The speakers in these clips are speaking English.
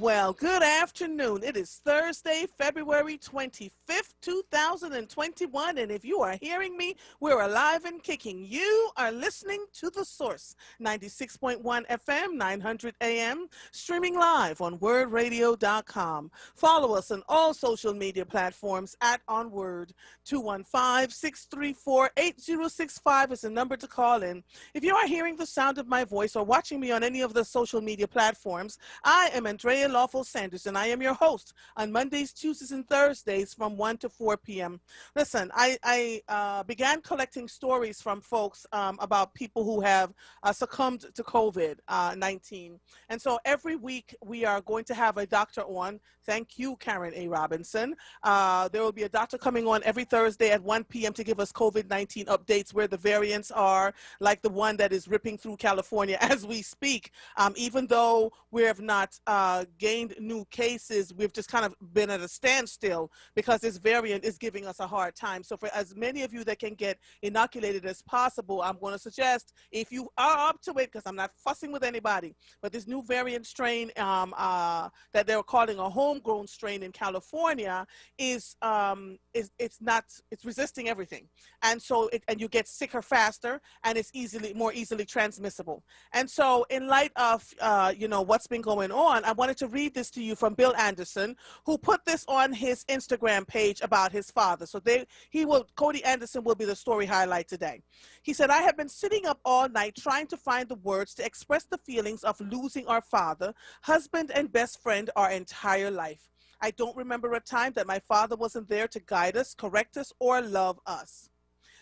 Well, good afternoon. It is Thursday, February 25th, 2021. And if you are hearing me, we're alive and kicking. You are listening to The Source, 96.1 FM, 900 AM, streaming live on WURDradio.com. Follow us on all social media platforms at onWURD. 215-634-8065 is the number to call in. If you are hearing the sound of my voice or watching me on any of the social media platforms, I am Andrea Lawful Sanders, and I am your host on Mondays, Tuesdays, and Thursdays from 1 to 4 p.m. Listen, I began collecting stories from folks about people who have succumbed to COVID-19. And so every week we are going to have a doctor on. Thank you, Karen A. Robinson. There will be a doctor coming on every Thursday at 1 p.m. to give us COVID-19 updates where the variants are, like the one that is ripping through California as we speak. Even though we have not gained new cases, we've just kind of been at a standstill because this variant is giving us a hard time. So for as many of you that can get inoculated as possible, I'm going to suggest, if you are up to it, because I'm not fussing with anybody, but this new variant strain that they're calling a homegrown strain in California is it's resisting everything, and so and you get sicker faster, and it's more easily transmissible. And so in light of what's been going on, I wanted to read this to you from Bill Anderson, who put this on his Instagram page about his father. So Cody Anderson will be the story highlight today. He said, "I have been sitting up all night trying to find the words to express the feelings of losing our father, husband, and best friend our entire life. I don't remember a time that my father wasn't there to guide us, correct us, or love us.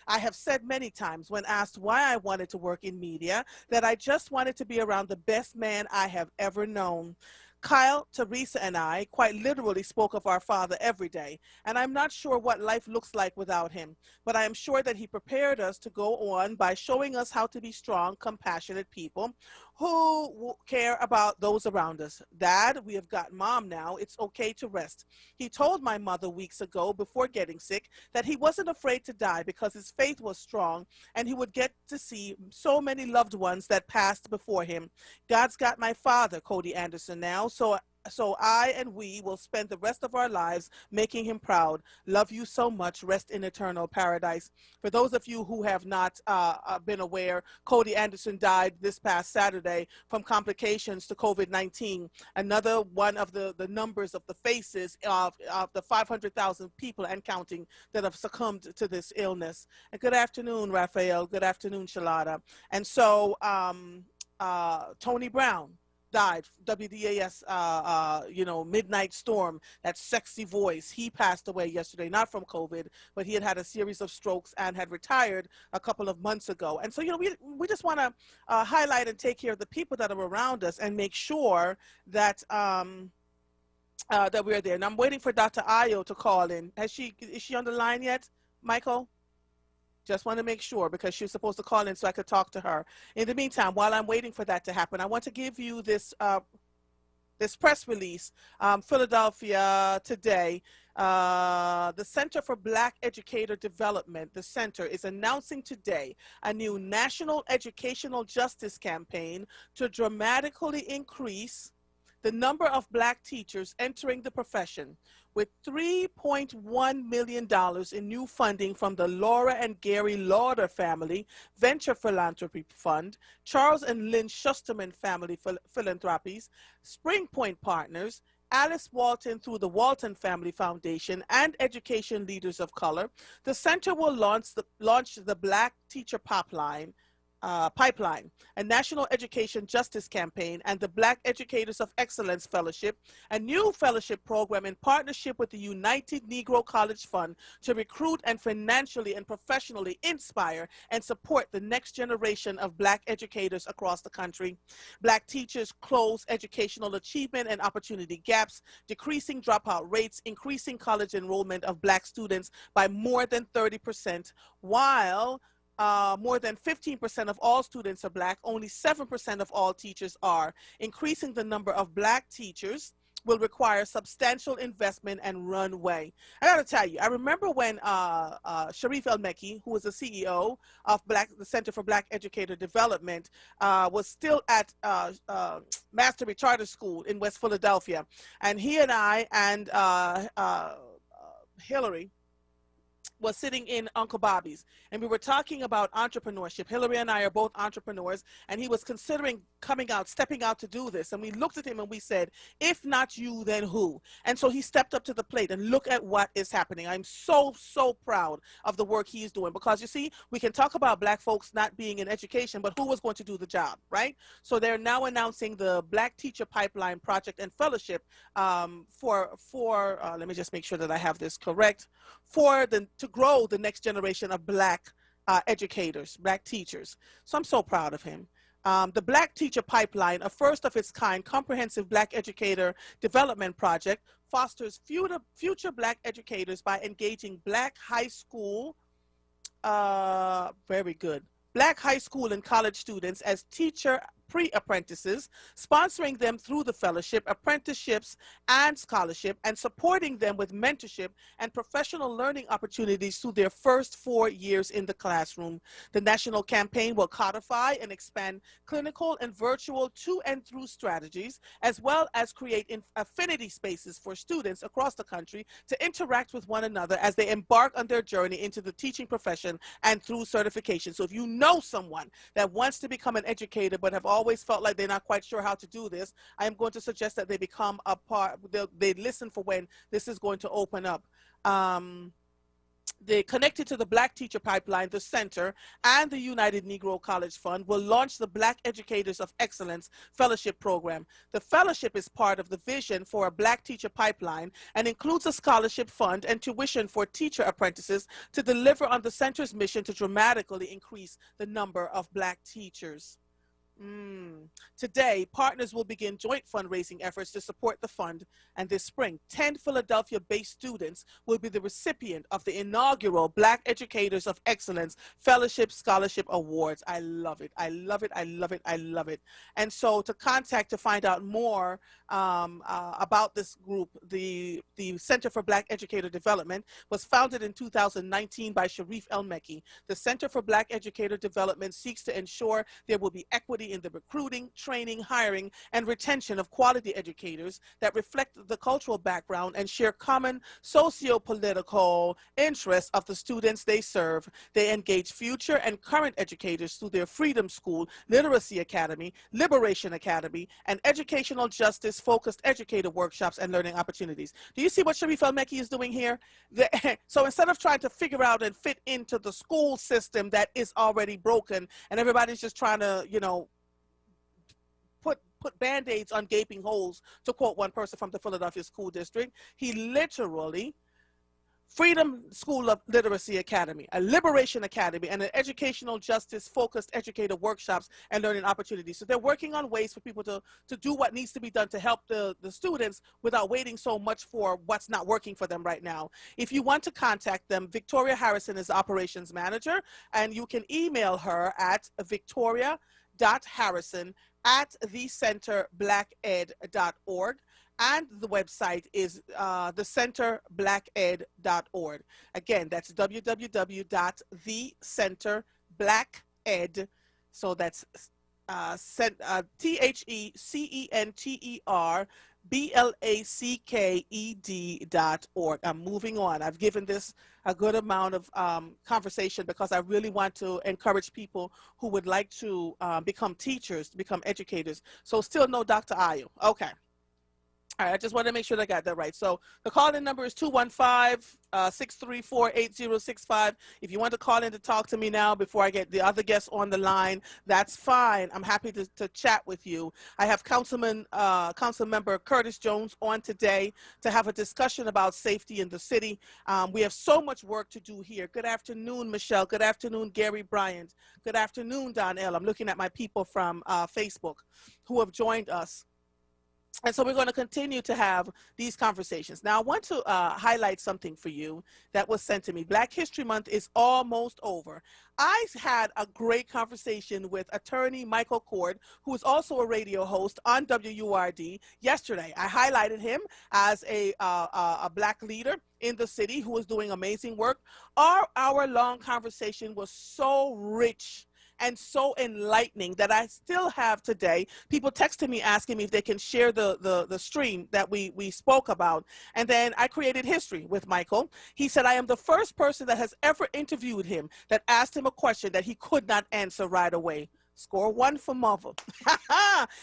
I have said many times when asked why I wanted to work in media that I just wanted to be around the best man I have ever known. Kyle, Teresa, and I quite literally spoke of our father every day, and I'm not sure what life looks like without him, but I am sure that he prepared us to go on by showing us how to be strong, compassionate people who care about those around us. Dad, we have got Mom now. It's okay to rest. He told my mother weeks ago, before getting sick, that he wasn't afraid to die because his faith was strong, and he would get to see so many loved ones that passed before him. God's got my father, Cody Anderson, now. So I and we will spend the rest of our lives making him proud. Love you so much. Rest in eternal paradise." For those of you who have not been aware, Cody Anderson died this past Saturday from complications to COVID-19. Another one of the numbers of the faces of the 500,000 people and counting that have succumbed to this illness. And good afternoon, Raphael. Good afternoon, Shalada. And so Tony Brown died, WDAS, Midnight Storm, that sexy voice. He passed away yesterday, not from COVID, but he had a series of strokes and had retired a couple of months ago. And so, we just want to highlight and take care of the people that are around us and make sure that that we're there. And I'm waiting for Dr. Ayo to call in. Is she on the line yet, Michael? Just want to make sure, because she was supposed to call in so I could talk to her. In the meantime, while I'm waiting for that to happen, I want to give you this press release. Philadelphia Today. The Center for Black Educator Development, the center, is announcing today a new national educational justice campaign to dramatically increase the number of Black teachers entering the profession, with $3.1 million in new funding from the Laura and Gary Lauder Family Venture Philanthropy Fund, Charles and Lynn Schusterman Family Philanthropies, Spring Point Partners, Alice Walton through the Walton Family Foundation, and Education Leaders of Color. The center will launch the Black Teacher Pipeline, a national education justice campaign, and the Black Educators of Excellence Fellowship, a new fellowship program in partnership with the United Negro College Fund to recruit and financially and professionally inspire and support the next generation of Black educators across the country. Black teachers close educational achievement and opportunity gaps, decreasing dropout rates, increasing college enrollment of Black students by more than 30%, while more than 15% of all students are Black, only 7% of all teachers are. Increasing the number of Black teachers will require substantial investment and runway. I got to tell you, I remember when Sharif El-Mekki, who was the CEO of the Center for Black Educator Development, was still at Mastery Charter School in West Philadelphia. And he and I and Hillary was sitting in Uncle Bobby's, and we were talking about entrepreneurship. Hillary and I are both entrepreneurs, and he was considering stepping out to do this. And we looked at him and we said, if not you, then who? And so he stepped up to the plate, and look at what is happening. I'm so, so proud of the work he's doing, because you see, we can talk about Black folks not being in education, but who was going to do the job, right? So they're now announcing the Black Teacher Pipeline Project and Fellowship let me just make sure that I have this correct, to grow the next generation of Black educators, Black teachers. So I'm so proud of him. The Black Teacher Pipeline, a first of its kind comprehensive Black educator development project, fosters future Black educators by engaging Black high school, very good, Black high school and college students as teacher pre-apprentices, sponsoring them through the fellowship, apprenticeships, and scholarship, and supporting them with mentorship and professional learning opportunities through their first 4 years in the classroom. The national campaign will codify and expand clinical and virtual to and through strategies, as well as create affinity spaces for students across the country to interact with one another as they embark on their journey into the teaching profession and through certification. So if you know someone that wants to become an educator but have always felt like they're not quite sure how to do this, I am going to suggest that they become a part, they listen for when this is going to open up. They connected to the Black Teacher Pipeline, the Center, and the United Negro College Fund will launch the Black Educators of Excellence Fellowship Program. The fellowship is part of the vision for a Black Teacher Pipeline and includes a scholarship fund and tuition for teacher apprentices to deliver on the Center's mission to dramatically increase the number of Black teachers. Today, partners will begin joint fundraising efforts to support the fund, and this spring, 10 Philadelphia-based students will be the recipient of the inaugural Black Educators of Excellence Fellowship Scholarship Awards. I love it. I love it. I love it. I love it. And so to find out more about this group, the Center for Black Educator Development was founded in 2019 by Sharif El-Mekki. The Center for Black Educator Development seeks to ensure there will be equity in the recruiting, training, hiring, and retention of quality educators that reflect the cultural background and share common socio-political interests of the students they serve. They engage future and current educators through their Freedom School, Literacy Academy, Liberation Academy, and educational justice-focused educator workshops and learning opportunities. Do you see what Sharif El-Mekki is doing here? So instead of trying to figure out and fit into the school system that is already broken and everybody's just trying to, you know, put band-aids on gaping holes, to quote one person from the Philadelphia School District, he literally, Freedom School of Literacy Academy, a Liberation Academy, and an educational justice-focused educator workshops and learning opportunities. So they're working on ways for people to do what needs to be done to help the students without waiting so much for what's not working for them right now. If you want to contact them, Victoria Harrison is the operations manager, and you can email her at victoria.harrison@thecenterblacked.org. And the website is thecenterblacked.org. Again, that's www.thecenterblacked. So that's THECENTERBLACKED.org. I'm moving on. I've given this a good amount of conversation because I really want to encourage people who would like to become teachers, to become educators. So still no Dr. Ayu. Okay. All right, I just want to make sure that I got that right. So the call-in number is 215-634-8065. If you want to call in to talk to me now before I get the other guests on the line, that's fine. I'm happy to chat with you. I have Council Member Curtis Jones on today to have a discussion about safety in the city. We have so much work to do here. Good afternoon, Michelle. Good afternoon, Gary Bryant. Good afternoon, Donnell. I'm looking at my people from Facebook who have joined us. And so we're going to continue to have these conversations. Now, I want to highlight something for you that was sent to me. Black History Month is almost over. I had a great conversation with attorney Michael Cord, who is also a radio host on WURD yesterday. I highlighted him as a Black leader in the city who is doing amazing work. Our hour-long conversation was so rich and so enlightening that I still have today people texting me asking me if they can share the stream that we spoke about. And then I created history with Michael. He said, I am the first person that has ever interviewed him that asked him a question that he could not answer right away. Score one for Marvel.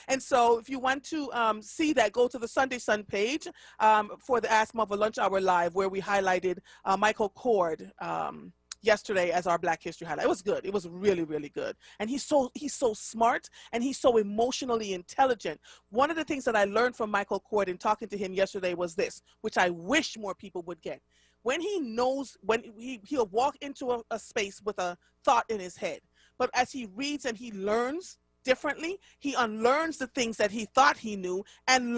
And so if you want to see that, go to the Sunday Sun page for the Ask Marvel Lunch Hour Live, where we highlighted Michael Cord yesterday as our Black History highlight. It was good. It was really, really good. And he's so smart, and he's so emotionally intelligent. One of the things that I learned from Michael Cord in talking to him yesterday was this, which I wish more people would get. When he knows, when he'll walk into a space with a thought in his head, but as he reads and he learns differently, he unlearns the things that he thought he knew and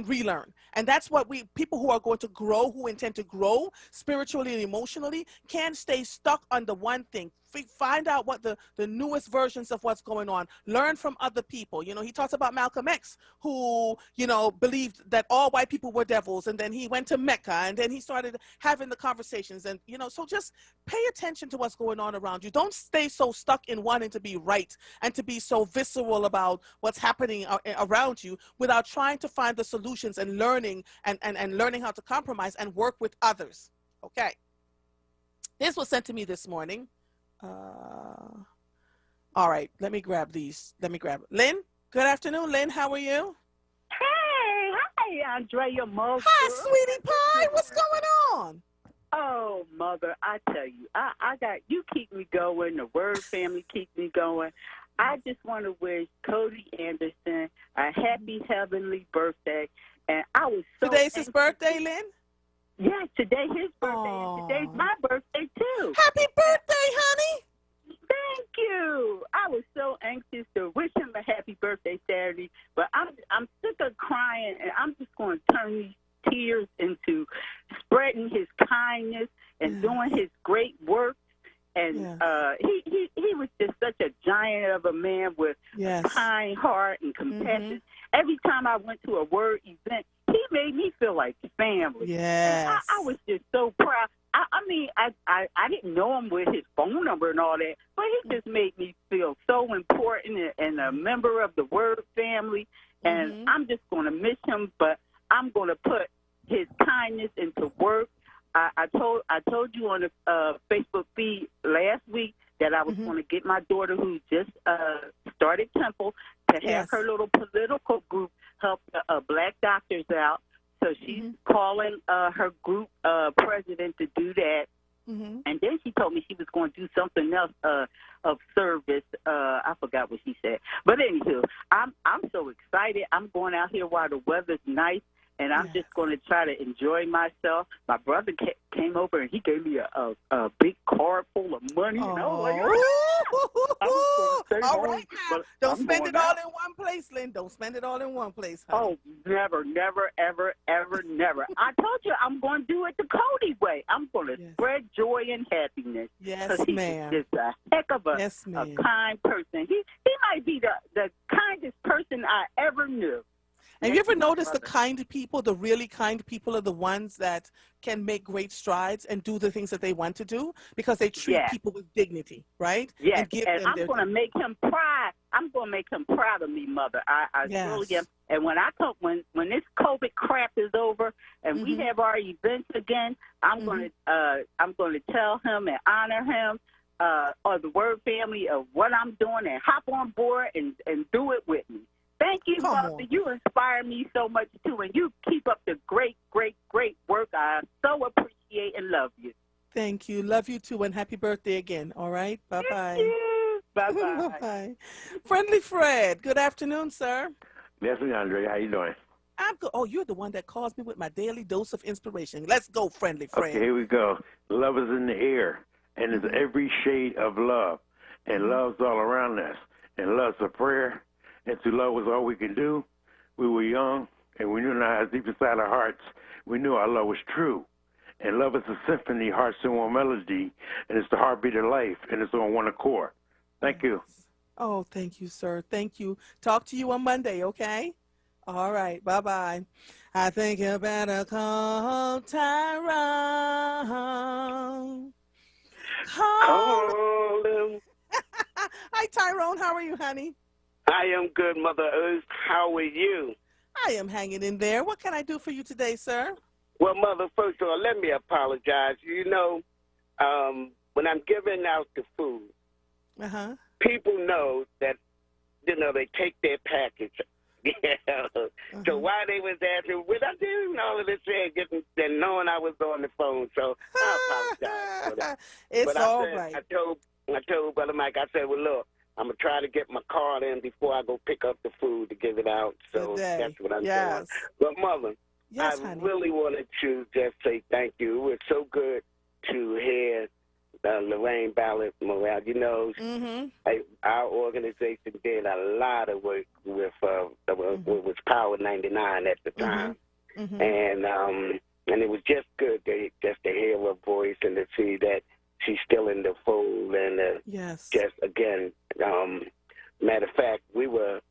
relearn. And that's what people who are going to grow, who intend to grow spiritually and emotionally, can't stay stuck on the one thing. Find out what the newest versions of what's going on. Learn from other people. You know, he talks about Malcolm X, who, you know, believed that all white people were devils. And then he went to Mecca, and then he started having the conversations. And, you know, so just pay attention to what's going on around you. Don't stay so stuck in wanting to be right and to be so visceral about what's happening around you without trying to find the solutions and learning and learning how to compromise and work with others. Okay. This was sent to me this morning. All right, let me grab these. Lynn, good afternoon, Lynn. How are you? Hey, hi, Andrea, mother. Hi, sweetie pie. What's going on? Oh, mother, I tell you, I got you. Keep me going. The WURD family keeps me going. I just want to wish Cody Anderson a happy heavenly birthday, and I was so. Today's his birthday, Lynn. Yeah, today his birthday, and today's my birthday too. Happy birthday, honey! Thank you. I was so anxious to wish him a happy birthday Saturday, but I'm sick of crying, and I'm just going to turn these tears into spreading his kindness and doing his great work. And he was just such a giant of a man with a kind heart and compassion. Every time I went to a WURD event, he made me feel like family. Yes. I was just so proud. I mean, I didn't know him with his phone number and all that, but he just made me feel so important and a member of the WURD family. And I'm just going to miss him, but I'm going to put his kindness into work. I told you on the Facebook feed last week that I was going to get my daughter, who just started Temple, to have her little political group help Black doctors out. So she's calling her group president to do that. And then she told me she was going to do something else of service. I forgot what she said. But anywho, I'm so excited. I'm going out here while the weather's nice. And I'm just going to try to enjoy myself. My brother came over, and he gave me a big card full of money. And I was like, all right, now. Don't spend it all in one place, Lynn. Don't spend it all in one place, honey. Oh, never, never, ever, ever, never. I told you I'm going to do it the Cody way. I'm going to spread joy and happiness. Yes, ma'am. He's just a heck of a kind person. He might be the kindest person I ever knew. Have you ever noticed the kind people, the really kind people, are the ones that can make great strides and do the things that they want to do because they treat people with dignity, right? Yes, and I'm going to make him proud. I'm going to make him proud of me, Mother. I really am. And when when this COVID crap is over and we have our events again, I'm going to tell him and honor him or the WURD family of what I'm doing and hop on board and do it with me. Thank you, Mother. You inspire me so much, too, and you keep up the great, great, great work. I so appreciate and love you. Thank you. Love you, too, and happy birthday again, all right? Bye-bye. Thank you. Bye-bye. Bye-bye. Friendly Fred, good afternoon, sir. Yes, Andre. How you doing? I'm good. Oh, you're the one that calls me with my daily dose of inspiration. Let's go, Friendly Fred. Okay, here we go. Love is in the air, and it's every shade of love, and love's all around us, and love's a prayer. And to love is all we can do. We were young, and we knew not as deep inside our hearts, we knew our love was true. And love is a symphony, heart sing one melody, and it's the heartbeat of life, and it's on one accord. Thank you. Oh, thank you, sir. Thank you. Talk to you on Monday, okay? All right. Bye-bye. I think you better call Tyrone. Call him. Hi, Tyrone. How are you, honey? I am good, Mother Earth. How are you? I am hanging in there. What can I do for you today, sir? Well, Mother, first of all, let me apologize. You know, when I'm giving out the food, people know that, you know, they take their package. So while they was asking, what I doing all of this and knowing I was on the phone, so I apologize for that. It's but all I right. I told Brother Mike, I said, well, look, I'm going to try to get my card in before I go pick up the food to give it out. So Today. That's what I'm doing. But, Mother, yes, I honey. really wanted to just say thank you. It was so good to hear Lorraine Ballard Morale. You know, our organization did a lot of work with was Power 99 at the time. And it was just good to hear her voice and to see that she's still in the fold. And just, again, matter of fact, we were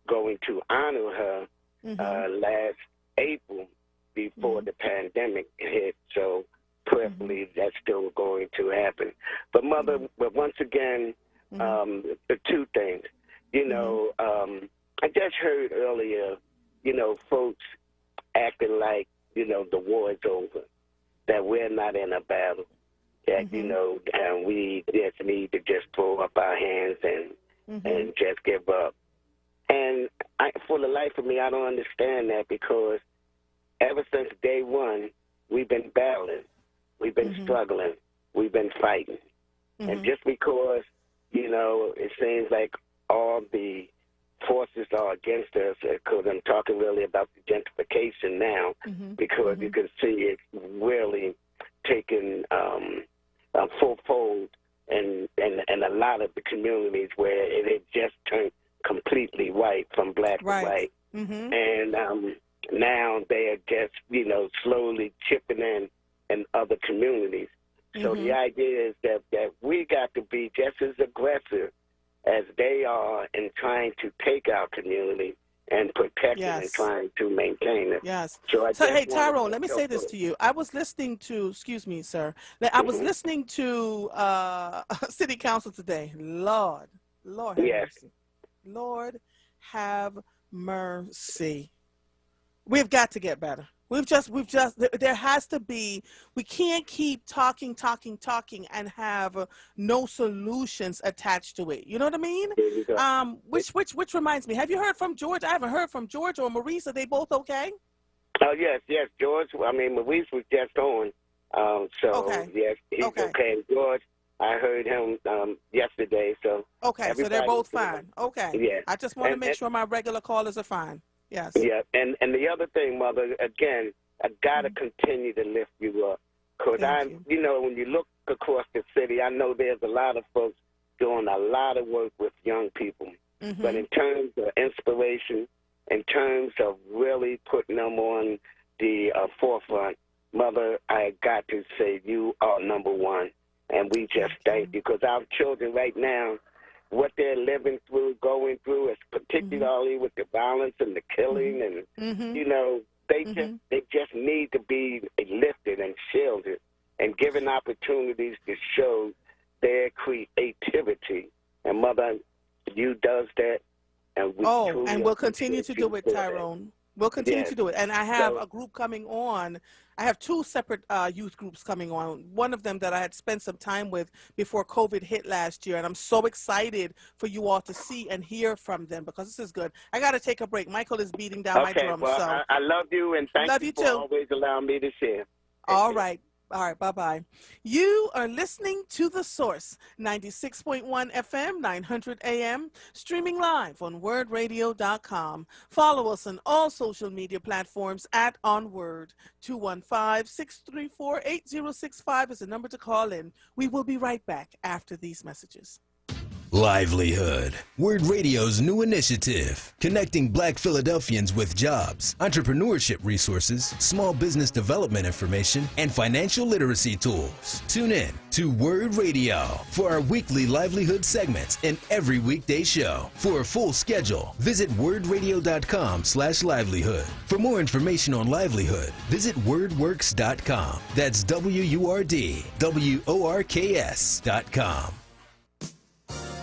going to honor her last April before the pandemic hit. So prayerfully that's still going to happen. But, Mother, but once again, the two things. You know, I just heard earlier, you know, folks acting like, you know, the war is over, that we're not in a battle, that, you know, and we just need to just throw up our hands and just give up. And for the life of me, I don't understand that, because ever since day one, we've been battling. We've been struggling. We've been fighting. And just because, you know, it seems like all the forces are against us, because I'm talking really about the gentrification now, because you can see it's really taken full fold in a lot of the communities where it had just turned completely white from black to white. And now they are just, you know, slowly chipping in other communities. So the idea is that we got to be just as aggressive as they are in trying to take our community and protect it and trying to maintain it. So hey, Tyrone, let me say this to you. I was listening to, excuse me, sir, I was listening to City Council today. Lord have mercy. Lord have mercy. We've got to get better. There has to be, we can't keep talking and have no solutions attached to it. You know what I mean? Which reminds me, have you heard from George? I haven't heard from George or Maurice. Are they both okay? Oh, yes, George. I mean, Maurice was just on. Yes, he's okay. George, I heard him yesterday. So so they're both fine. Okay. Yeah. I just want to make sure my regular callers are fine. Yes. Yeah, and the other thing, Mother, again, I got to continue to lift you up. Because you know, when you look across the city, I know there's a lot of folks doing a lot of work with young people. But in terms of inspiration, in terms of really putting them on the forefront, Mother, I got to say you are number one. And we just thank you, because our children right now, what they're living through, going through, particularly with the violence and the killing, and you know, they just need to be lifted and shielded and given opportunities to show their creativity. And Mother, you does that, and we'll continue to do it, Tyrone. We'll continue to do it. And I have a group coming on. I have two separate youth groups coming on. One of them that I had spent some time with before COVID hit last year. And I'm so excited for you all to see and hear from them, because this is good. I got to take a break. Michael is beating down my drum. Well, so I love you, and thank you for always allowing me to share. All right. All right, bye-bye. You are listening to The Source, 96.1 FM, 900 AM, streaming live on WURDradio.com. Follow us on all social media platforms at onWURD. 215-634-8065 is the number to call in. We will be right back after these messages. Livelihood, WURD Radio's new initiative, connecting Black Philadelphians with jobs, entrepreneurship resources, small business development information, and financial literacy tools. Tune in to WURD Radio for our weekly livelihood segments and every weekday show. For a full schedule, visit wordradio.com/livelihood. For more information on livelihood, visit wordworks.com. That's WURDWORKS.com.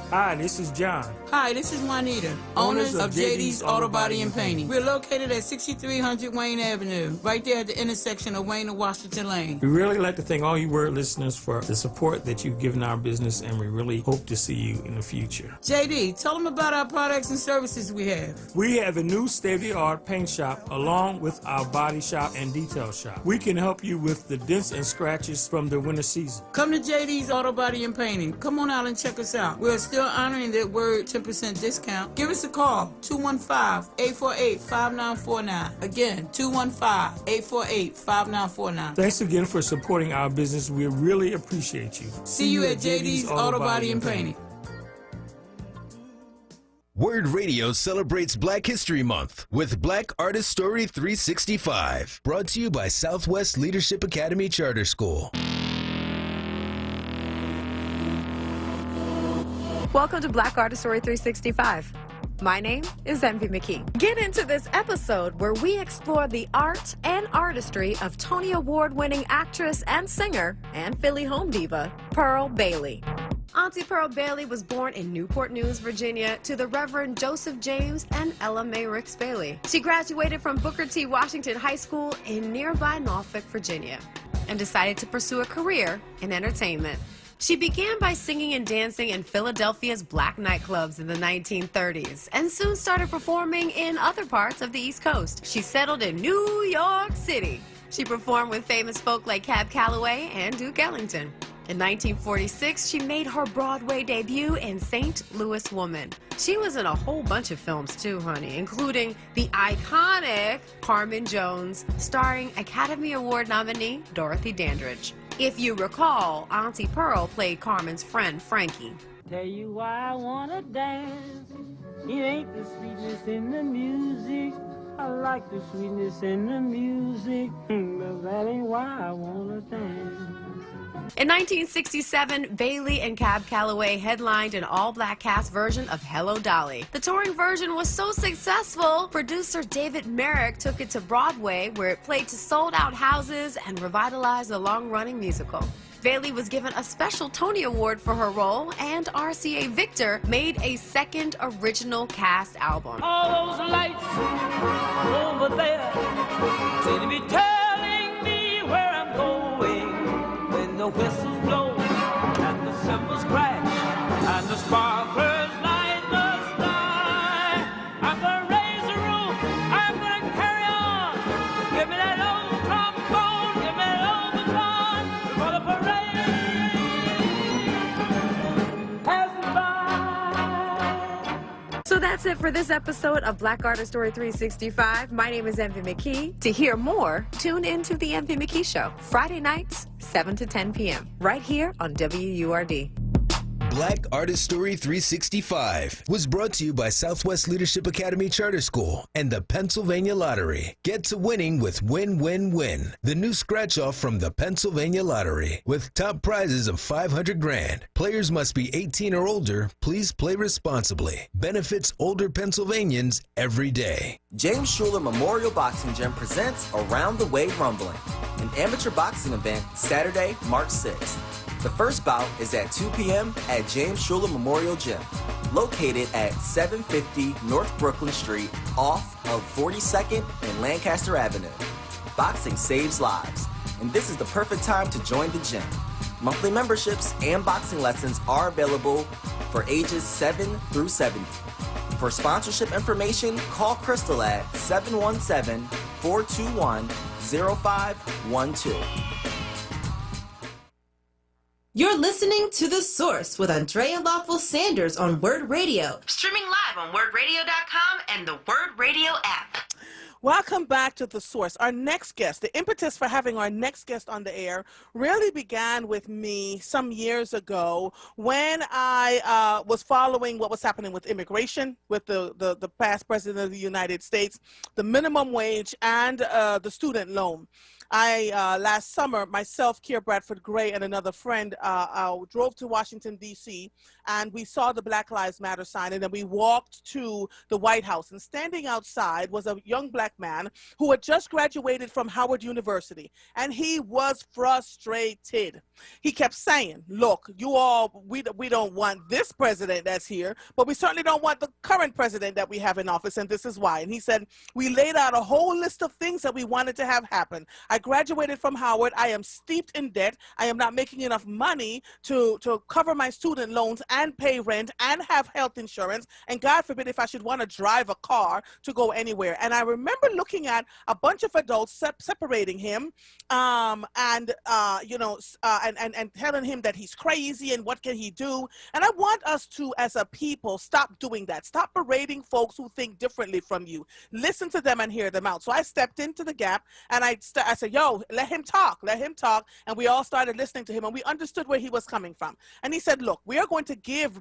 Hi, this is John. Hi, this is Juanita, owners of JD's Auto Body and Painting. We're located at 6300 Wayne Avenue, right there at the intersection of Wayne and Washington Lane. We really like to thank all you WURD listeners for the support that you've given our business, and we really hope to see you in the future. JD, tell them about our products and services we have. We have a new state-of-the-art paint shop along with our body shop and detail shop. We can help you with the dents and scratches from the winter season. Come to JD's Auto Body and Painting. Come on out and check us out. We're still honoring that WURD 10% discount. Give us a call, 215-848-5949. Again, 215-848-5949. Thanks again for supporting our business. We really appreciate you. See you at JD's Auto Body and Painting. WURD Radio celebrates Black History Month with Black Artist Story 365. Brought to you by Southwest Leadership Academy Charter School. Welcome to Black Artist Story 365. My name is Envy McKee. Get into this episode where we explore the art and artistry of Tony Award-winning actress and singer and Philly home diva, Pearl Bailey. Auntie Pearl Bailey was born in Newport News, Virginia, to the Reverend Joseph James and Ella Mae Ricks Bailey. She graduated from Booker T. Washington High School in nearby Norfolk, Virginia, and decided to pursue a career in entertainment. She began by singing and dancing in Philadelphia's black nightclubs in the 1930s and soon started performing in other parts of the East Coast. She settled in New York City. She performed with famous folk like Cab Calloway and Duke Ellington. In 1946, she made her Broadway debut in St. Louis Woman. She was in a whole bunch of films too, honey, including the iconic Carmen Jones, starring Academy Award nominee Dorothy Dandridge. If you recall, Auntie Pearl played Carmen's friend, Frankie. Tell you why I wanna dance. It ain't the sweetness in the music. I like the sweetness in the music. But that ain't why I wanna dance. In 1967, Bailey and Cab Calloway headlined an all-black cast version of Hello, Dolly. The touring version was so successful, producer David Merrick took it to Broadway, where it played to sold-out houses and revitalized the long-running musical. Bailey was given a special Tony Award for her role, and RCA Victor made a second original cast album. All those lights over there seem to be telling me where I'm going. When the whistles blow and the cymbals crash and the sparklers light the sky, I'm gonna raise the roof, I'm gonna carry on. Give me that old trombone, give me that old baton for the parade passing by. So that's it for this episode of Black Artist Story 365. My name is Envy McKee. To hear more, tune in to The Envy McKee Show, Friday nights, 7 to 10 p.m., right here on WURD. Black Artist Story 365 was brought to you by Southwest Leadership Academy Charter School and the Pennsylvania Lottery. Get to winning with Win, Win, Win, the new scratch-off from the Pennsylvania Lottery, with top prizes of $500,000. Players must be 18 or older. Please play responsibly. Benefits older Pennsylvanians every day. James Schuler Memorial Boxing Gym presents Around the Way Rumbling, an amateur boxing event Saturday, March 6th. The first bout is at 2 p.m. at James Schuler Memorial Gym, located at 750 North Brooklyn Street, off of 42nd and Lancaster Avenue. Boxing saves lives, and this is the perfect time to join the gym. Monthly memberships and boxing lessons are available for ages 7 through 70. For sponsorship information, call Crystal at 717-421-0512. You're listening to The Source with Andrea Lawful Sanders on WURD Radio. Streaming live on WURDradio.com and the WURD Radio app. Welcome back to The Source. Our next guest, the impetus for having our next guest on the air really began with me some years ago when I was following what was happening with immigration, with the past president of the United States, the minimum wage, and the student loan. Last summer, myself, Keir Bradford Gray, and another friend drove to Washington, D.C., and we saw the Black Lives Matter sign, and then we walked to the White House. And standing outside was a young black man who had just graduated from Howard University, and he was frustrated. He kept saying, look, you all, we don't want this president that's here, but we certainly don't want the current president that we have in office, and this is why. And he said, we laid out a whole list of things that we wanted to have happen. I graduated from Howard. I am steeped in debt. I am not making enough money to cover my student loans and pay rent and have health insurance. And God forbid if I should want to drive a car to go anywhere. And I remember looking at a bunch of adults separating him and telling him that he's crazy and what can he do. And I want us to, as a people, stop doing that. Stop berating folks who think differently from you. Listen to them and hear them out. So I stepped into the gap and I said, yo, let him talk. And we all started listening to him and we understood where he was coming from. And he said, look, we are going to give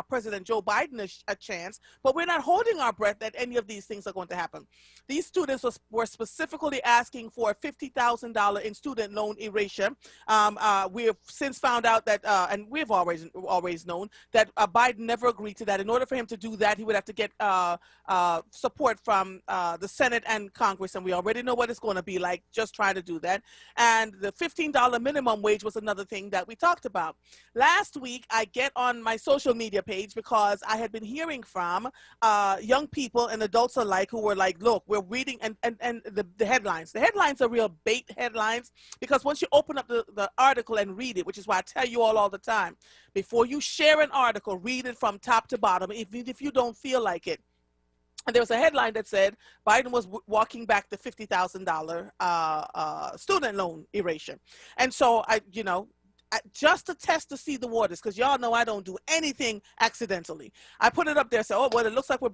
President Joe Biden a chance, but we're not holding our breath that any of these things are going to happen. These students were specifically asking for $50,000 in student loan erasure. We have since found out that, and we've always known that Biden never agreed to that. In order for him to do that, he would have to get support from the Senate and Congress, and we already know what it's going to be like just trying to do that. And the $15 minimum wage was another thing that we talked about. Last week, I get on my social media page because I had been hearing from young people and adults alike who were like, look, we're reading, and the headlines. The headlines are real bait headlines because once you open up the article and read it, which is why I tell you all the time, before you share an article, read it from top to bottom, even if you don't feel like it. And there was a headline that said Biden was walking back the $50,000 student loan erasure. And so just to test to see the waters, because y'all know I don't do anything accidentally. I put it up there, so it looks like we're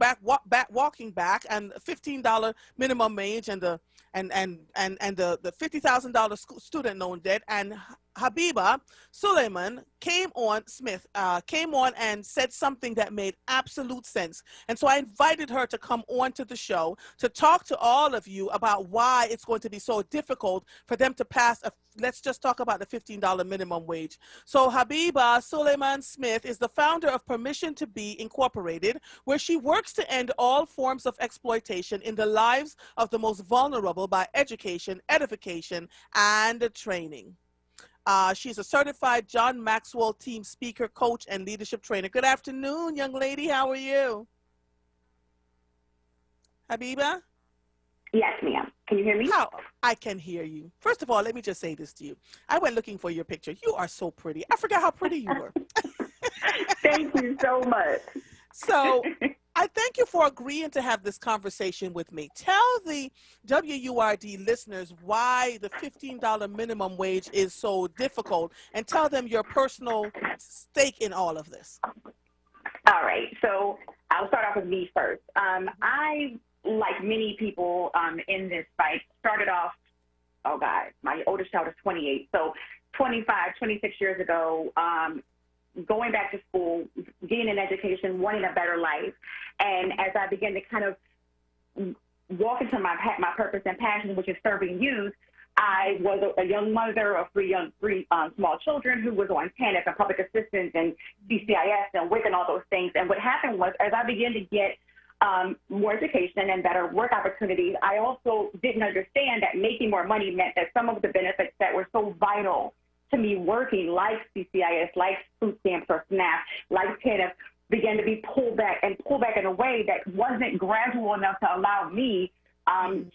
walking back, and $15 minimum wage and the $50,000 student loan debt. And Habiba Suleiman came on and said something that made absolute sense. And so I invited her to come on to the show to talk to all of you about why it's going to be so difficult for them to pass let's just talk about the $15 minimum wage. So Habiba Suleiman Smith is the founder of Permission to Be Incorporated, where she works to end all forms of exploitation in the lives of the most vulnerable by education, edification, and training. She's a certified John Maxwell team speaker, coach, and leadership trainer. Good afternoon, young lady. How are you? Habiba? Yes, ma'am. Can you hear me? How? I can hear you. First of all, let me just say this to you. I went looking for your picture. You are so pretty. I forgot how pretty you were. Thank you so much. So I thank you for agreeing to have this conversation with me. Tell the WURD listeners why the $15 minimum wage is so difficult, and tell them your personal stake in all of this. All right. So I'll start off with me first. I, like many people in this fight, started off, oh God, my oldest child is 28. So 25, 26 years ago, going back to school, getting an education, wanting a better life. And as I began to kind of walk into my purpose and passion, which is serving youth, I was a young mother of three small children who was on TANF and public assistance and CCIS and WIC and all those things. And what happened was, as I began to get more education and better work opportunities, I also didn't understand that making more money meant that some of the benefits that were so vital to me working, like CCIS, like food stamps or SNAP, like TANF, began to be pulled back in a way that wasn't gradual enough to allow me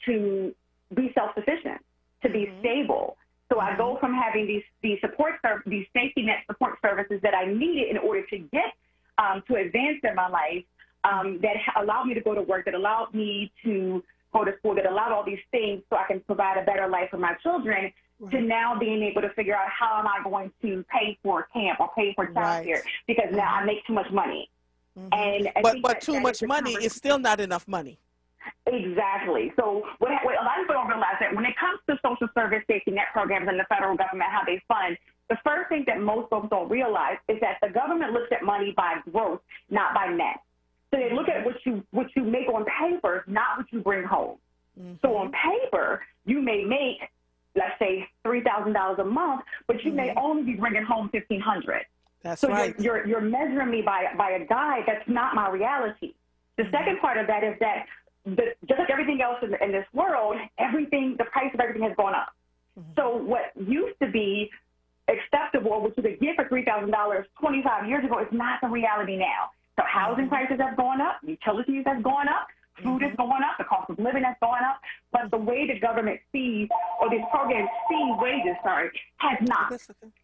to be self-sufficient, to be stable. So I go from having these safety net support services that I needed in order to get to advance in my life, that allowed me to go to work, that allowed me to go to school, that allowed all these things so I can provide a better life for my children, to now being able to figure out how am I going to pay for camp or pay for childcare, because now I make too much money. And but too much money is still not enough money. Exactly. So what a lot of people don't realize that when it comes to social service safety net programs and the federal government, how they fund, the first thing that most folks don't realize is that the government looks at money by gross, not by net. So they look at what you make on paper, not what you bring home. So on paper, you may make, let's say, $3,000 a month, but you may only be bringing home $1,500. That's so right. You're measuring me by a guide. That's not my reality. The second part of that is that just like everything else in this world, the price of everything has gone up. So what used to be acceptable, which you could get for $3,000 25 years ago, is not the reality now. So housing prices have gone up, utilities have gone up, food is going up, the cost of living has gone up, but the way the government sees, or these programs see wages, has not.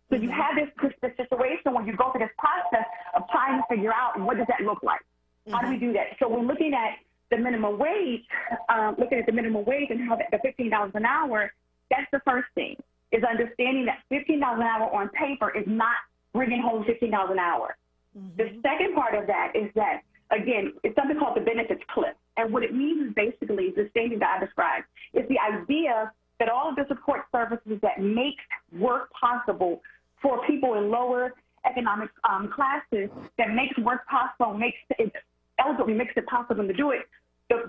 So you have this situation when you go through this process of trying to figure out what does that look like? How do we do that? So we're looking at the minimum wage, and how the $15 an hour, that's the first thing, is understanding that $15 an hour on paper is not bringing home $15 an hour. The second part of that is that, again, it's something called the benefits cliff. And what it means is basically the same thing that I described. It's the idea that all of the support services that make work possible for people in lower economic classes, that makes work possible, makes it possible to do it,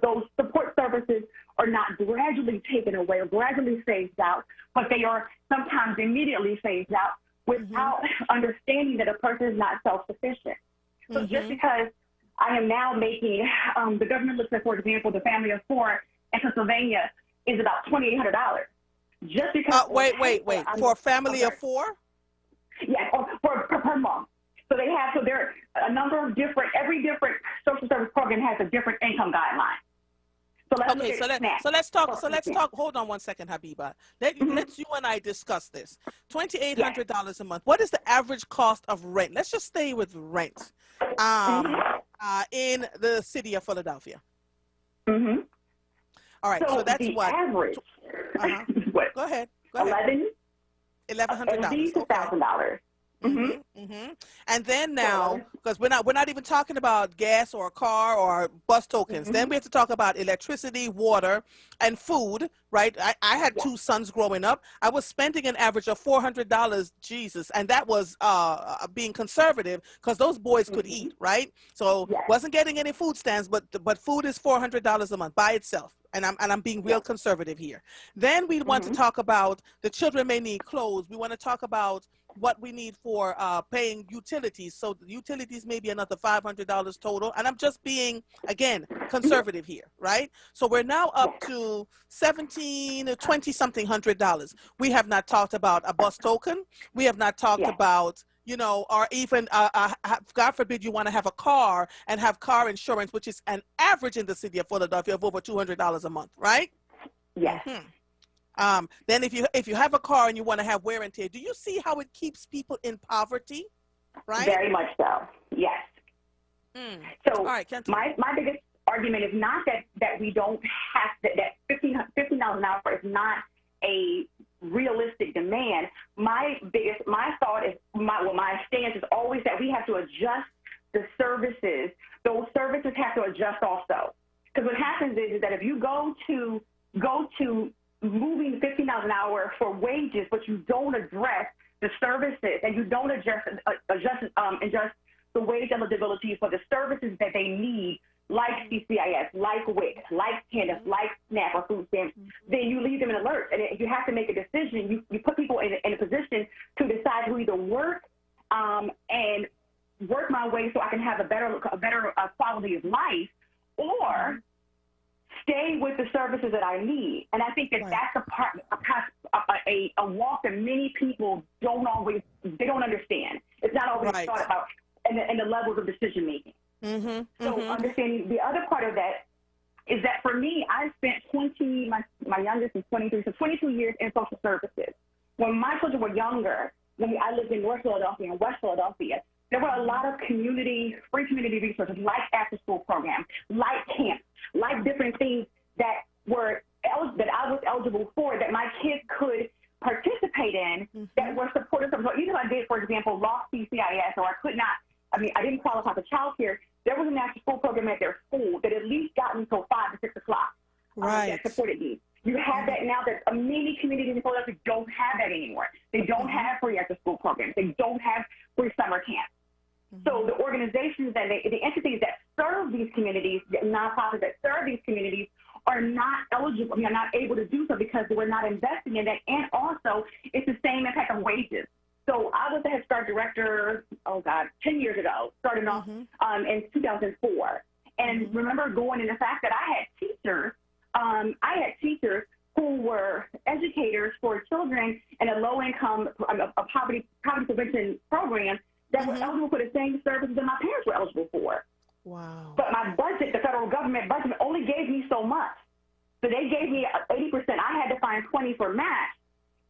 those support services are not gradually taken away or gradually phased out, but they are sometimes immediately phased out without understanding that a person is not self-sufficient. So just because I am now making, the government looks at, for example, the family of four in Pennsylvania is about $2,800. Just because. Wait. For a family of four? Yes, per month. So there are a number of every different social service program has a different income guideline. So let's talk. Hold on one second, Habiba. Let's you and I discuss this. $2,800 a month. What is the average cost of rent? Let's just stay with rent in the city of Philadelphia. All right. So that's what average. Go ahead. $1,100 to $1,000. And then now, because we're not even talking about gas or a car or bus tokens. Then we have to talk about electricity, water, and food. Right? I had two sons growing up. I was spending an average of $400. Jesus, and that was being conservative because those boys could eat. Right? So wasn't getting any food stamps, but food is $400 a month by itself. And I'm being real conservative here. Then we want to talk about the children may need clothes. We want to talk about what we need for paying utilities. So the utilities may be another $500 total. And I'm just being, again, conservative here, right? So we're now up to $17 or $20-something $100. We have not talked about a bus token. We have not talked about, or even, God forbid, you want to have a car and have car insurance, which is an average in the city of Philadelphia of over $200 a month, right? Yes. Then if you have a car and you want to have wear and tear, do you see how it keeps people in poverty? Right? Very much so. Yes. So all right, my biggest argument is not that we don't have that $15 an hour is not a realistic demand. My thought is my stance is always that we have to adjust the services. Those services have to adjust also, because what happens is that if you go to moving $15 an hour for wages, but you don't address the services and you don't adjust the wage eligibility for the services that they need, like CCIS, like WIC, like TANF, like SNAP or food stamps, then you leave them in alert. And you have to make a decision. You put people in a position to decide to either work and work my way so I can have a better quality of life, or stay with the services that I need. And I think that's a walk that many people don't understand. It's not always thought about in the levels of decision making. So understanding the other part of that is that for me, I spent my youngest is 23, so 22 years in social services. When my children were younger, when I lived in North Philadelphia and West Philadelphia, there were a lot of free community resources like after-school programs, like camps, like different things that I was eligible for, that my kids could participate in, that were supportive. So even if I did, for example, lost CCIS, or I didn't qualify for child care, there was an after-school program at their school that at least got me till 5 to 6 o'clock. Right. that supported needs. You have that now that many communities in Philadelphia don't have that anymore. They don't have free after-school programs. They don't have free summer camps. So the organizations that the entities that serve these communities, the nonprofits that serve these communities, are not eligible, are not able to do so because we're not investing in that. And also, it's the same impact on wages. So I was the Head Start director, 10 years ago, starting off in 2004. And remember going in the fact that I had teachers who were educators for children in a low-income, a poverty prevention program that were eligible for the same services that my parents were eligible for. Wow. But my budget, the federal government budget, only gave me so much. So they gave me 80%. I had to find 20 for match.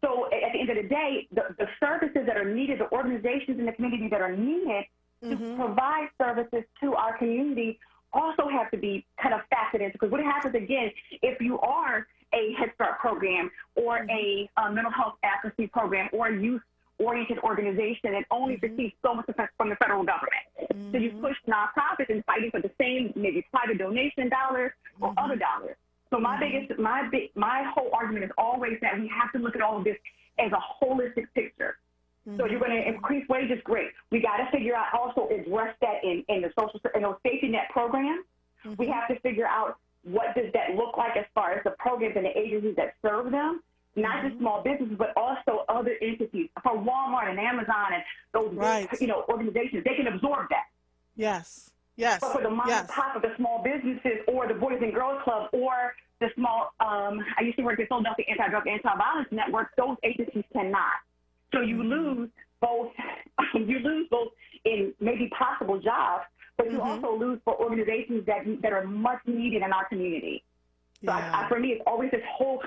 So at the end of the day, the services that are needed, the organizations in the community that are needed to provide services to our community also have to be kind of factored into. Because what happens, again, if you are a Head Start program or a mental health advocacy program or a youth-oriented organization that only receives so much from the federal government. So you push nonprofits in fighting for the same, maybe private donation dollars or other dollars. So my whole argument is always that we have to look at all of this as a holistic picture. So you're going to increase wages, great. We got to figure out also address that in the those safety net programs. We have to figure out what does that look like as far as the programs and the agencies that serve them, not just small businesses, but also other entities. For Walmart and Amazon and those big, organizations, they can absorb that. Yes. Yes. But for the mom and pop of the small businesses or the Boys and Girls Club or the small, I used to work at Philadelphia Anti-Drug Anti-Violence Network, those agencies cannot. So you lose both in maybe possible jobs, but you also lose for organizations that are much needed in our community. So for me, it's always this whole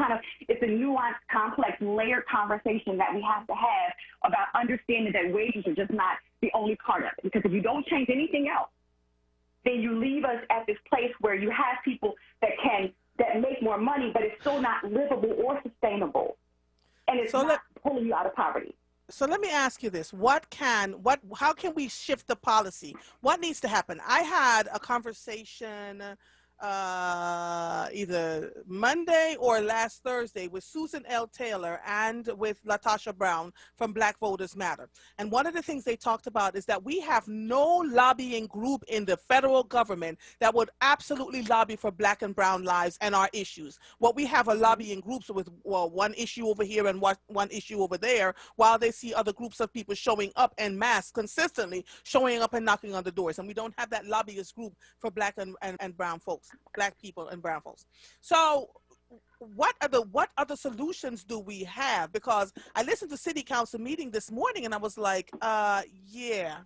it's a nuanced, complex, layered conversation that we have to have about understanding that wages are just not the only part of it. Because if you don't change anything else, then you leave us at this place where you have people that make more money, but it's still not livable or sustainable. And it's not pulling you out of poverty. So let me ask you this. How can we shift the policy? What needs to happen? I had a conversation either Monday or last Thursday with Susan L. Taylor and with Latasha Brown from Black Voters Matter. And one of the things they talked about is that we have no lobbying group in the federal government that would absolutely lobby for Black and brown lives and our issues. What we have are lobbying groups with one issue over here and one issue over there, while they see other groups of people showing up en masse consistently, showing up and knocking on the doors. And we don't have that lobbyist group for Black and brown folks. Black people and brown folks. So what other solutions do we have? Because I listened to city council meeting this morning and I was like, yeah.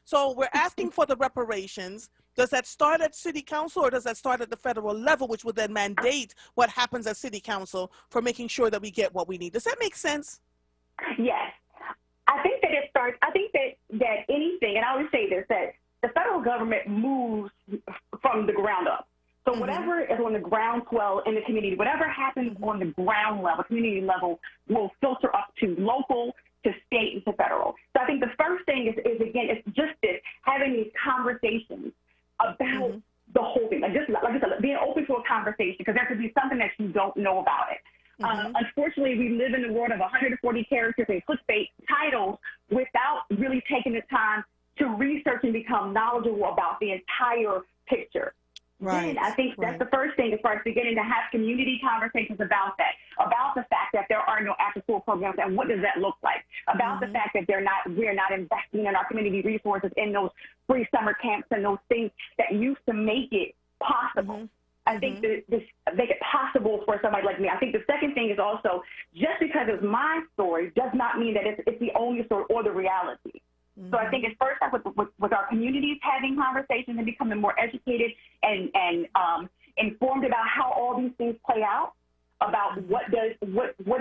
So we're asking for the reparations. Does that start at city council or does that start at the federal level, which would then mandate what happens at city council for making sure that we get what we need? Does that make sense? Yes. I think that it starts, I think that anything, and I always say this, that the federal government moves from the ground up. So whatever is on the groundswell in the community, whatever happens on the ground level, community level, will filter up to local, to state, and to federal. So I think the first thing is again, it's just this, having these conversations about the whole thing. Like I said, being open to a conversation, because there could be something that you don't know about it. Unfortunately, we live in a world of 140 characters and clickbait titles without really taking the time to research and become knowledgeable about the entire picture. Right. Then I think that's the first thing as far as beginning to have community conversations about that, about the fact that there are no after-school programs and what does that look like, about the fact that we're not investing in our community resources in those free summer camps and those things that used to make it possible. I think that this make it possible for somebody like me. I think the second thing is also, just because it's my story does not mean that it's the only story or the reality. So I think it's first off with our communities having conversations and becoming more educated and informed about how all these things play out, about what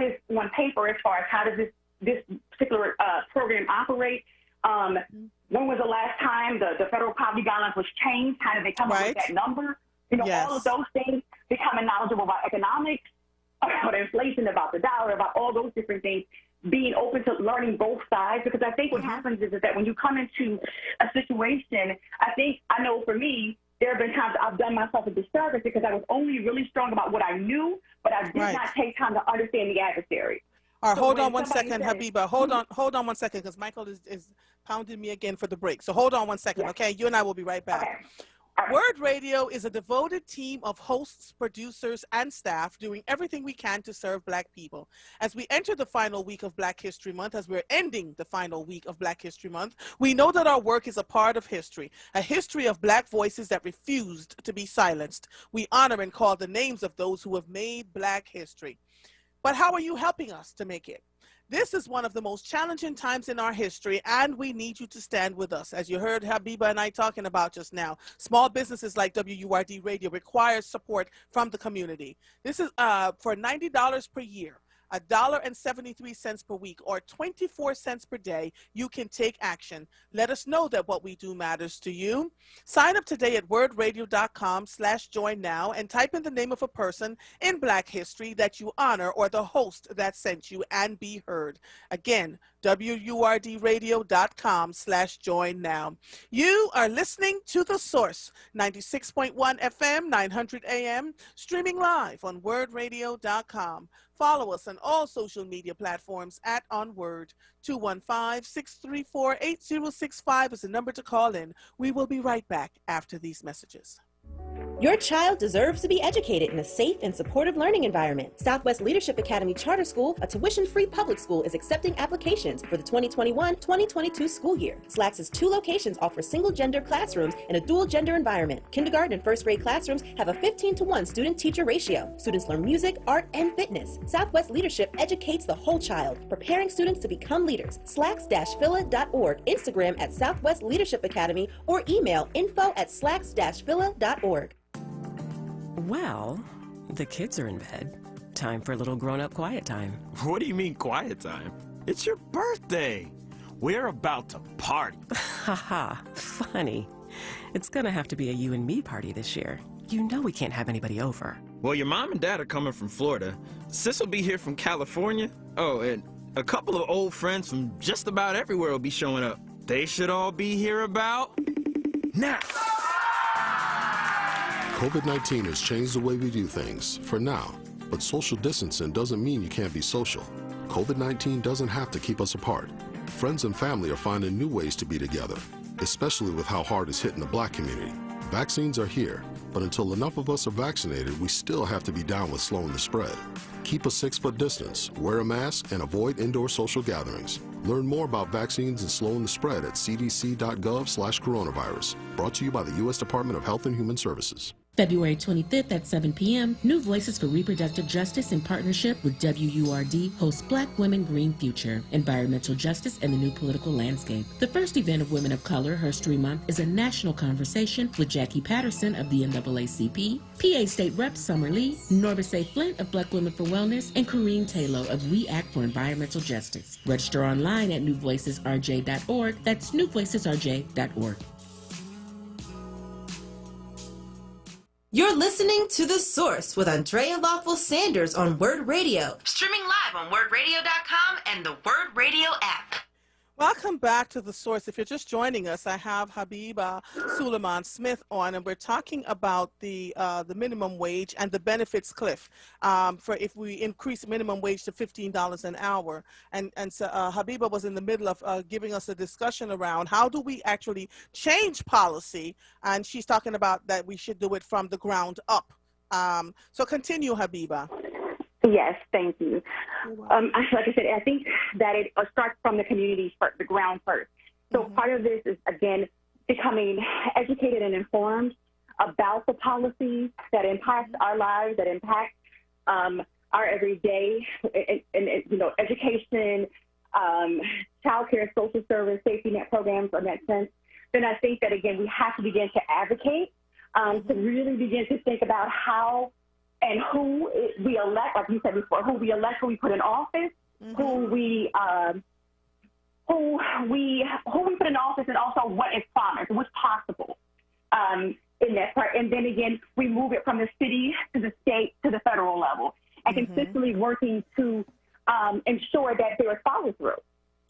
is on paper as far as how does this particular program operate. When was the last time the federal poverty guidelines was changed? How did they come up with that number? All of those things, becoming knowledgeable about economics, about inflation, about the dollar, about all those different things, being open to learning both sides, because I think what happens is that when you come into a situation, I know for me, there have been times I've done myself a disservice because I was only really strong about what I knew, but I did not take time to understand the adversary. All right, hold on one second, Habiba. Hold on one second, because Michael is pounding me again for the break. So hold on one second, okay? You and I will be right back. Okay. WURD Radio is a devoted team of hosts, producers, and staff doing everything we can to serve Black people. As we enter the final week of Black History Month, as we're ending the final week of Black History Month, we know that our work is a part of history, a history of Black voices that refused to be silenced. We honor and call the names of those who have made Black history. But how are you helping us to make it? This is one of the most challenging times in our history, and we need you to stand with us. As you heard Habiba and I talking about just now, small businesses like WURD Radio require support from the community. This is for $90 per year, $1.73 per week, or 24 cents per day. You can take action. Let us know that what we do matters to you. Sign up today at wordradio.com/join now and type in the name of a person in Black history that you honor or the host that sent you, and be heard. Again, WURDradio.com/join now. You are listening to The Source, 96.1 FM, 900 AM, streaming live on wordradio.com. Follow us on all social media platforms at onWURD. 215-634-8065 is the number to call in. We will be right back after these messages. Your child deserves to be educated in a safe and supportive learning environment. Southwest Leadership Academy Charter School, a tuition-free public school, is accepting applications for the 2021-2022 school year. SLAC's 2 locations offer single-gender classrooms in a dual-gender environment. Kindergarten and first-grade classrooms have a 15-to-1 student-teacher ratio. Students learn music, art, and fitness. Southwest Leadership educates the whole child, preparing students to become leaders. slacks-phila.org, Instagram at Southwest Leadership Academy, or email info@slacks-phila.org. Well, the kids are in bed. Time for a little grown-up quiet time. What do you mean quiet time? It's your birthday. We're about to party. Haha, funny. It's gonna have to be a you and me party this year. You know we can't have anybody over. Well, your mom and dad are coming from Florida. Sis will be here from California. Oh, and a couple of old friends from just about everywhere will be showing up. They should all be here about now. COVID-19 has changed the way we do things, for now. But social distancing doesn't mean you can't be social. COVID-19 doesn't have to keep us apart. Friends and family are finding new ways to be together, especially with how hard it's hitting the Black community. Vaccines are here, but until enough of us are vaccinated, we still have to be down with slowing the spread. Keep a 6-foot distance, wear a mask, and avoid indoor social gatherings. Learn more about vaccines and slowing the spread at cdc.gov/coronavirus. Brought to you by the U.S. Department of Health and Human Services. February 25th at 7 p.m., New Voices for Reproductive Justice in partnership with WURD hosts Black Women Green Future, Environmental Justice and the New Political Landscape. The first event of Women of Color History Month is a national conversation with Jackie Patterson of the NAACP, PA State Rep Summer Lee, Norbise Flint of Black Women for Wellness, and Corrine Taylor of We Act for Environmental Justice. Register online at newvoicesrj.org. That's newvoicesrj.org. You're listening to The Source with Andrea Lawful Sanders on WURD Radio. Streaming live on wordradio.com and the WURD Radio app. Welcome back to The Source. If you're just joining us, I have Habiba Suleiman Smith on, and we're talking about the minimum wage and the benefits cliff for if we increase minimum wage to $15 an hour. And so Habiba was in the middle of giving us a discussion around how do we actually change policy, and she's talking about that we should do it from the ground up. So continue, Habiba. Yes, thank you. Like I said, I think that it starts from the community, the ground first. So part of this is, again, becoming educated and informed about the policies that impact our lives, that impact our everyday, and education, childcare, social service, safety net programs in that sense. Then I think that, again, we have to begin to advocate, to really begin to think about how and who we elect, like you said before, who we elect, who we put in office, who we put in office, and also what is promised, what's possible in that part. And then again, we move it from the city to the state to the federal level, and consistently working to ensure that there is follow through.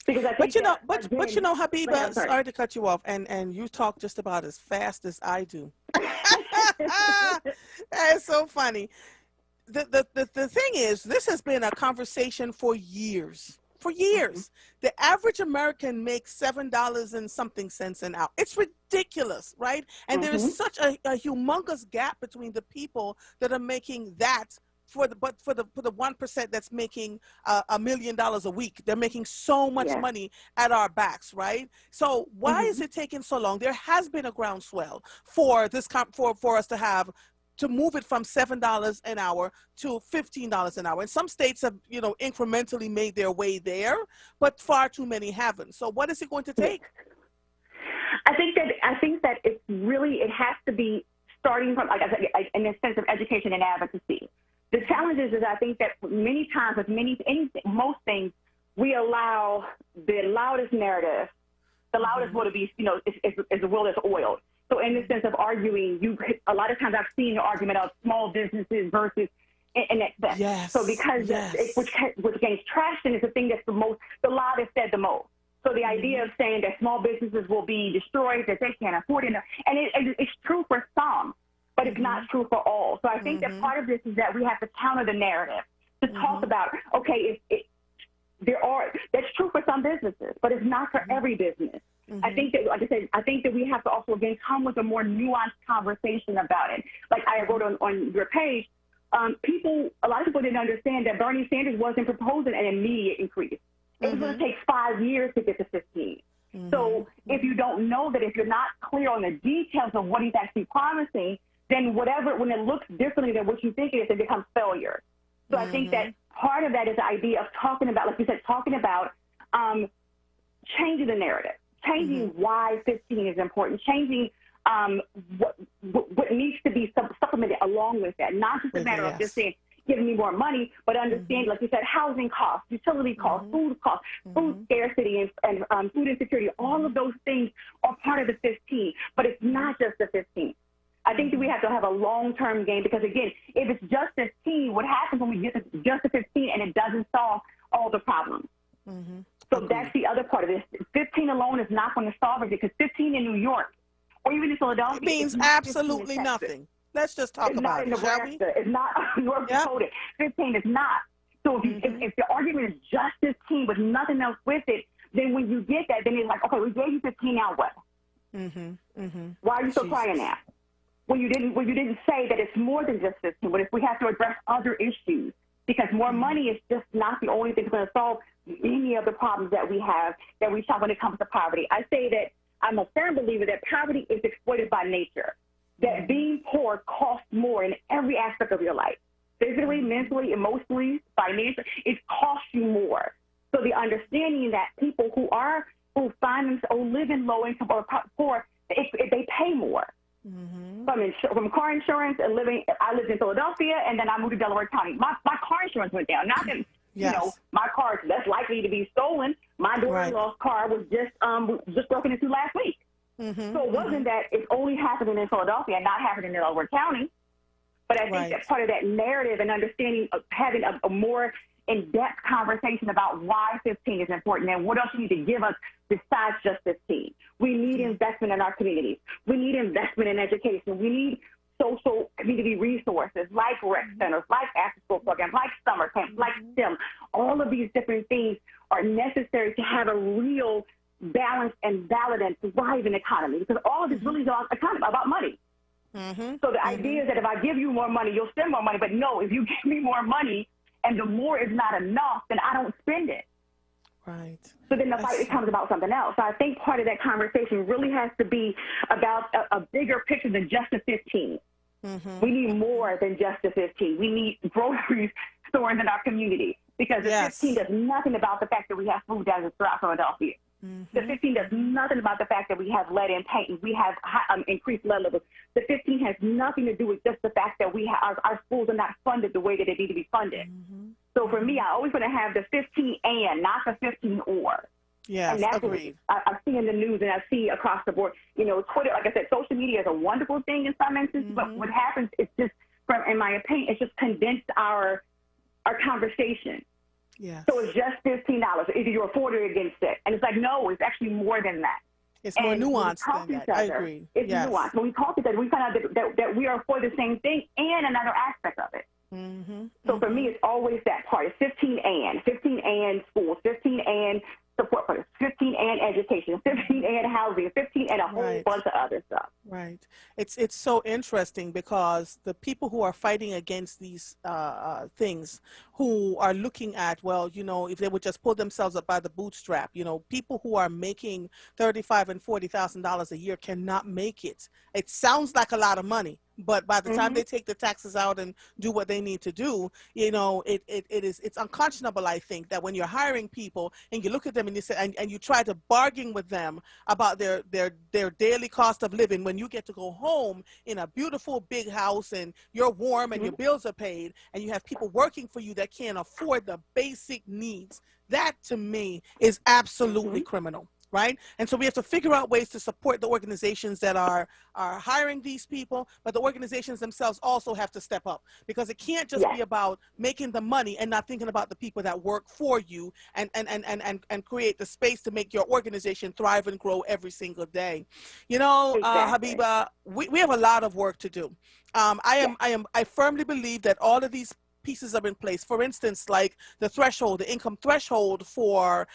Because I think but you know, that, but you know, Habiba, sorry. sorry to cut you off, and you talk just about as fast as I do. That is so funny. The thing is, this has been a conversation for years. For years, the average American makes $7 and something cents an hour. It's ridiculous, right? And there is such a humongous gap between the people that are making that for the 1% that's making $1 million a week. They're making so much money at our backs, right? So why is it taking so long? There has been a groundswell for this for us to move it from $7 an hour to $15 an hour. And some states have, you know, incrementally made their way there, but far too many haven't. So what is it going to take? I think that it's really, it has to be starting from, like I said, in the sense of education and advocacy. The challenge is I think that many times with most things, we allow the loudest narrative, the loudest will to be, you know, is the will that's oiled. So in the sense of arguing, a lot of times I've seen the argument of small businesses versus in excess. Yes. So because which gains traction is the thing that's the loudest said the most. So the idea of saying that small businesses will be destroyed, that they can't afford it, and it's true for some, but it's not true for all. So I think that part of this is that we have to counter the narrative to talk about, okay, that's true for some businesses, but it's not for every business. I think that, like I said, I think that we have to also, again, come with a more nuanced conversation about it. Like I wrote on your page, a lot of people didn't understand that Bernie Sanders wasn't proposing an immediate increase. It was going to take 5 years to get to 15. So if you don't know that, if you're not clear on the details of what he's actually promising, then when it looks differently than what you think it is, it becomes failure. So I think that part of that is the idea of talking about, like you said, talking about changing the narrative. Changing why 15 is important, changing what needs to be supplemented along with that. Not just a matter of just saying, giving me more money, but understand, like you said, housing costs, utility costs, food scarcity, and food insecurity. All of those things are part of the 15, but it's not just the 15. I think that we have to have a long-term game because, again, if it's just 15, what happens when we get to just the 15 and it doesn't solve all the problems? So that's the other part of this. 15 alone is not going to solve it because 15 in New York or even in Philadelphia means absolutely nothing. Let's just talk about it, shall we? It's not North Dakota. 15 is not. So if the argument is just 15 with nothing else with it, then when you get that, then it's like, okay, we gave you 15, now what? Why are you still crying now? When you didn't say that it's more than just 15, but if we have to address other issues, because more money is just not the only thing that's going to solve many of the problems that we have when it comes to poverty. I say that I'm a firm believer that poverty is exploited by nature, that being poor costs more in every aspect of your life, physically, mentally, emotionally, financially. It costs you more. So the understanding that people who find themselves or live in low income or poor, if they pay more. From car insurance and I lived in Philadelphia and then I moved to Delaware County. My car insurance went down. Not that, you know, my car is less likely to be stolen. My daughter-in-law's car was just broken into last week. So it wasn't that it's only happening in Philadelphia and not happening in Delaware County. But I think that part of that narrative and understanding of having a more in-depth conversation about why 15 is important and what else you need to give us besides just 15. We need investment in our communities. We need investment in education. We need social community resources like rec centers, like after-school programs, like summer camps, like STEM. All of these different things are necessary to have a real balanced and valid and thriving economy, because all of this really is about money. So the idea is that if I give you more money, you'll spend more money. But no, if you give me more money and the more is not enough, then I don't spend it. Right. So then the fight becomes about something else. So I think part of that conversation really has to be about a bigger picture than just the 15. We need more than just the 15. We need grocery stores in our community, because the 15 does nothing about the fact that we have food deserts throughout Philadelphia. The 15 does nothing about the fact that we have lead in paint. We have increased lead levels. The 15 has nothing to do with just the fact that we have our schools are not funded the way that they need to be funded. So for me, I always want to have the 15 and, not the 15 or. Yes, and that's agreed. what I see in the news and I see across the board. You know, Twitter, like I said, social media is a wonderful thing in some instances, but what happens is just, in my opinion, it's just condensed our conversation. Yeah. So it's just $15. Either you're for it or against it. And it's like, no, it's actually more than that. It's more nuanced than that. I agree. It's nuanced. When we talk to each other, we find out that we are for the same thing and another aspect of it. So for me, it's always that part. It's 15 and schools, 15 and support for this, 15 and education, 15 and housing, 15 and a whole bunch of other stuff. Right. It's so interesting because the people who are fighting against these things, who are looking at, well, you know, if they would just pull themselves up by the bootstrap, you know, people who are making $35,000 and $40,000 a year cannot make it. It sounds like a lot of money, but by the time they take the taxes out and do what they need to do, you know, it's unconscionable, I think, that when you're hiring people and you look at them and you say, and you try to bargain with them about their daily cost of living, when you get to go home in a beautiful big house and you're warm and your bills are paid and you have people working for you that can't afford the basic needs. That to me is absolutely criminal. Right? And so we have to figure out ways to support the organizations that are hiring these people, but the organizations themselves also have to step up, because it can't just be about making the money and not thinking about the people that work for you and create the space to make your organization thrive and grow every single day. You know, Habiba, we have a lot of work to do. I firmly believe that all of these pieces are in place. For instance, like the threshold, the income threshold for,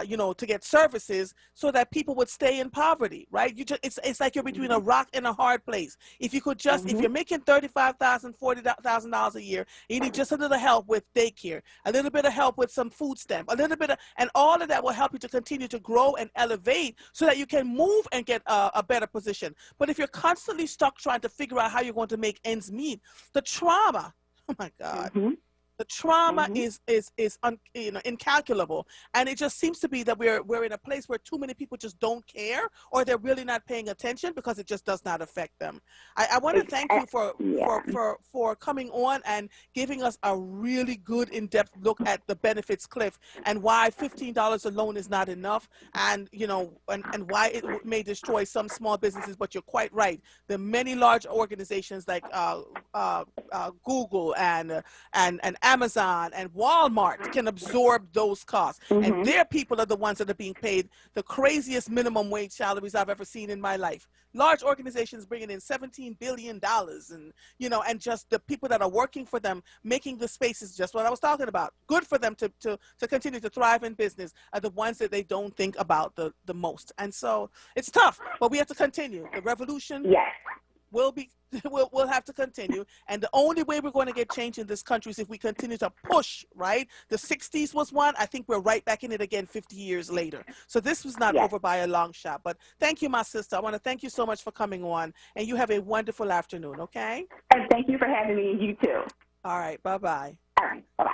you know, to get services, so that people would stay in poverty, right? It's like you're between a rock and a hard place. If you could just, if you're making $35,000, $40,000 a year, you need just a little help with daycare, a little bit of help with some food stamp, a little bit of, and all of that will help you to continue to grow and elevate so that you can move and get a better position. But if you're constantly stuck trying to figure out how you're going to make ends meet, the trauma, oh my God. The trauma is you know, incalculable, and it just seems to be that we're in a place where too many people just don't care, or they're really not paying attention because it just does not affect them. I want to thank you for coming on and giving us a really good in-depth look at the benefits cliff and why $15 alone is not enough, and you know, and why it may destroy some small businesses. But you're quite right. The many large organizations like Google and Amazon and Walmart can absorb those costs. And their people are the ones that are being paid the craziest minimum wage salaries I've ever seen in my life. Large organizations bringing in $17 billion, and, you know, and just the people that are working for them, making the spaces, just what I was talking about, good for them to continue to thrive in business, are the ones that they don't think about the most. And so it's tough, but we have to continue. The revolution we'll have to continue, and the only way we're going to get change in this country is if we continue to push, right? The 60s was one. I think we're right back in it again 50 years later. So this was not over by a long shot. But thank you, my sister. I want to thank you so much for coming on, and you have a wonderful afternoon, okay? And thank you for having me, and you too. All right, bye-bye. All right, bye-bye.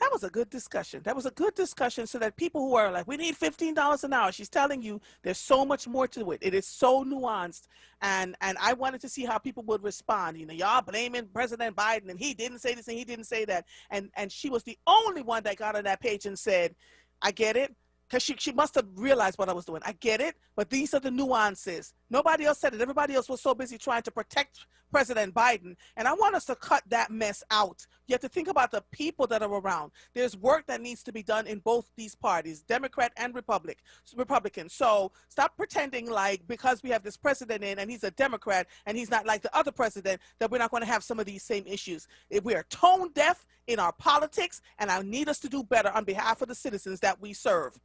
That was a good discussion. That was a good discussion, so that people who are like, we need $15 an hour, she's telling you there's so much more to it. It is so nuanced. And I wanted to see how people would respond. You know, y'all blaming President Biden, and he didn't say this and he didn't say that. And she was the only one that got on that page and said, I get it. Because she must have realized what I was doing. I get it, but these are the nuances. Nobody else said it. Everybody else was so busy trying to protect President Biden. And I want us to cut that mess out. You have to think about the people that are around. There's work that needs to be done in both these parties, Democrat and Republican. So stop pretending like because we have this president in and he's a Democrat and he's not like the other president, that we're not going to have some of these same issues. If we are tone deaf in our politics, and I need us to do better on behalf of the citizens that we serve.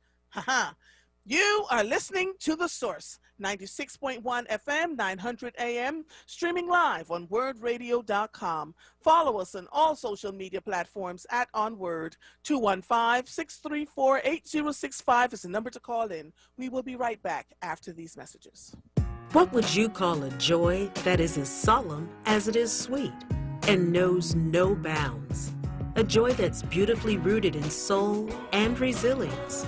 You are listening to The Source, 96.1 FM, 900 AM, streaming live on WURDradio.com. Follow us on all social media platforms at onWURD. 215-634-8065 is the number to call in. We will be right back after these messages. What would you call a joy that is as solemn as it is sweet and knows no bounds? A joy that's beautifully rooted in soul and resilience.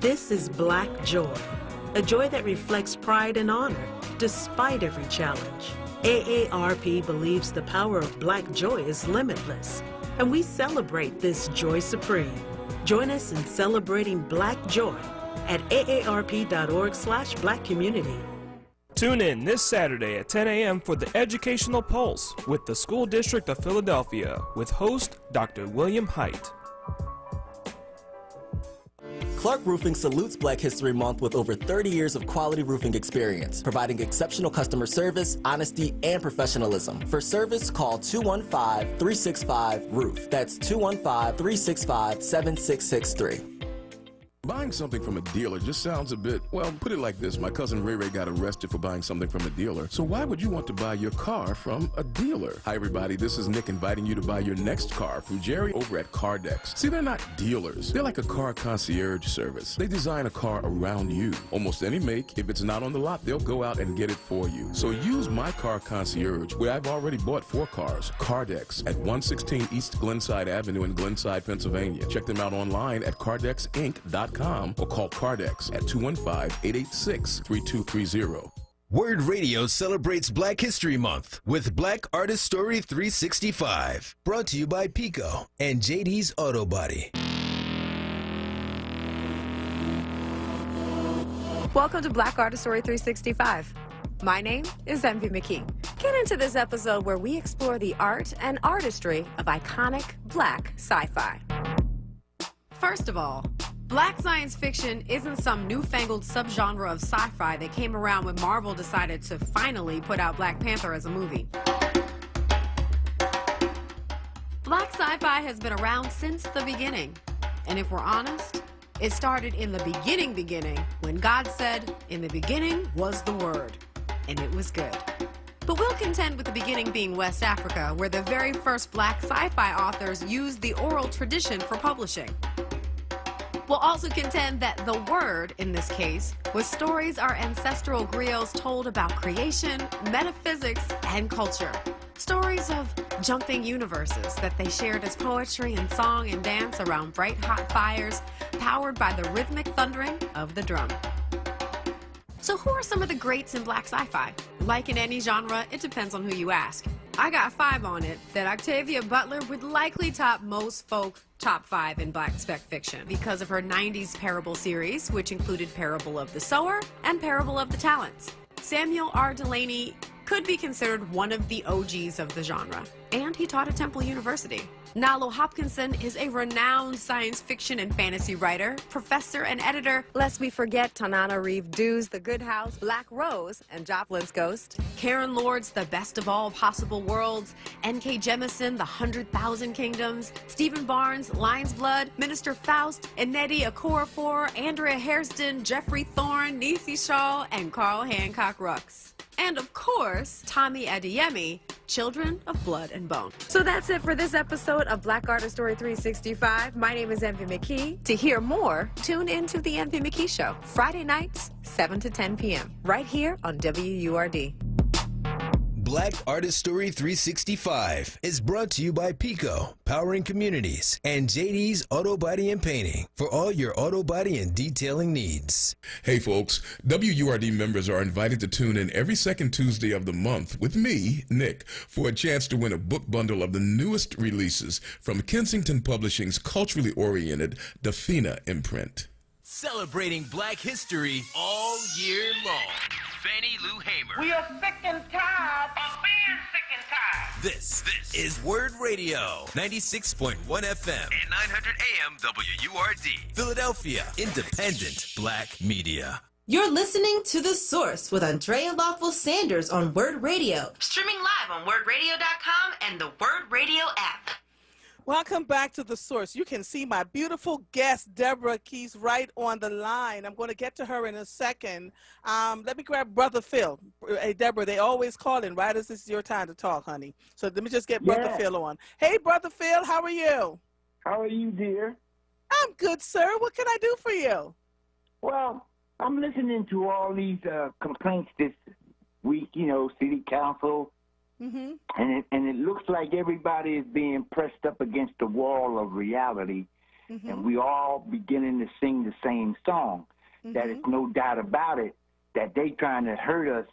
This is Black Joy, a joy that reflects pride and honor despite every challenge. AARP believes the power of Black joy is limitless, and we celebrate this joy supreme. Join us in celebrating Black joy at aarp.org/blackcommunity. Tune in this Saturday at 10 a.m. for the Educational Pulse with the School District of Philadelphia with host Dr. William Haidt. Clark Roofing salutes Black History Month with over 30 years of quality roofing experience, providing exceptional customer service, honesty, and professionalism. For service, call 215-365-ROOF. That's 215-365-7663. Buying something from a dealer just sounds a bit, well, put it like this. My cousin Ray Ray got arrested for buying something from a dealer. So why would you want to buy your car from a dealer? Hi, everybody. This is Nick inviting you to buy your next car from Jerry over at Cardex. See, they're not dealers. They're like a car concierge service. They design a car around you. Almost any make. If it's not on the lot, they'll go out and get it for you. So use my car concierge, where I've already bought 4 cars. Cardex at 116 East Glenside Avenue in Glenside, Pennsylvania. Check them out online at cardexinc.com. Or call Cardex at 215-886-3230. WURD Radio celebrates Black History Month with Black Artist Story 365. Brought to you by Pico and JD's Auto Body. Welcome to Black Artist Story 365. My name is Envy McKee. Get into this episode where we explore the art and artistry of iconic Black sci-fi. First of all, Black science fiction isn't some newfangled subgenre of sci-fi that came around when Marvel decided to finally put out Black Panther as a movie. Black sci-fi has been around since the beginning. And if we're honest, it started in the beginning when God said, "In the beginning was the Word," and it was good. But we'll contend with the beginning being West Africa, where the very first Black sci-fi authors used the oral tradition for publishing. We'll also contend that the Word, in this case, was stories our ancestral griots told about creation, metaphysics, and culture. Stories of jumping universes that they shared as poetry and song and dance around bright hot fires, powered by the rhythmic thundering of the drum. So who are some of the greats in Black sci-fi? Like in any genre, it depends on who you ask. I got 5 on it that Octavia Butler would likely top most folk top 5 in Black spec fiction because of her 90s Parable series, which included Parable of the Sower and Parable of the Talents. Samuel R. Delany could be considered one of the OGs of the genre, and he taught at Temple University. Nalo Hopkinson is a renowned science fiction and fantasy writer, professor, and editor. Lest we forget Tanana Reeve Dew's The Good House, Black Rose, and Joplin's Ghost. Karen Lord's The Best of All Possible Worlds, N.K. Jemisin, The 100,000 Kingdoms, Stephen Barnes, Lion's Blood, Minister Faust, Nnedi Okorafor, Andrea Hairston, Jeffrey Thorne, Nisi Shaw, and Carl Hancock Rux. And of course, Tommy Adeyemi, Children of Blood and Bone. So that's it for this episode of Black Artist Story 365. My name is Envy McKee. To hear more, tune in to The Envy McKee Show, Friday nights, 7 to 10 p.m., right here on WURD. Black Artist Story 365 is brought to you by Pico, powering communities, and JD's Auto Body and Painting for all your auto body and detailing needs. Hey folks, WURD members are invited to tune in every second Tuesday of the month with me, Nick, for a chance to win a book bundle of the newest releases from Kensington Publishing's culturally oriented Dafina imprint. Celebrating Black history all year long. Fannie Lou Hamer. We are sick and tired of being sick and tired. This is WURD Radio, 96.1 FM and 900 AM WURD. Philadelphia, independent Black media. You're listening to The Source with Andrea Lawful Sanders on WURD Radio. Streaming live on WURDradio.com and the WURD Radio app. Welcome back to The Source. You can see my beautiful guest, Deborah Keys, right on the line. I'm going to get to her in a second. Let me grab Brother Phil. Hey, Deborah, they always call in right as this is your time to talk, honey. So let me just get Brother Phil on. Hey, Brother Phil, how are you? How are you, dear? I'm good, sir. What can I do for you? Well, I'm listening to all these complaints this week, you know, city council, and it looks like everybody is being pressed up against the wall of reality, and we all beginning to sing the same song. That is no doubt about it, that they trying to hurt us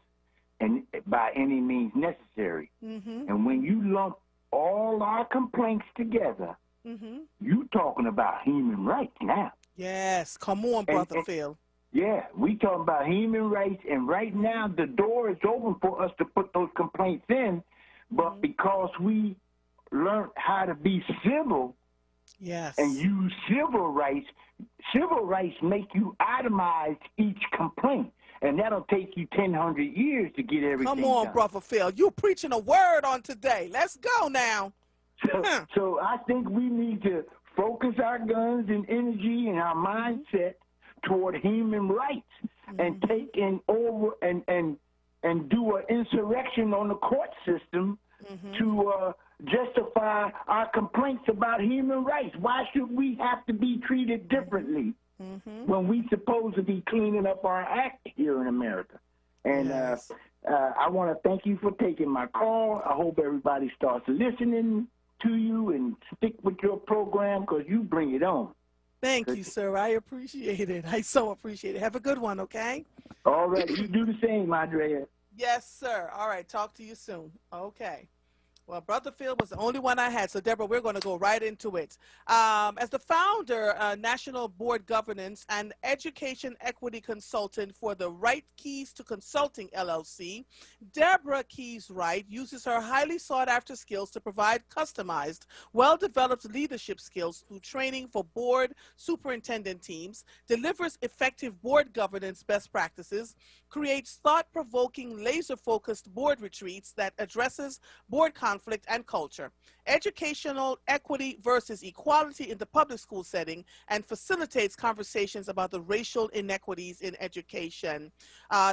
and by any means necessary. And when you lump all our complaints together, you talking about human rights now. Yes, come on, Brother Phil. Yeah, we talking about human rights, and right now the door is open for us to put those complaints in, but because we learned how to be civil, Yes. and use civil rights. Civil rights make you itemize each complaint, and that'll take you 1,000 years to get everything Come on, done. Brother Phil. You preaching a word on today. Let's go now. So I think we need to focus our guns and energy and our mindset toward human rights and take in over and do an insurrection on the court system to justify our complaints about human rights. Why should we have to be treated differently when we supposed to be cleaning up our act here in America? And I want to thank you for taking my call. I hope everybody starts listening to you and stick with your program because you bring it on. Thank you, sir. I appreciate it. I so appreciate it. Have a good one, okay? All right. You do the same, Andrea. Yes, sir. All right. Talk to you soon. Okay. Well, Brother Phil was the only one I had. So, Deborah, we're going to go right into it. As the founder, National Board Governance and Education Equity Consultant for the Right Keys to Consulting, LLC, Deborah Keys Wright uses her highly sought-after skills to provide customized, well-developed leadership skills through training for board superintendent teams, delivers effective board governance best practices, creates thought-provoking, laser-focused board retreats that addresses board conflict and culture, educational equity versus equality in the public school setting, and facilitates conversations about the racial inequities in education.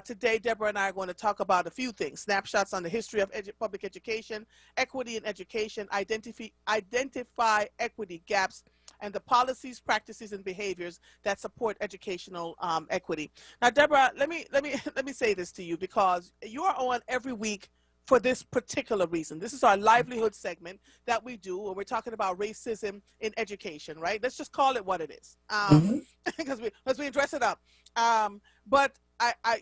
Today, Deborah and I are going to talk about a few things: snapshots on the history of public education, equity in education, identify equity gaps, and the policies, practices, and behaviors that support educational equity. Now, Deborah, let me say this to you, because you are on every week for this particular reason. This is our livelihood segment that we do when we're talking about racism in education, right? Let's just call it what it is, because we dress it up. But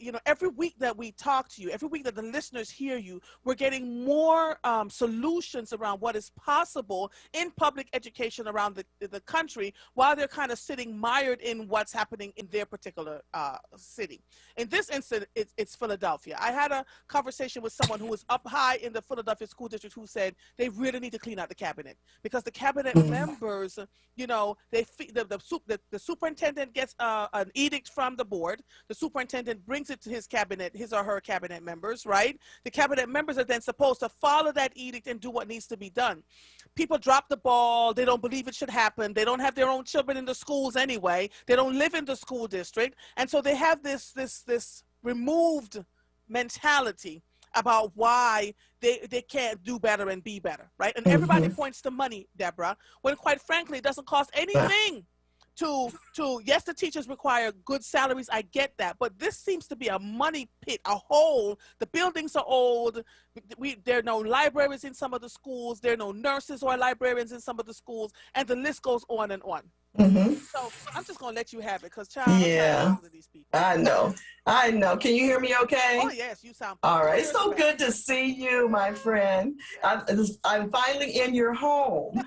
you know, every week that we talk to you, every week that the listeners hear you, we're getting more solutions around what is possible in public education around the country, while they're kind of sitting mired in what's happening in their particular city. In this instance, it's Philadelphia. I had a conversation with someone who was up high in the Philadelphia school district who said they really need to clean out the cabinet, because the cabinet members, you know, the superintendent gets an edict from the board. The superintendent brings it to his cabinet, his or her cabinet members, right? The cabinet members are then supposed to follow that edict and do what needs to be done. People drop the ball. They don't believe it should happen. They don't have their own children in the schools anyway. They don't live in the school district. And so they have this removed mentality about why they can't do better and be better, right? And everybody points to money, Deborah, when quite frankly, it doesn't cost anything to yes, the teachers require good salaries. I get that, but this seems to be a money pit, a hole. The buildings are old. There are no libraries in some of the schools. There are no nurses or librarians in some of the schools, and the list goes on and on. So I'm just gonna let you have it, because child, yeah, these people. I know. Can you hear me okay? Oh yes, you sound all right. It's so good to see you, my friend. I'm finally in your home.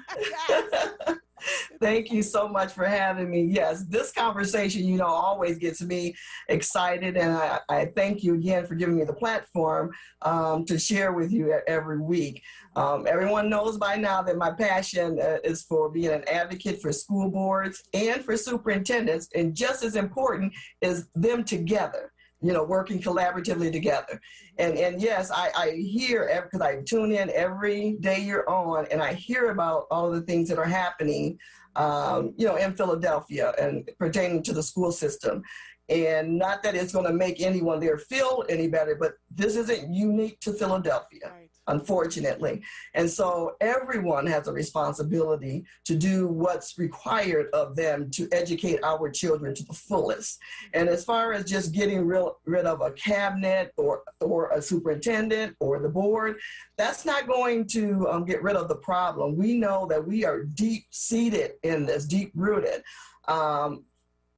Thank you so much for having me. Yes, this conversation, you know, always gets me excited, and I thank you again for giving me the platform to share with you every week. Everyone knows by now that my passion is for being an advocate for school boards and for superintendents, and just as important is them together, you know, working collaboratively together. And yes, I hear, because I tune in every day you're on, and I hear about all the things that are happening, you know, in Philadelphia and pertaining to the school system. And not that it's going to make anyone there feel any better, but this isn't unique to Philadelphia, unfortunately. And so everyone has a responsibility to do what's required of them to educate our children to the fullest. And as far as just getting rid of a cabinet or a superintendent or the board, that's not going to get rid of the problem. We know that we are deep-seated in this, deep-rooted.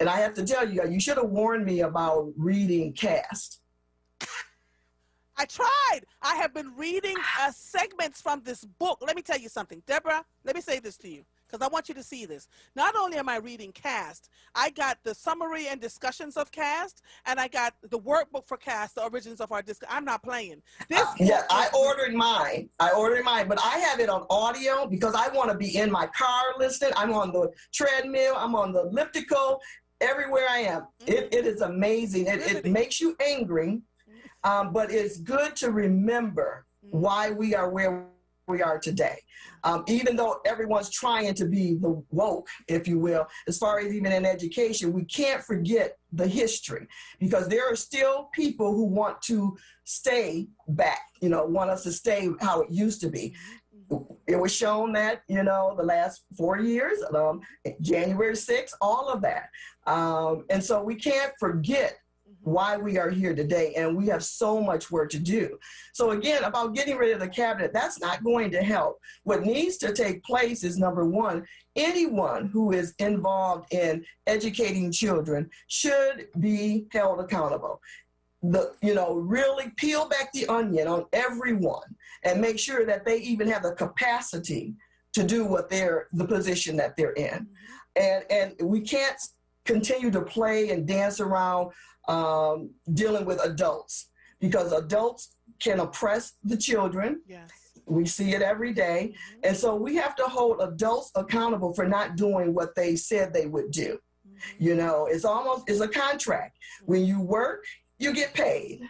And I have to tell you, you should have warned me about reading Caste. I tried. I have been reading segments from this book. Let me tell you something, Deborah. Let me say this to you. because I want you to see this. Not only am I reading CAST, I got the summary and discussions of CAST, and I got the workbook for CAST, the origins of our discussion. I'm not playing. This yeah, I ordered mine, but I have it on audio because I want to be in my car listening. I'm on the treadmill, I'm on the elliptical, everywhere I am. It is amazing. It makes you angry, but it's good to remember why we are where we are today. Even though everyone's trying to be the woke, if you will, as far as even in education, we can't forget the history, because there are still people who want to stay back, want us to stay how it used to be. It was shown that, the last 4 years, January 6th, all of that. And so we can't forget why we are here today, and we have so much work to do. So again, about getting rid of the cabinet, that's not going to help. What needs to take place is, number one, anyone who is involved in educating children should be held accountable. Really peel back the onion on everyone and make sure that they even have the capacity to do what the position that they're in. And we can't continue to play and dance around dealing with adults, because adults can oppress the children. Yes. We see it every day. And so we have to hold adults accountable for not doing what they said they would do. It's a contract. When you work, you get paid.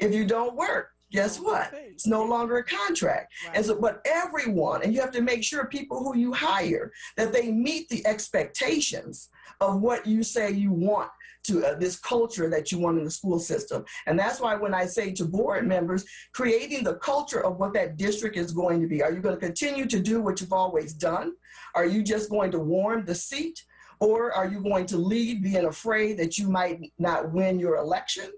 If you don't work, guess what? It's no longer a contract. Right. And so, but everyone, and you have to make sure people who you hire, that they meet the expectations of what you say you want to this culture that you want in the school system. And that's why when I say to board members, creating the culture of what that district is going to be. Are you going to continue to do what you've always done? Are you just going to warm the seat? Or are you going to lead being afraid that you might not win your election?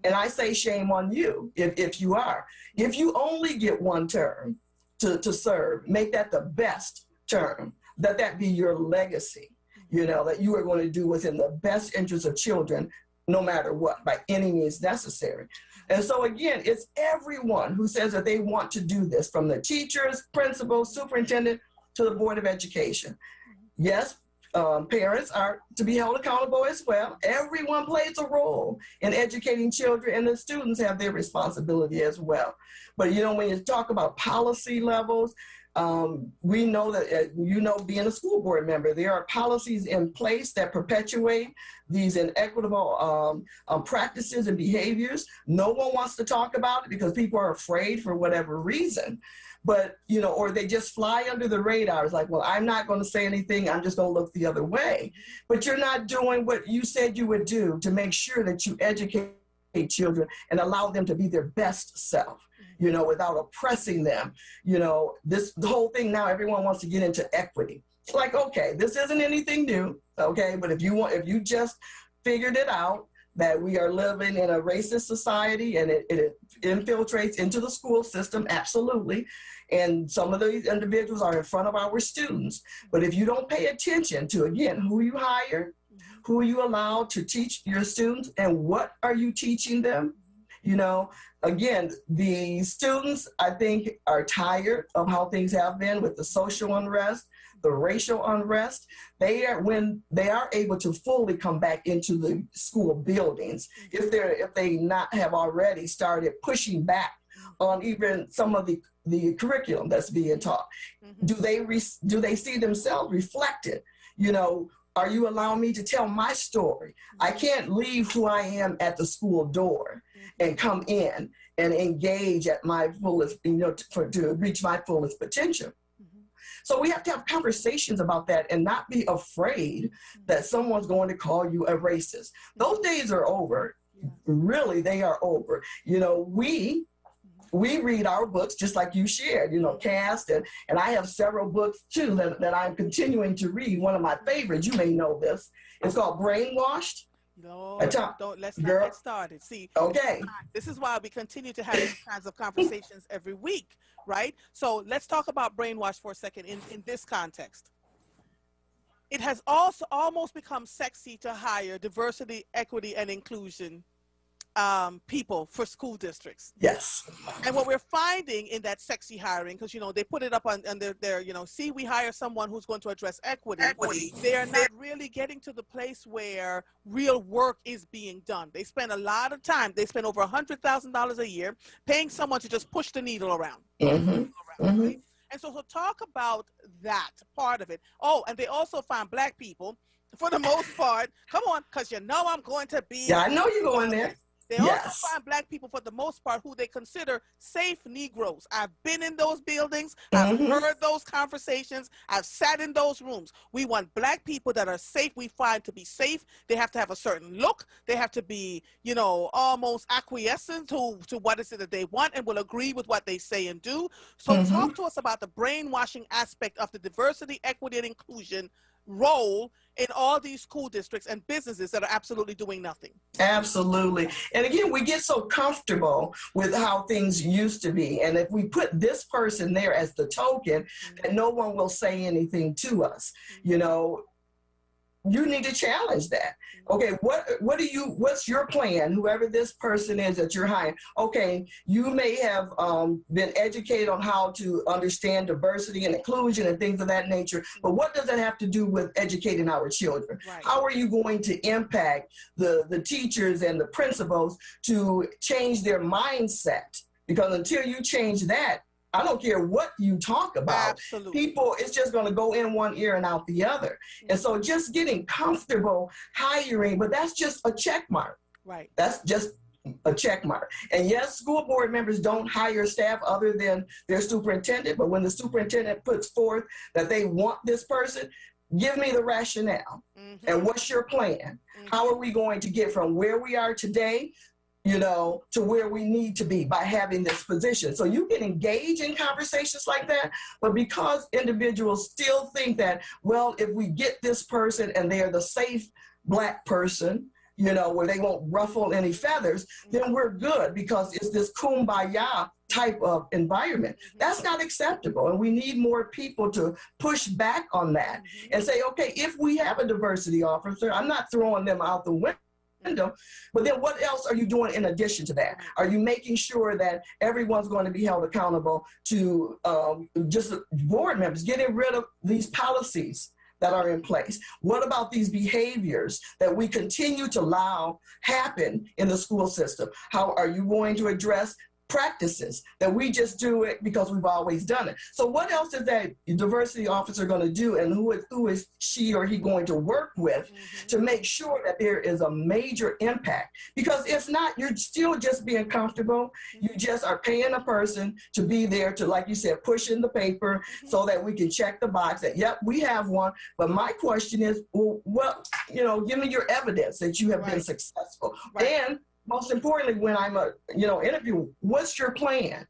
And I say shame on you if you are. If you only get one term to serve, make that the best term, that be your legacy, that you are going to do what's in the best interest of children, no matter what, by any means necessary. And so again, it's everyone who says that they want to do this, from the teachers, principals, superintendent, to the Board of Education. Yes, parents are to be held accountable as well. Everyone plays a role in educating children, and the students have their responsibility as well. But when you talk about policy levels, we know that, being a school board member, there are policies in place that perpetuate these inequitable practices and behaviors. No one wants to talk about it because people are afraid for whatever reason. But, or they just fly under the radar. It's like, well, I'm not going to say anything. I'm just going to look the other way. But you're not doing what you said you would do to make sure that you educate children and allow them to be their best self, without oppressing them. The whole thing now, everyone wants to get into equity. It's like, okay, this isn't anything new, okay? But if you just figured it out, that we are living in a racist society and it infiltrates into the school system, absolutely. And some of these individuals are in front of our students. But if you don't pay attention to, again, who you hire, who you allow to teach your students, and what are you teaching them, again, the students, I think, are tired of how things have been with the social unrest, the racial unrest. When they are able to fully come back into the school buildings, if they not have already started pushing back on even some of the curriculum that's being taught. Do they see themselves reflected? Are you allowing me to tell my story? I can't leave who I am at the school door and come in and engage at my fullest, to reach my fullest potential. So we have to have conversations about that and not be afraid that someone's going to call you a racist. Those days are over. Really, they are over. We read our books just like you shared, CAST, and I have several books too that I'm continuing to read. One of my favorites, you may know this, it's called Brainwashed. No, let's not get started. See, okay. This is why we continue to have these kinds of conversations every week, right? So let's talk about brainwash for a second in this context. It has also almost become sexy to hire diversity, equity, and inclusion people for school districts. Yes. And what we're finding in that sexy hiring, because, you know, they put it up on their, you know, see, we hire someone who's going to address equity. They are not really getting to the place where real work is being done. They spend a lot of time. They spend over $100,000 a year paying someone to just push the needle around. Right? And so talk about that part of it. Oh, and they also find black people, for the most part, come on, because you know I'm going to be. Yeah, I know you're going there. They also find black people, for the most part, who they consider safe Negroes. I've been in those buildings. I've heard those conversations. I've sat in those rooms. We want black people that are safe. We find to be safe. They have to have a certain look. They have to be, you know, almost acquiescent to what is it that they want and will agree with what they say and do. So talk to us about the brainwashing aspect of the diversity, equity, and inclusion role in all these school districts and businesses that are absolutely doing nothing. Absolutely. And again, we get so comfortable with how things used to be. And if we put this person there as the token, then no one will say anything to us. You know, you need to challenge that. Okay, what's your plan, whoever this person is that you're hiring? Okay, you may have been educated on how to understand diversity and inclusion and things of that nature, but what does that have to do with educating our children? Right. How are you going to impact the teachers and the principals to change their mindset? Because until you change that, I don't care what you talk about. Absolutely. People, it's just going to go in one ear and out the other. And so just getting comfortable hiring, but that's just a check mark. Right. That's just a check mark. And yes, school board members don't hire staff other than their superintendent, but when the superintendent puts forth that they want this person, give me the rationale. And what's your plan? How are we going to get from where we are today, you know, to where we need to be by having this position? So you can engage in conversations like that, but because individuals still think that, well, if we get this person and they're the safe black person, you know, where they won't ruffle any feathers, then we're good because it's this kumbaya type of environment. That's not acceptable. And we need more people to push back on that and say, okay, if we have a diversity officer, I'm not throwing them out the window. But then what else are you doing in addition to that? Are you making sure that everyone's going to be held accountable to just board members, getting rid of these policies that are in place? What about these behaviors that we continue to allow happen in the school system? How are you going to address practices that we just do it because we've always done it? So what else is that diversity officer going to do, and who is she or he going to work with to make sure that there is a major impact? Because if not, you're still just being comfortable. You just are paying a person to be there to, like you said, push in the paper so that we can check the box that, yep, we have one. But my question is, well, you know, give me your evidence that you have been successful. And most importantly, when I'm interview, what's your plan?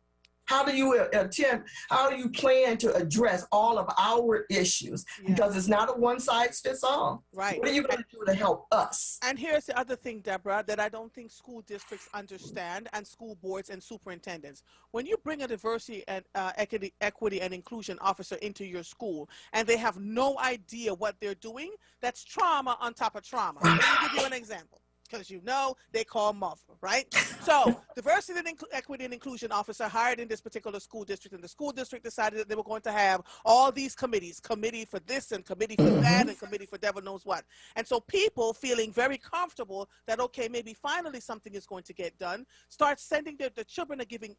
How do you plan to address all of our issues? Because it's not a one size fits all. Right. What are you going to do to help us? And here's the other thing, Deborah, that I don't think school districts understand, and school boards and superintendents. When you bring a diversity and equity and inclusion officer into your school and they have no idea what they're doing, that's trauma on top of trauma. Let me give you an example, because you know they call mother, right? So diversity and equity and inclusion officer hired in this particular school district, and the school district decided that they were going to have all these committees, committee for this and committee for that and committee for devil knows what. And so people feeling very comfortable that, okay, maybe finally something is going to get done, start sending the children are giving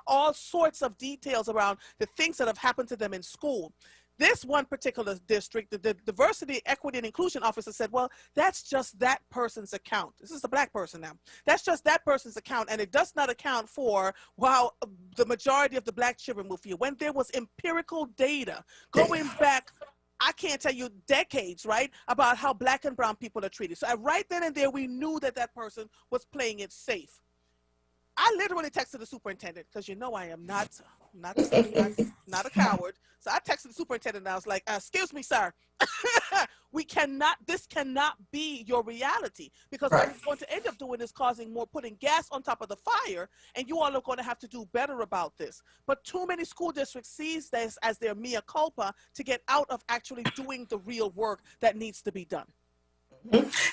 all sorts of details around the things that have happened to them in school. This one particular district, the diversity, equity, and inclusion officer said, well, that's just that person's account. This is a black person now. That's just that person's account, and it does not account for how the majority of the black children will feel. When there was empirical data going back, I can't tell you decades, right, about how black and brown people are treated. So right then and there, we knew that that person was playing it safe. I literally texted the superintendent, because you know I am not a coward. So I texted the superintendent and I was like, excuse me, sir, this cannot be your reality, because what it's going to end up doing is putting gas on top of the fire, and you all are going to have to do better about this. But too many school districts sees this as their mea culpa to get out of actually doing the real work that needs to be done.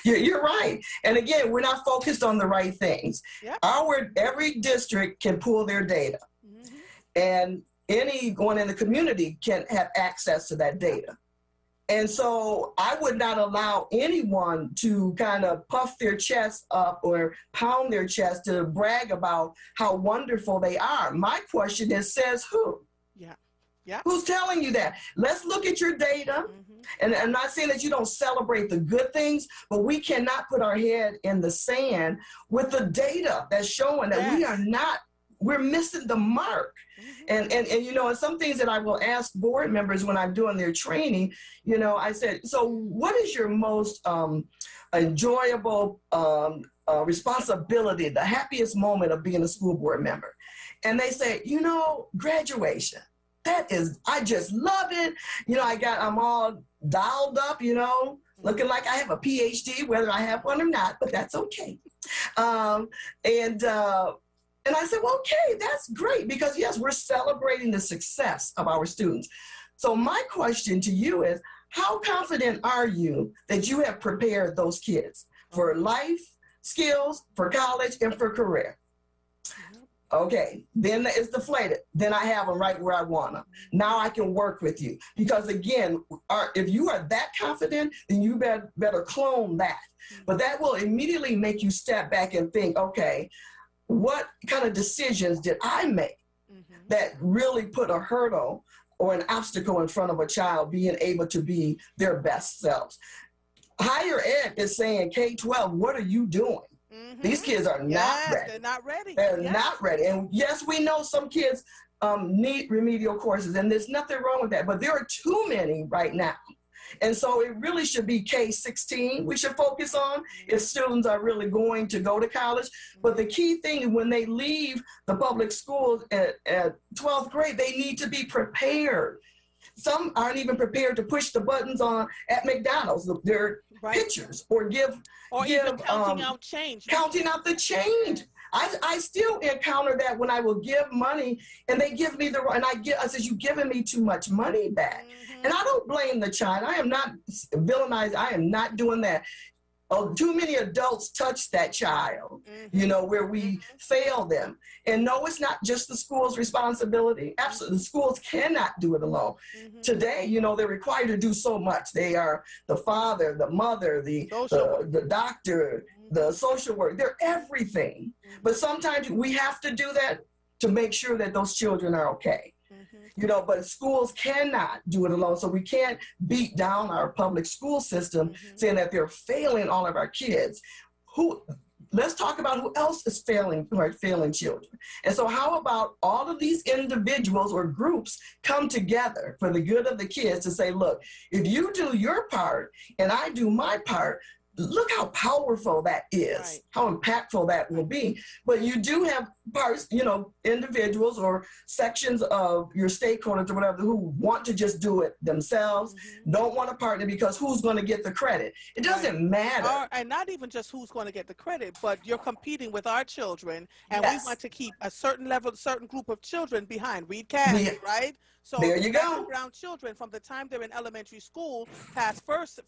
You're right. And again, we're not focused on the right things. Yep. Every district can pull their data, and anyone in the community can have access to that data. And so I would not allow anyone to kind of puff their chest up or pound their chest to brag about how wonderful they are. My question is, says who? Yeah. Yeah. Who's telling you that? Let's look at your data. And I'm not saying that you don't celebrate the good things, but we cannot put our head in the sand with the data that's showing that we're missing the mark. And you know, and some things that I will ask board members when I'm doing their training, you know, I said, so what is your most enjoyable responsibility, the happiest moment of being a school board member? And they say, you know, graduation. That is, I just love it. You know, I'm all dialed up, you know, looking like I have a PhD, whether I have one or not, but that's okay. And I said, well, okay, that's great, because yes, we're celebrating the success of our students. So my question to you is, how confident are you that you have prepared those kids for life skills, for college, and for career? Okay, then it's deflated. Then I have them right where I want them. Now I can work with you. Because again, if you are that confident, then you better clone that. But that will immediately make you step back and think, okay, what kind of decisions did I make that really put a hurdle or an obstacle in front of a child being able to be their best selves? Higher ed is saying, K-12, what are you doing? These kids are not ready. They're not ready. They're not ready. And yes, we know some kids need remedial courses, and there's nothing wrong with that, but there are too many right now. And so it really should be K-16 we should focus on if students are really going to go to college. But the key thing, when they leave the public schools at 12th grade, they need to be prepared. Some aren't even prepared to push the buttons at McDonald's, their pictures, or even counting out change. Counting out the change. I still encounter that when I will give money and they give me I said, you've given me too much money back. And I don't blame the child. I am not villainized. I am not doing that. Too many adults touch that child, you know, where we fail them. And no, it's not just the school's responsibility. Absolutely, the schools cannot do it alone. Today, you know, they're required to do so much. They are the father, the mother, the doctor, the social work. They're everything. But sometimes we have to do that to make sure that those children are okay. You know, but schools cannot do it alone. So we can't beat down our public school system saying that they're failing all of our kids. Let's talk about who else is failing children. And so how about all of these individuals or groups come together for the good of the kids to say, look, if you do your part and I do my part, look how powerful that is, how impactful that will be. But you do have parts, you know, individuals or sections of your stakeholders or whatever who want to just do it themselves, don't want to partner because who's going to get the credit? It doesn't matter. And not even just who's going to get the credit, but you're competing with our children, and we want to keep a certain level, certain group of children behind. Read CAS, right? So there you go. Brown children, from the time they're in elementary school past first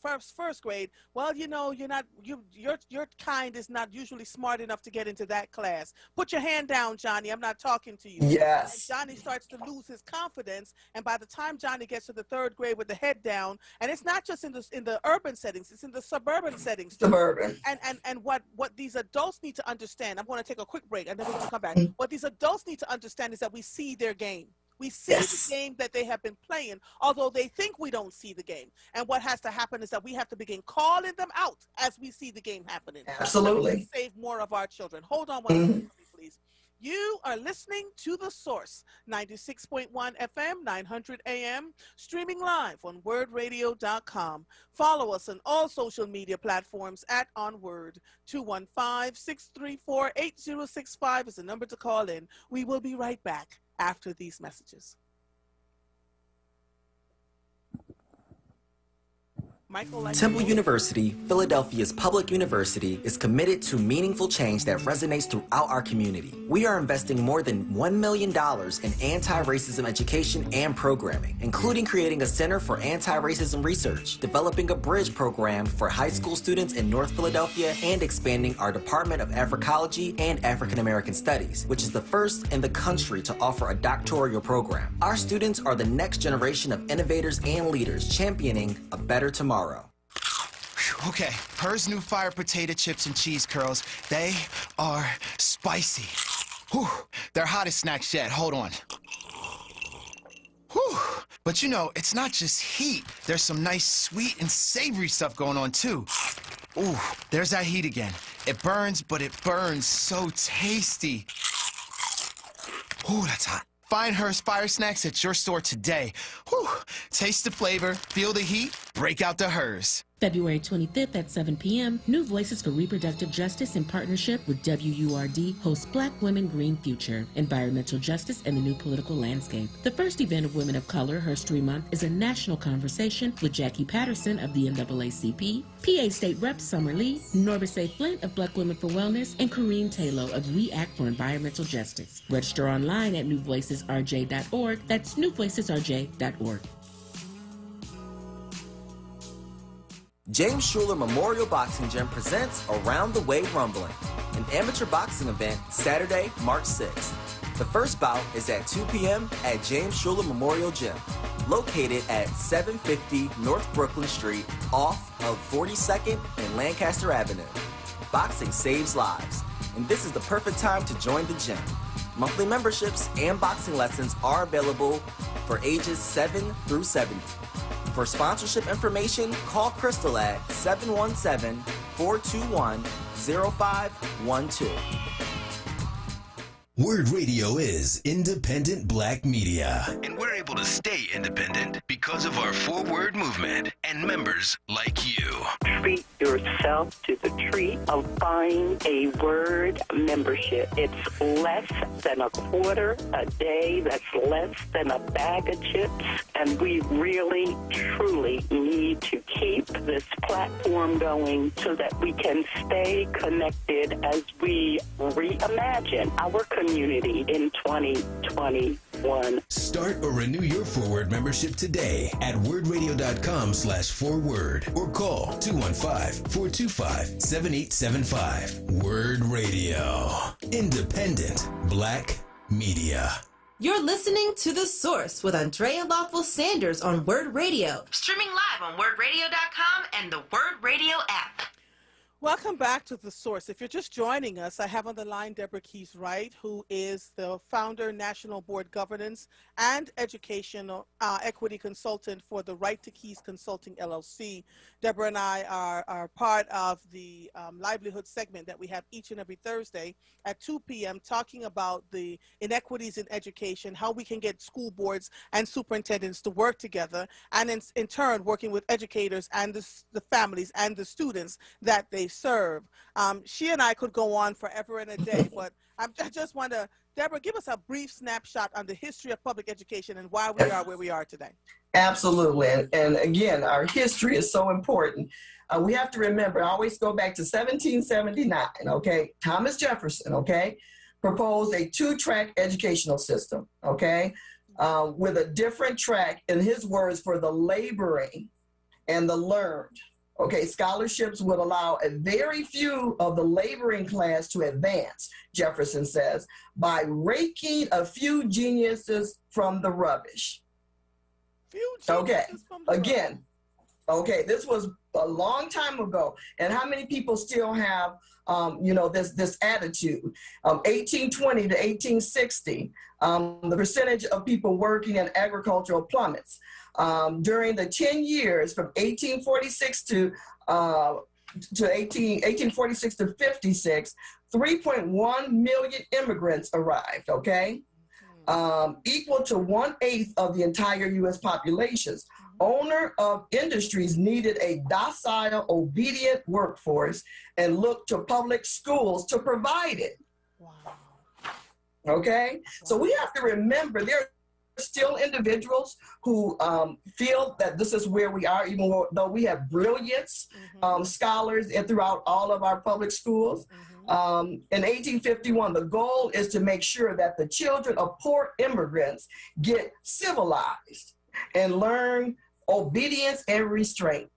grade, well, you know, your kind is not usually smart enough to get into that class. Put your hand down, Johnny. I'm not talking to you. Yes. And Johnny starts to lose his confidence, and by the time Johnny gets to the third grade with the head down, and it's not just in the urban settings, it's in the suburban settings too. Suburban. And what these adults need to understand, I'm going to take a quick break and then we're going to come back. What these adults need to understand is that we see their game. We see the game that they have been playing, although they think we don't see the game. And what has to happen is that we have to begin calling them out as we see the game happening. Absolutely. So we can save more of our children. Hold on one second, please. You are listening to The Source, 96.1 FM, 900 AM, streaming live on WURDradio.com. Follow us on all social media platforms at onWURD. 215-634-8065 is the number to call in. We will be right back after these messages. Temple University, Philadelphia's public university, is committed to meaningful change that resonates throughout our community. We are investing more than $1 million in anti-racism education and programming, including creating a Center for Anti-Racism Research, developing a bridge program for high school students in North Philadelphia, and expanding our Department of Africology and African American Studies, which is the first in the country to offer a doctoral program. Our students are the next generation of innovators and leaders championing a better tomorrow. Okay, Her's new fire potato chips and cheese curls, they are spicy. Whew, they're hottest snacks yet, hold on. Whew, but you know, it's not just heat. There's some nice sweet and savory stuff going on too. Ooh, there's that heat again. It burns, but it burns so tasty. Ooh, that's hot. Find Her's Fire Snacks at your store today. Whew. Taste the flavor, feel the heat, break out the Her's. February 25th at 7 p.m., New Voices for Reproductive Justice in partnership with WURD hosts Black Women Green Future, Environmental Justice and the New Political Landscape. The first event of Women of Color, History Month, is a national conversation with Jackie Patterson of the NAACP, PA State Rep Summer Lee, Norbise A. Flint of Black Women for Wellness, and Kareem Taylor of We Act for Environmental Justice. Register online at newvoicesrj.org. That's newvoicesrj.org. James Schuler Memorial Boxing Gym presents Around the Way Rumbling, an amateur boxing event Saturday, March 6th. The first bout is at 2 p.m. at James Schuler Memorial Gym, located at 750 North Brooklyn Street off of 42nd and Lancaster Avenue. Boxing saves lives, and this is the perfect time to join the gym. Monthly memberships and boxing lessons are available for ages 7 through 70. For sponsorship information, call Crystal at 717-421-0512. WURD Radio is independent Black media. And we're able to stay independent because of our WURD movement and members like you. Treat yourself to the treat of buying a WURD membership. It's less than a quarter a day. That's less than a bag of chips. And we really, truly need to keep this platform going so that we can stay connected as we reimagine our community in 2021. Start or renew your WURD membership today at wordradio.com/forward or call 215-425-7875. WURD Radio. Independent Black media. You're listening to The Source with Andrea Lawful Sanders on WURD Radio. Streaming live on wordradio.com and the WURD Radio app. Welcome back to The Source. If you're just joining us, I have on the line Deborah Keys Wright, who is the founder, National Board Governance and Educational Equity Consultant for the Right to Keys Consulting, LLC. Deborah and I are part of the livelihood segment that we have each and every Thursday at 2 p.m. talking about the inequities in education, how we can get school boards and superintendents to work together, and in turn working with educators and the families and the students that they serve. She and I could go on forever and a day, but I just want to, Deborah, give us a brief snapshot on the history of public education and why we are where we are today. Absolutely. And again, our history is so important. We have to remember, I always go back to 1779, okay? Thomas Jefferson, okay, proposed a two-track educational system, okay, with a different track, in his words, for the laboring and the learned. Okay, scholarships would allow a very few of the laboring class to advance, Jefferson says, by raking a few geniuses from the rubbish. Okay, again, okay, this was a long time ago. And how many people still have, this attitude? 1820 to 1860, the percentage of people working in agricultural plummets. During the 10 years from 1846 to 1846 to 56, 3.1 million immigrants arrived, okay? Equal to 1/8 of the entire U.S. populations. Owner of industries needed a docile, obedient workforce and looked to public schools to provide it. Wow. Okay? Wow. So we have to remember there are still individuals who feel that this is where we are, even though we have brilliance scholars throughout all of our public schools. In 1851, the goal is to make sure that the children of poor immigrants get civilized and learn obedience and restraint.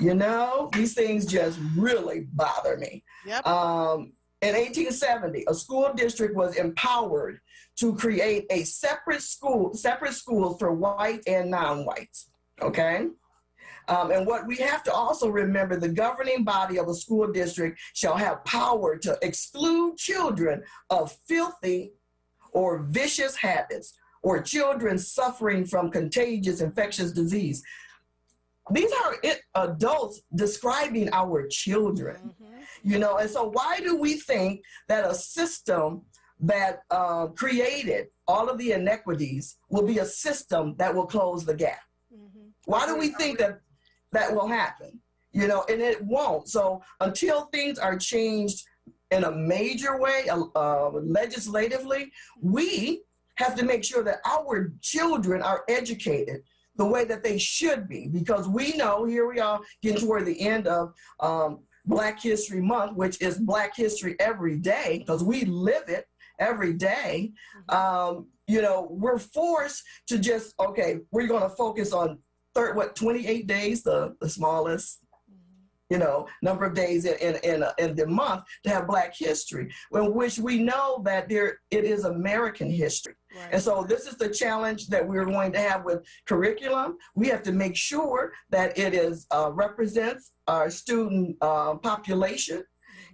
You know, these things just really bother me. Yep. In 1870, a school district was empowered to create a separate schools for white and non-whites, okay? And what we have to also remember, the governing body of a school district shall have power to exclude children of filthy or vicious habits or children suffering from contagious infectious disease. These are adults describing our children, you know, and so why do we think that a system that created all of the inequities will be a system that will close the gap? Why do we think that that will happen? You know, and it won't. So until things are changed in a major way, legislatively, we have to make sure that our children are educated the way that they should be, because we know, here we are getting toward the end of Black History Month, which is Black History every day, because we live it every day. You know, we're forced to just, okay, we're going to focus on 28 days, the smallest, you know, number of days in the month to have Black history, in which we know that it is American history. Right. And so this is the challenge that we're going to have with curriculum. We have to make sure that it is represents our student population,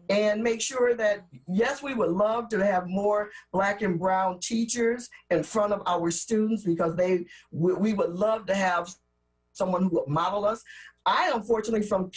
and make sure that, yes, we would love to have more Black and brown teachers in front of our students, because we would love to have someone who would model us. I, unfortunately, from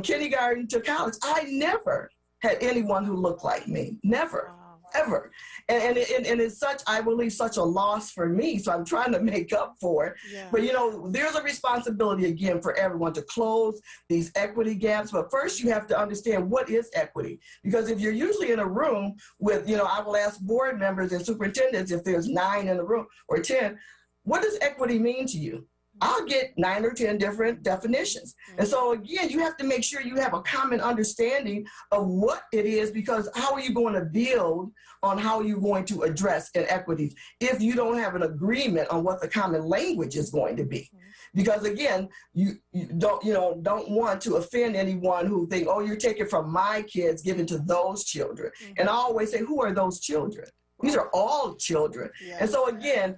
kindergarten to college, I never had anyone who looked like me. Never, ever. And it's such, I believe, such a loss for me. So I'm trying to make up for it. Yeah. But, you know, there's a responsibility, again, for everyone to close these equity gaps. But first, you have to understand, what is equity? Because if you're usually in a room with, you know, I will ask board members and superintendents, if there's 9 in the room or 10, what does equity mean to you? I'll get 9 or 10 different definitions. And so again, you have to make sure you have a common understanding of what it is, because how are you going to build on how you're going to address inequities if you don't have an agreement on what the common language is going to be? Because again, you don't want to offend anyone who think, oh, you're taking from my kids, giving to those children. And I always say, who are those children? These are all children. Yeah. And so again,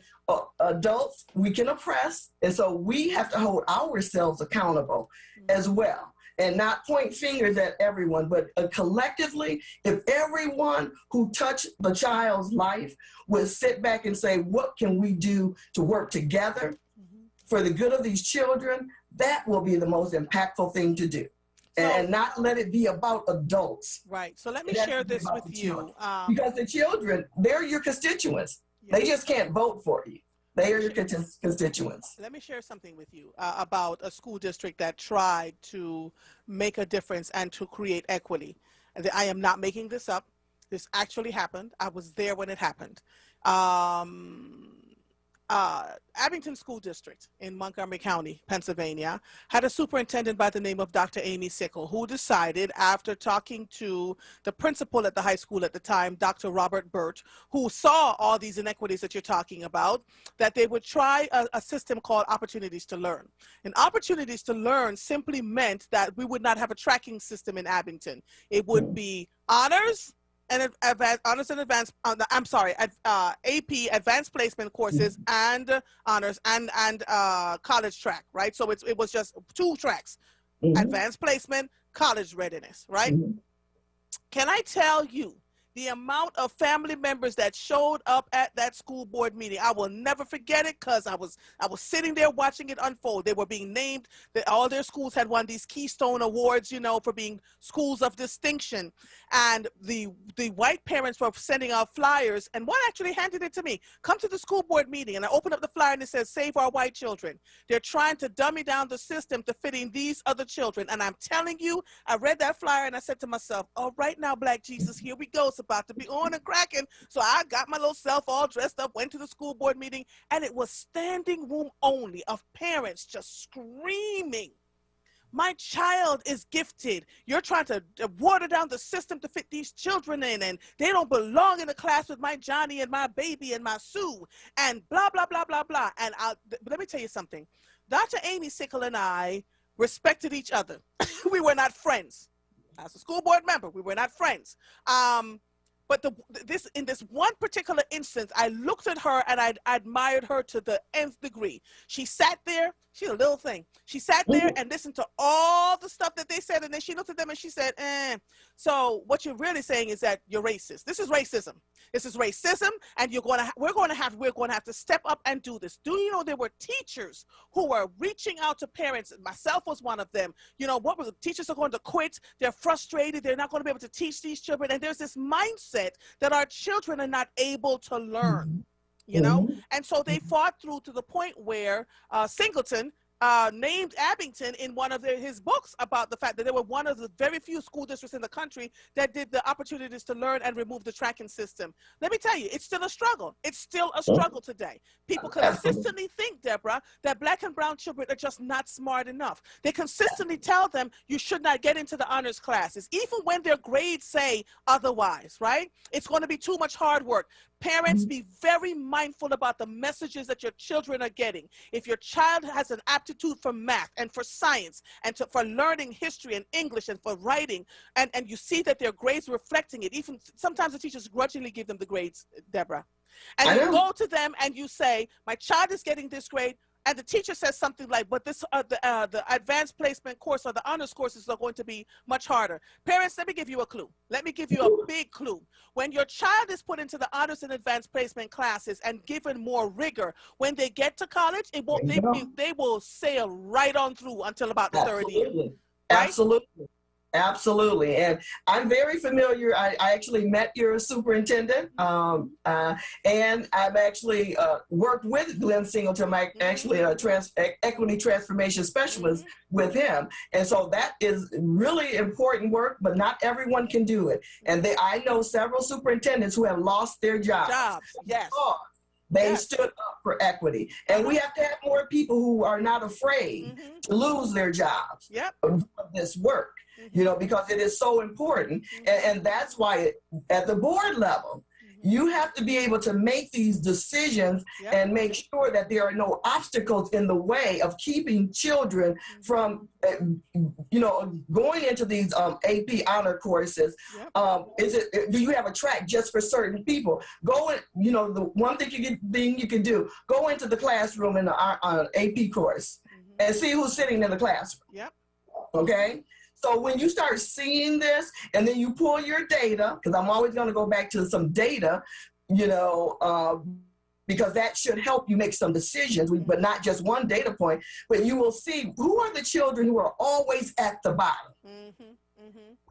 adults, we can oppress. And so we have to hold ourselves accountable as well, and not point fingers at everyone, but collectively, if everyone who touched the child's life would sit back and say, what can we do to work together for the good of these children, that will be the most impactful thing to do. And not let it be about adults. Right. So let me share this with you. Because the children, they're your constituents. Yeah. They just can't vote for you. They are your constituents. Let me share something with you about a school district that tried to make a difference and to create equity. I am not making this up. This actually happened. I was there when it happened. Abington School District in Montgomery County, Pennsylvania, had a superintendent by the name of Dr. Amy Sickle, who decided, after talking to the principal at the high school at the time, Dr. Robert Burt, who saw all these inequities that you're talking about, that they would try a system called Opportunities to Learn. And Opportunities to Learn simply meant that we would not have a tracking system in Abington. It would be honors, and AP, advanced placement courses, and honors, and college track, right? So it was just 2 tracks, advanced placement, college readiness, right? Can I tell you the amount of family members that showed up at that school board meeting? I will never forget it, because I was sitting there watching it unfold. They were being named, that all their schools had won these Keystone Awards, you know, for being schools of distinction. And the white parents were sending out flyers, and one actually handed it to me. Come to the school board meeting. And I opened up the flyer and it says, save our white children. They're trying to dummy down the system to fit in these other children. And I'm telling you, I read that flyer and I said to myself, all right now, Black Jesus, here we go. about to be on and cracking. So I got my little self all dressed up, went to the school board meeting, and it was standing room only of parents just screaming. My child is gifted. You're trying to water down the system to fit these children in, and they don't belong in a class with my Johnny and my baby and my Sue, and blah, blah, blah, blah, blah. And let me tell you something. Dr. Amy Sickle and I respected each other. We were not friends. As a school board member, we were not friends. But in this one particular instance, I looked at her and I admired her to the nth degree. She sat there. She's a little thing. She sat there and listened to all the stuff that they said, and then she looked at them and she said, So what you're really saying is that you're racist. This is racism. This is racism, and we're going to have to step up and do this. Do you know there were teachers who were reaching out to parents? Myself was one of them. You know, teachers are going to quit. They're frustrated. They're not going to be able to teach these children. And there's this mindset that our children are not able to learn. You know, and so they fought through to the point where Singleton named Abington in one of his books about the fact that they were one of the very few school districts in the country that did the opportunities to learn and remove the tracking system. Let me tell you, it's still a struggle. It's still a struggle today. People consistently think, Deborah, that black and brown children are just not smart enough. They consistently tell them you should not get into the honors classes, even when their grades say otherwise, right? It's going to be too much hard work. Parents, be very mindful about the messages that your children are getting. If your child has an aptitude for math and for science and for learning history and English and for writing, and you see that their grades reflecting it, even sometimes the teachers grudgingly give them the grades, Deborah. And you go to them and you say, my child is getting this grade, and the teacher says something like, but this the advanced placement course or the honors courses are going to be much harder. Parents, let me give you a clue. Let me give you a big clue. When your child is put into the honors and advanced placement classes and given more rigor, when they get to college, they will sail right on through until about the third year. Right? Absolutely. Absolutely. And I'm very familiar. I actually met your superintendent, and I've actually worked with Glenn Singleton. I'm actually a equity transformation specialist with him. And so that is really important work, but not everyone can do it. And I know several superintendents who have lost their jobs. Yes. They stood up for equity. And we have to have more people who are not afraid to lose their jobs of this work, you know, because it is so important. And that's why at the board level, you have to be able to make these decisions and make sure that there are no obstacles in the way of keeping children from, you know, going into these AP honor courses. Do you have a track just for certain people? You know, the one thing you can do, go into the classroom in an AP course and see who's sitting in the classroom. Okay? So when you start seeing this and then you pull your data, because I'm always going to go back to some data, you know, because that should help you make some decisions, but not just one data point, but you will see who are the children who are always at the bottom.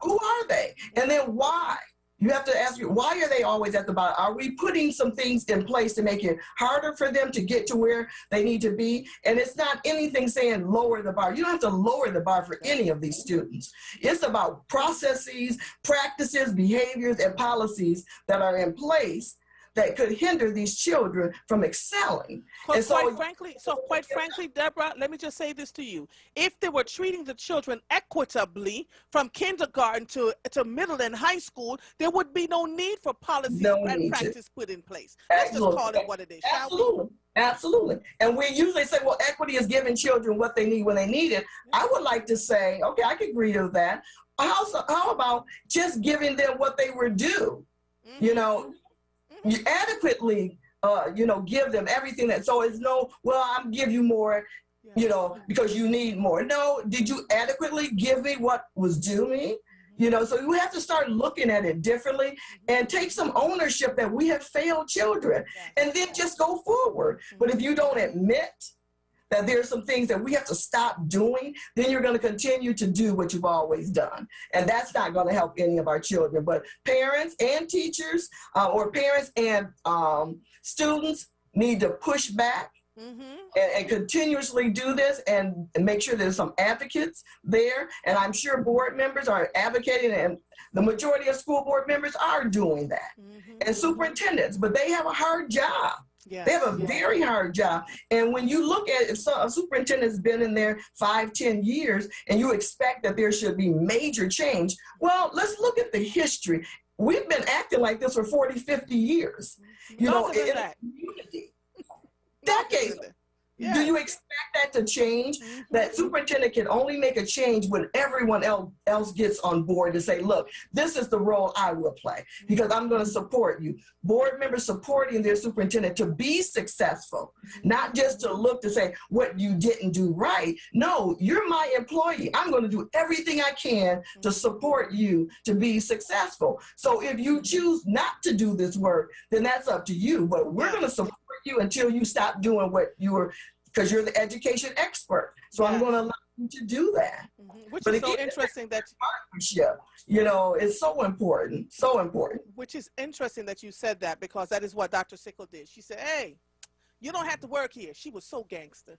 Who are they? And then why? You have to ask, why are they always at the bottom? Are we putting some things in place to make it harder for them to get to where they need to be? And it's not anything saying lower the bar. You don't have to lower the bar for any of these students. It's about processes, practices, behaviors, and policies that are in place that could hinder these children from excelling. And quite frankly, Deborah, let me just say this to you. If they were treating the children equitably from kindergarten to middle and high school, there would be no need for policies and practice put in place. Let's just call it what it is, shall we? Absolutely. And we usually say, well, equity is giving children what they need when they need it. I would like to say, okay, I can agree with that. How about just giving them what they were due? You know, you adequately, you know, give them everything that, so it's no, well, I'm give you more, you know, because you need more. No, did you adequately give me what was due me? You know, so you have to start looking at it differently and take some ownership that we have failed children and then just go forward. But if you don't admit that there are some things that we have to stop doing, then you're going to continue to do what you've always done. And that's not going to help any of our children. But parents and teachers or parents and students need to push back and continuously do this and make sure there's some advocates there. And I'm sure board members are advocating, and the majority of school board members are doing that. And superintendents, but they have a hard job. Yes. They have a very hard job. And when you look at, if a superintendent's been in there 5-10 years and you expect that there should be major change, well, let's look at the history. We've been acting like this for 40-50 years. You know, in the community. Decades. Yeah. Do you expect that to change? That superintendent can only make a change when everyone else gets on board to say, look, this is the role I will play because I'm going to support you. Board members supporting their superintendent to be successful, not just to look to say what you didn't do right. No, you're my employee. I'm going to do everything I can to support you to be successful. So if you choose not to do this work, then that's up to you. But we're going to support you until you stop doing what you were, because you're the education expert. So I'm going to allow you to do that. Which is so interesting that partnership, you know, is so important, so important. Which is interesting that you said that, because that is what Dr. Sickle did. She said, hey, you don't have to work here. She was so gangster.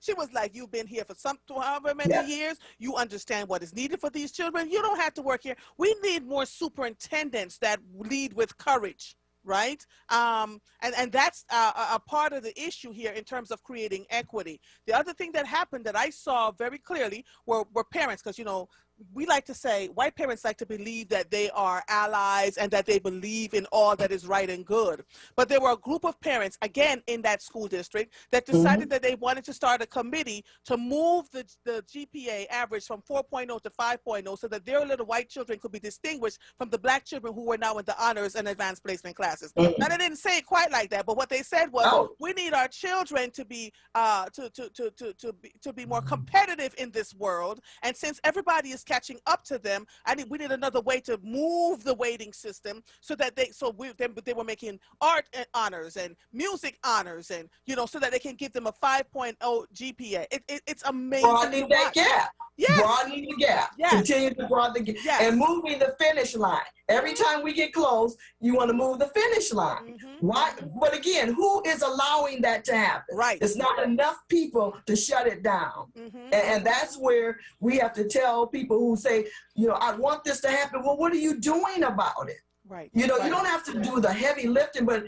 She was like, you've been here for however many years. You understand what is needed for these children. You don't have to work here. We need more superintendents that lead with courage. Right? And that's a part of the issue here in terms of creating equity. The other thing that happened that I saw very clearly were parents, because, you know, we like to say, white parents like to believe that they are allies and that they believe in all that is right and good. But there were a group of parents, again, in that school district that decided that they wanted to start a committee to move the GPA average from 4.0 to 5.0 so that their little white children could be distinguished from the black children who were now in the honors and advanced placement classes. Now, they didn't say it quite like that, but what they said was, we need our children to be to be more competitive in this world. And since everybody is catching up to them, we need another way to move the weighting system so that they were making art honors and music honors, and, you know, so that they can give them a 5.0 GPA. It's amazing. Broadening that gap. Yes. Broadening the gap. Yes. Continue to broaden the gap. And moving the finish line. Every time we get close, you want to move the finish line. Why? But again, who is allowing that to happen? Right. It's not enough people to shut it down. And that's where we have to tell people who say, you know, I want this to happen. Well, what are you doing about it? Right. You know, you don't have to do the heavy lifting, but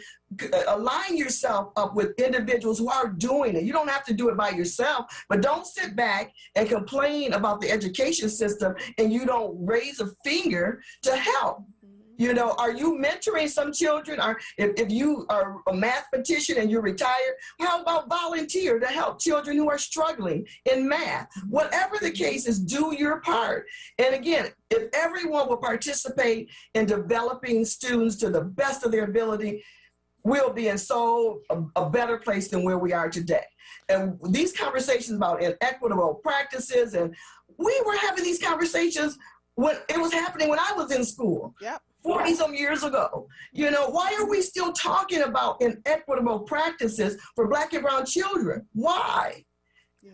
align yourself up with individuals who are doing it. You don't have to do it by yourself, but don't sit back and complain about the education system and you don't raise a finger to help. You know, are you mentoring some children? Or if you are a mathematician and you're retired, how about volunteer to help children who are struggling in math? Whatever the case is, do your part. And again, if everyone will participate in developing students to the best of their ability, we'll be in a better place than where we are today. And these conversations about inequitable practices, and we were having these conversations when it was happening when I was in school. 40-some years ago. You know, why are we still talking about inequitable practices for Black and brown children? Why?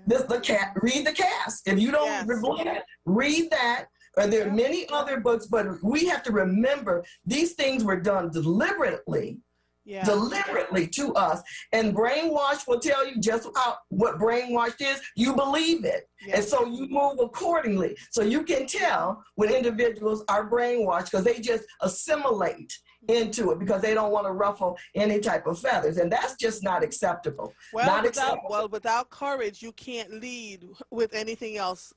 Read the cast. If you don't read that, and there are many other books, but we have to remember these things were done deliberately. Deliberately to us, and brainwash will tell you just what brainwashed is. You believe it, and so you move accordingly. So you can tell when individuals are brainwashed because they just assimilate into it because they don't want to ruffle any type of feathers, and that's just not acceptable. Well, without courage, you can't lead with anything else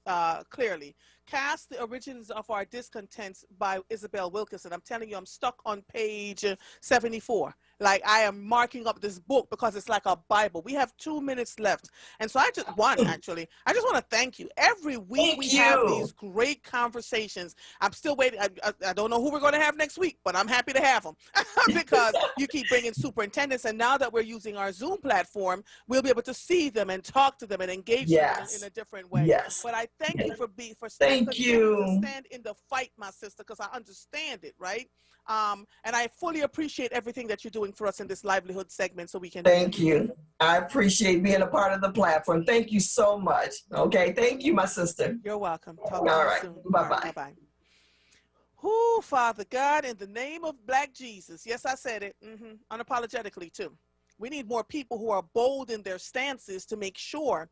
clearly. Cast the Origins of Our Discontents by Isabel Wilkerson. I'm telling you, I'm stuck on page 74. Like, I am marking up this book because it's like a Bible. We have 2 minutes left. And so I just want to thank you. Every week we have these great conversations. I'm still waiting. I don't know who we're going to have next week, but I'm happy to have them because you keep bringing superintendents. And now that we're using our Zoom platform, we'll be able to see them and talk to them and engage them in a different way. But I thank you for standing in the fight, my sister, because I understand it, right? And I fully appreciate everything that you're doing for us in this livelihood segment so we can. Thank you. I appreciate being a part of the platform. Thank you so much. Okay. Thank you, my sister. You're welcome. Talk to you soon. Bye-bye. Bye-bye. Whoo, Father God, in the name of Black Jesus. Yes, I said it. Unapologetically, too. We need more people who are bold in their stances to make sure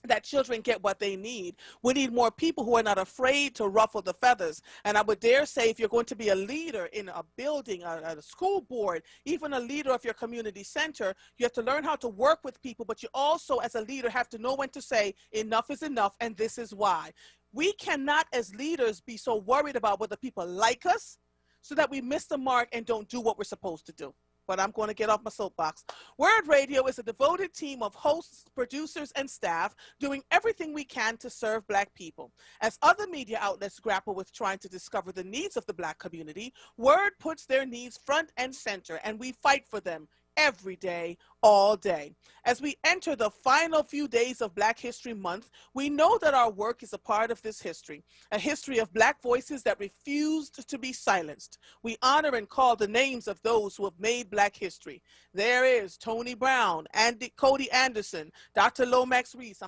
that children get what they need. We need more people who are not afraid to ruffle the feathers. And I would dare say, if you're going to be a leader in a building, a school board, even a leader of your community center, you have to learn how to work with people, but you also, as a leader, have to know when to say enough is enough, and this is why. We cannot, as leaders, be so worried about whether people like us so that we miss the mark and don't do what we're supposed to do. But I'm going to get off my soapbox. WURD Radio is a devoted team of hosts, producers, and staff doing everything we can to serve Black people. As other media outlets grapple with trying to discover the needs of the Black community, WURD puts their needs front and center, and we fight for them every day, all day. As we enter the final few days of Black History Month, we know that our work is a part of this history, a history of Black voices that refused to be silenced. We honor and call the names of those who have made Black history. There is Tony Brown, Cody Anderson, Dr. Lomax Reese.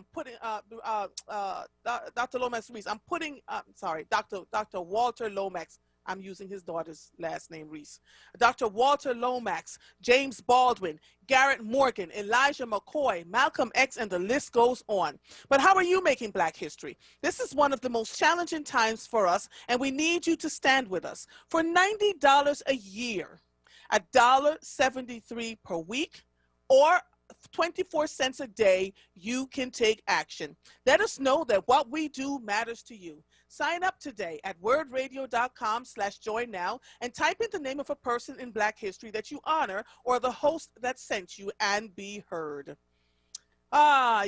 Dr. Lomax Reese. Dr. Walter Lomax. I'm using his daughter's last name, Reese. Dr. Walter Lomax, James Baldwin, Garrett Morgan, Elijah McCoy, Malcolm X, and the list goes on. But how are you making Black history? This is one of the most challenging times for us, and we need you to stand with us. For $90 a year, $1.73 per week, or 24 cents a day, you can take action. Let us know that what we do matters to you. Sign up today at wordradio.com/join now and type in the name of a person in Black history that you honor or the host that sent you and be heard.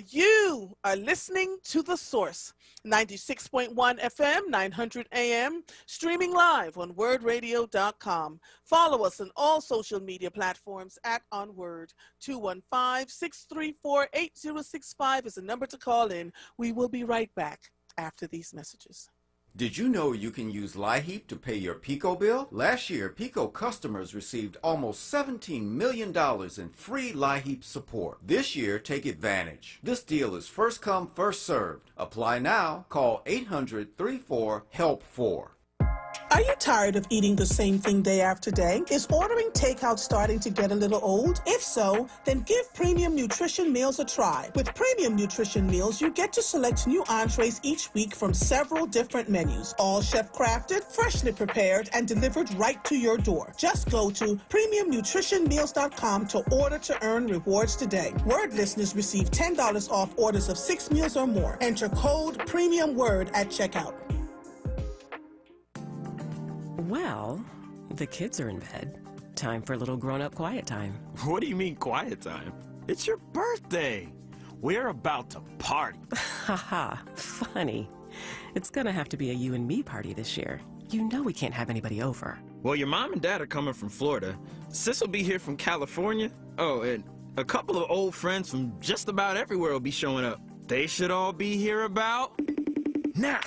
You are listening to The Source, 96.1 FM, 900 AM, streaming live on wordradio.com. Follow us on all social media platforms at onWURD. 215-634-8065 is the number to call in. We will be right back after these messages. Did you know you can use LIHEAP to pay your PICO bill? Last year, PICO customers received almost $17 million in free LIHEAP support. This year, take advantage. This deal is first come, first served. Apply now. Call 800-34-HELP-4. Are you tired of eating the same thing day after day? Is ordering takeout starting to get a little old? If so, then give Premium Nutrition Meals a try. With Premium Nutrition Meals, you get to select new entrees each week from several different menus, all chef-crafted, freshly prepared, and delivered right to your door. Just go to premiumnutritionmeals.com to order to earn rewards today. WURD listeners receive $10 off orders of 6 meals or more. Enter code PREMIUMWURD at checkout. Well, the kids are in bed. Time for a little grown-up quiet time. What do you mean quiet time? It's your birthday. We're about to party. Haha, funny. It's gonna have to be a you and me party this year. You know we can't have anybody over. Well, your mom and dad are coming from Florida. Sis will be here from California. Oh, and a couple of old friends from just about everywhere will be showing up. They should all be here about now.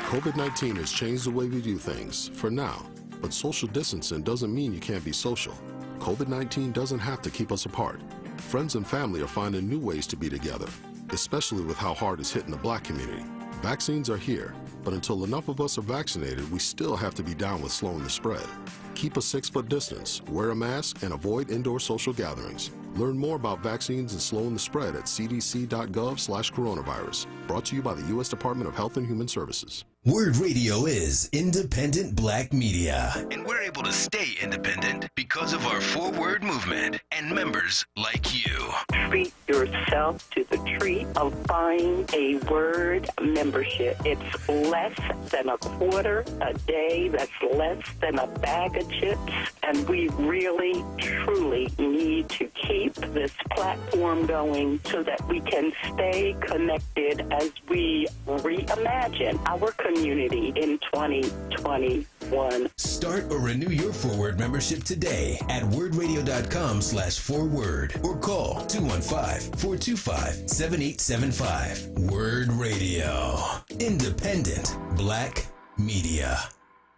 COVID-19 has changed the way we do things, for now. But social distancing doesn't mean you can't be social. COVID-19 doesn't have to keep us apart. Friends and family are finding new ways to be together, especially with how hard it's hitting the Black community. Vaccines are here, but until enough of us are vaccinated, we still have to be down with slowing the spread. Keep a 6-foot distance, wear a mask, and avoid indoor social gatherings. Learn more about vaccines and slowing the spread at cdc.gov/coronavirus. Brought to you by the U.S. Department of Health and Human Services. WURD Radio is independent Black media. And we're able to stay independent because of our 4WURD movement and members like you. Treat yourself to the treat of buying a WURD membership. It's less than a quarter a day. That's less than a bag of chips. And we really, truly need to keep this platform going so that we can stay connected as we reimagine our community in 2021. Start or renew your 4WURD membership today at wordradio.com/4WURD or call 215-425-7875. WURD Radio. Independent Black media.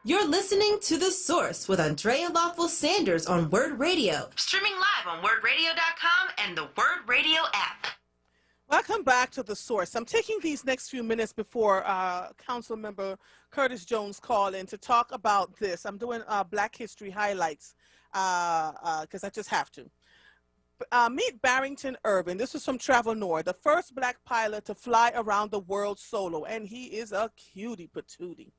You're listening to The Source with Andrea Lawful Sanders on WURD Radio. Streaming live on wordradio.com and the WURD Radio app. Welcome back to The Source. I'm taking these next few minutes before Council Member Curtis Jones call in to talk about this. I'm doing Black History highlights. because I just have to. Meet Barrington Irvin. This is from Travel North, the first black pilot to fly around the world solo, and he is a cutie patootie.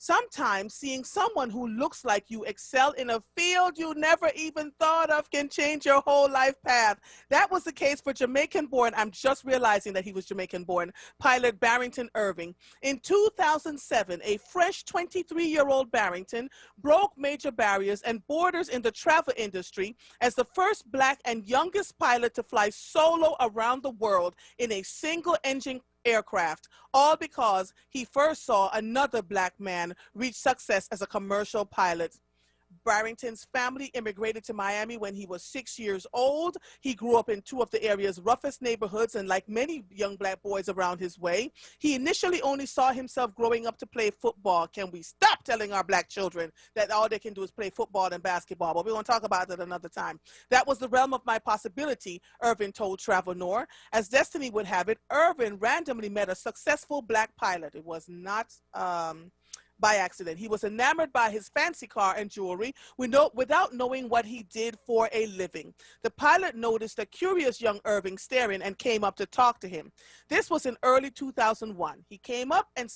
Sometimes seeing someone who looks like you excel in a field you never even thought of can change your whole life path. That was the case for Jamaican-born, I'm just realizing that he was Jamaican-born, pilot Barrington Irving. In 2007, a fresh 23-year-old Barrington broke major barriers and borders in the travel industry as the first black and youngest pilot to fly solo around the world in a single-engine aircraft, all because he first saw another black man reach success as a commercial pilot. Barrington's family immigrated to Miami when he was 6 years old. He grew up in two of the area's roughest neighborhoods, and like many young black boys around his way, he initially only saw himself growing up to play football. Can we stop telling our black children that all they can do is play football and basketball? But we're going to talk about that another time. That was the realm of my possibility, Irvin told Travel North. As destiny would have it, Irvin randomly met a successful black pilot. It was not by accident. He was enamored by his fancy car and jewelry without knowing what he did for a living. The pilot noticed a curious young Irving staring and came up to talk to him. This was in early 2001. He came up and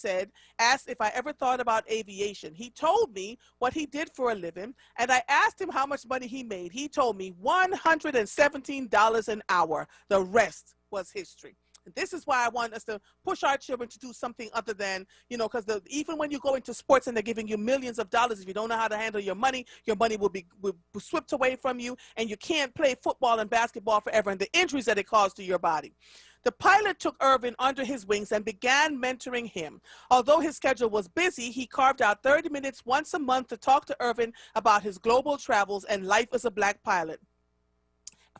asked if I ever thought about aviation. He told me what he did for a living, and I asked him how much money he made. He told me $117 an hour. The rest was history. This is why I want us to push our children to do something other than, because even when you go into sports and they're giving you millions of dollars, if you don't know how to handle your money will be swept away from you, and you can't play football and basketball forever, and the injuries that it caused to your body. The pilot took Irvin under his wings and began mentoring him. Although his schedule was busy, he carved out 30 minutes once a month to talk to Irvin about his global travels and life as a black pilot.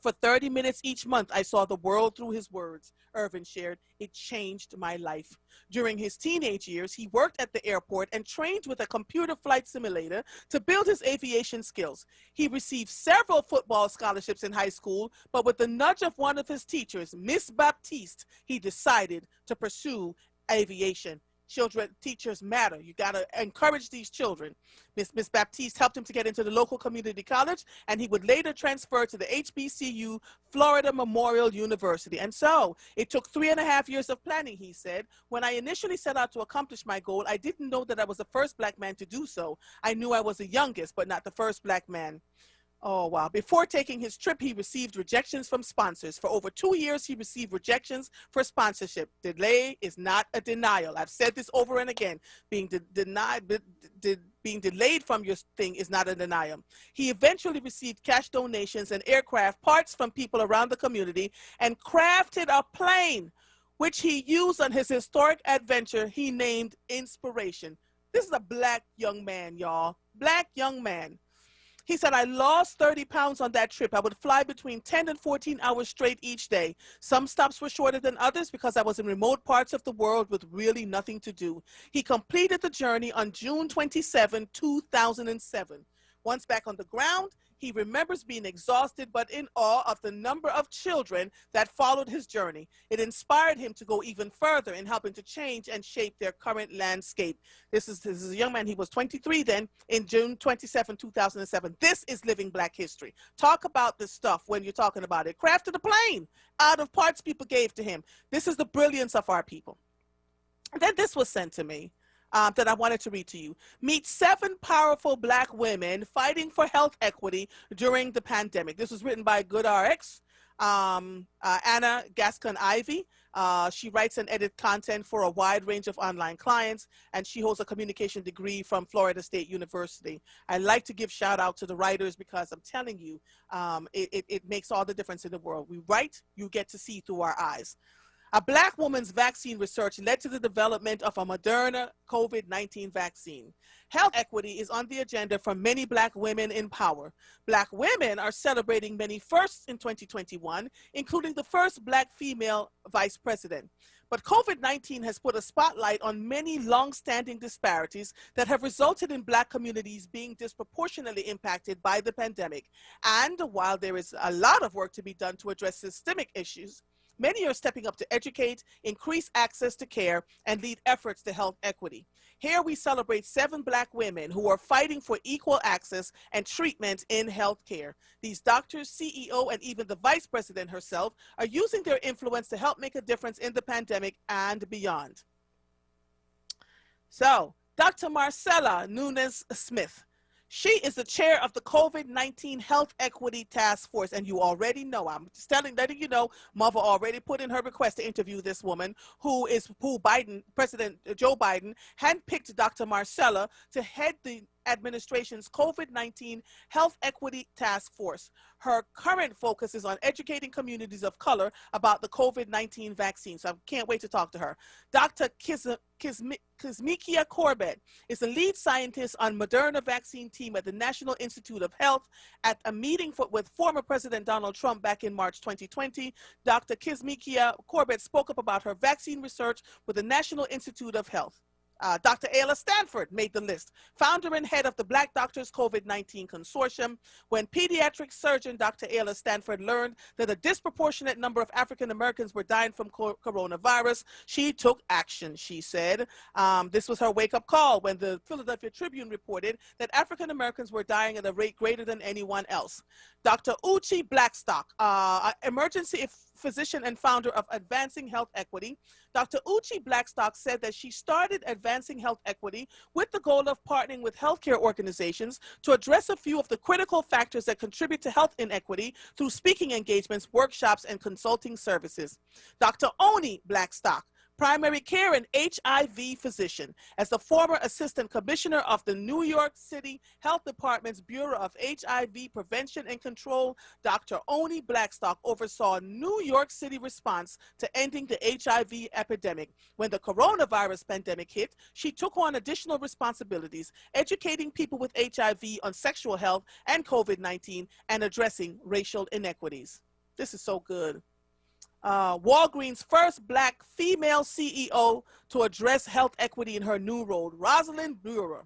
For 30 minutes each month, I saw the world through his words, Irvin shared. It changed my life. During his teenage years, he worked at the airport and trained with a computer flight simulator to build his aviation skills. He received several football scholarships in high school, but with the nudge of one of his teachers, Miss Baptiste, he decided to pursue aviation. Teachers matter. You got to encourage these children. Miss Baptiste helped him to get into the local community college, and he would later transfer to the HBCU, Florida Memorial University. And so it took 3.5 years of planning, he said. When I initially set out to accomplish my goal, I didn't know that I was the first black man to do so. I knew I was the youngest, but not the first black man. Oh, wow. Before taking his trip, he received rejections from sponsors. For over 2 years, he received rejections for sponsorship. Delay is not a denial. I've said this over and again. Being delayed from your thing is not a denial. He eventually received cash donations and aircraft parts from people around the community and crafted a plane, which he used on his historic adventure he named Inspiration. This is a black young man, y'all. Black young man. He said, I lost 30 pounds on that trip. I would fly between 10 and 14 hours straight each day. Some stops were shorter than others because I was in remote parts of the world with really nothing to do. He completed the journey on June 27, 2007. Once back on the ground, he remembers being exhausted but in awe of the number of children that followed his journey. It inspired him to go even further in helping to change and shape their current landscape. This is a young man. He was 23 then, in June 27, 2007. This is living black history. Talk about this stuff when you're talking about it. Crafted a plane out of parts people gave to him. This is the brilliance of our people. And then this was sent to me. That I wanted to read to you. Meet 7 powerful black women fighting for health equity during the pandemic. This was written by GoodRx, Anna Gascon-Ivy. She writes and edits content for a wide range of online clients, and she holds a communication degree from Florida State University. I like to give shout out to the writers because I'm telling you, it makes all the difference in the world. We write, you get to see through our eyes. A black woman's vaccine research led to the development of a Moderna COVID-19 vaccine. Health equity is on the agenda for many black women in power. Black women are celebrating many firsts in 2021, including the first black female vice president. But COVID-19 has put a spotlight on many long-standing disparities that have resulted in black communities being disproportionately impacted by the pandemic. And while there is a lot of work to be done to address systemic issues, Many are stepping up to educate, increase access to care, and lead efforts to health equity. Here we celebrate 7 Black women who are fighting for equal access and treatment in healthcare. These doctors, CEO, and even the vice president herself are using their influence to help make a difference in the pandemic and beyond. So, Dr. Marcella Nunes-Smith. She is the chair of the COVID-19 Health Equity Task Force, and you already know, I'm just letting you know, Mother already put in her request to interview this woman, who President Joe Biden handpicked Dr. Marcella to head the administration's COVID-19 Health Equity Task Force. Her current focus is on educating communities of color about the COVID-19 vaccine, so I can't wait to talk to her. Dr. Kizzmekia Corbett is the lead scientist on Moderna vaccine team at the National Institute of Health. At a meeting with former President Donald Trump back in March 2020, Dr. Kizzmekia Corbett spoke up about her vaccine research with the National Institute of Health. Dr. Ayla Stanford made the list, founder and head of the Black Doctors COVID-19 Consortium. When pediatric surgeon Dr. Ayla Stanford learned that a disproportionate number of African Americans were dying from coronavirus, she took action, she said. This was her wake-up call when the Philadelphia Tribune reported that African Americans were dying at a rate greater than anyone else. Dr. Uche Blackstock, emergency physician and founder of Advancing Health Equity. Dr. Uche Blackstock said that she started Advancing Health Equity with the goal of partnering with healthcare organizations to address a few of the critical factors that contribute to health inequity through speaking engagements, workshops, and consulting services. Dr. Oni Blackstock, primary care and HIV physician. As the former assistant commissioner of the New York City Health Department's Bureau of HIV Prevention and Control, Dr. Oni Blackstock oversaw New York City response to ending the HIV epidemic. When the coronavirus pandemic hit, she took on additional responsibilities, educating people with HIV on sexual health and COVID-19 and addressing racial inequities. This is so good. Walgreens' first Black female CEO to address health equity in her new role, Rosalind Brewer,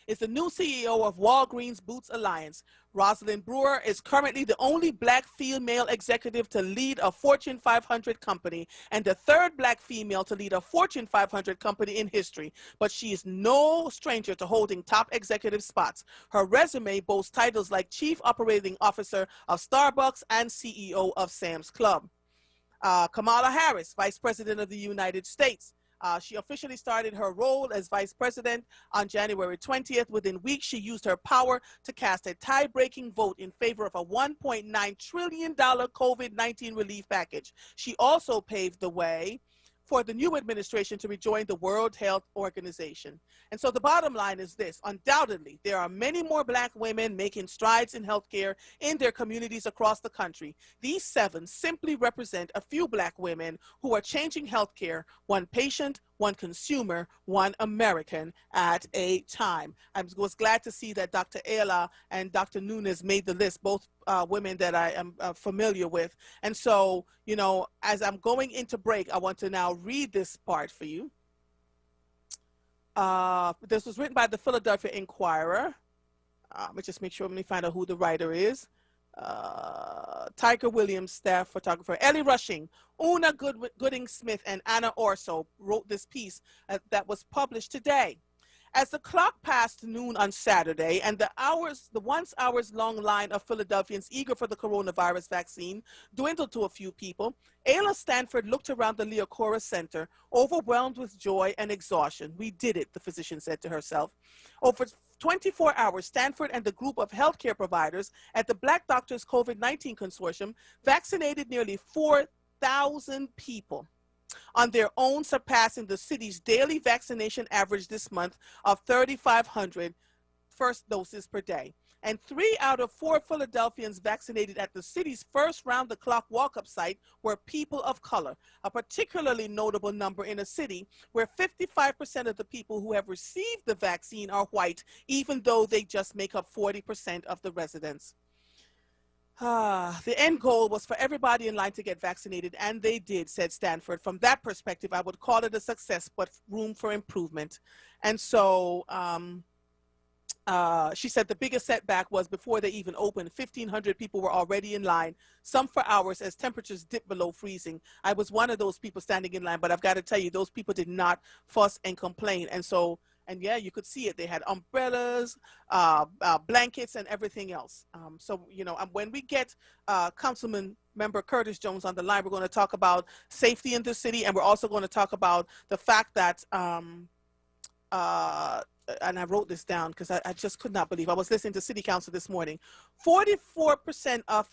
is the new CEO of Walgreens Boots Alliance. Rosalind Brewer is currently the only Black female executive to lead a Fortune 500 company and the third Black female to lead a Fortune 500 company in history, but she is no stranger to holding top executive spots. Her resume boasts titles like Chief Operating Officer of Starbucks and CEO of Sam's Club. Kamala Harris, Vice President of the United States. She officially started her role as vice president on January 20th. Within weeks, she used her power to cast a tie-breaking vote in favor of a $1.9 trillion COVID-19 relief package. She also paved the way for the new administration to rejoin the World Health Organization. And so the bottom line is this: undoubtedly, there are many more Black women making strides in healthcare in their communities across the country. These 7 simply represent a few Black women who are changing healthcare, one patient, one consumer, one American at a time. I was glad to see that Dr. Ayla and Dr. Nunes made the list, both women that I am familiar with. And so, you know, as I'm going into break, I want to now read this part for you. This was written by the Philadelphia Inquirer. Let me just make sure, let me find out who the writer is. Tiger Williams, staff photographer. Ellie Rushing, Una Gooding Smith, and Anna Orso wrote this piece that was published today. As the clock passed noon on Saturday and the once hours-long line of Philadelphians eager for the coronavirus vaccine dwindled to a few people, Ayla Stanford looked around the Leocora Center, overwhelmed with joy and exhaustion. We did it, the physician said to herself. Over 24 hours, Stanford and the group of healthcare providers at the Black Doctors COVID-19 Consortium vaccinated nearly 4,000 people on their own, surpassing the city's daily vaccination average this month of 3,500 first doses per day. And 3 out of 4 Philadelphians vaccinated at the city's first round-the-clock walk-up site were people of color, a particularly notable number in a city where 55% of the people who have received the vaccine are white, even though they just make up 40% of the residents. The end goal was for everybody in line to get vaccinated, and they did, said Stanford. From that perspective, I would call it a success, but room for improvement. And so She said the biggest setback was before they even opened. 1,500 people were already in line, some for hours as temperatures dipped below freezing. I was one of those people standing in line, but I've got to tell you, those people did not fuss and complain. And yeah, you could see it. They had umbrellas, blankets, and everything else. When we get Councilman Member Curtis Jones on the line, we're going to talk about safety in the city, and we're also going to talk about the fact that and I wrote this down because I just could not believe. I was listening to City Council this morning. 44% of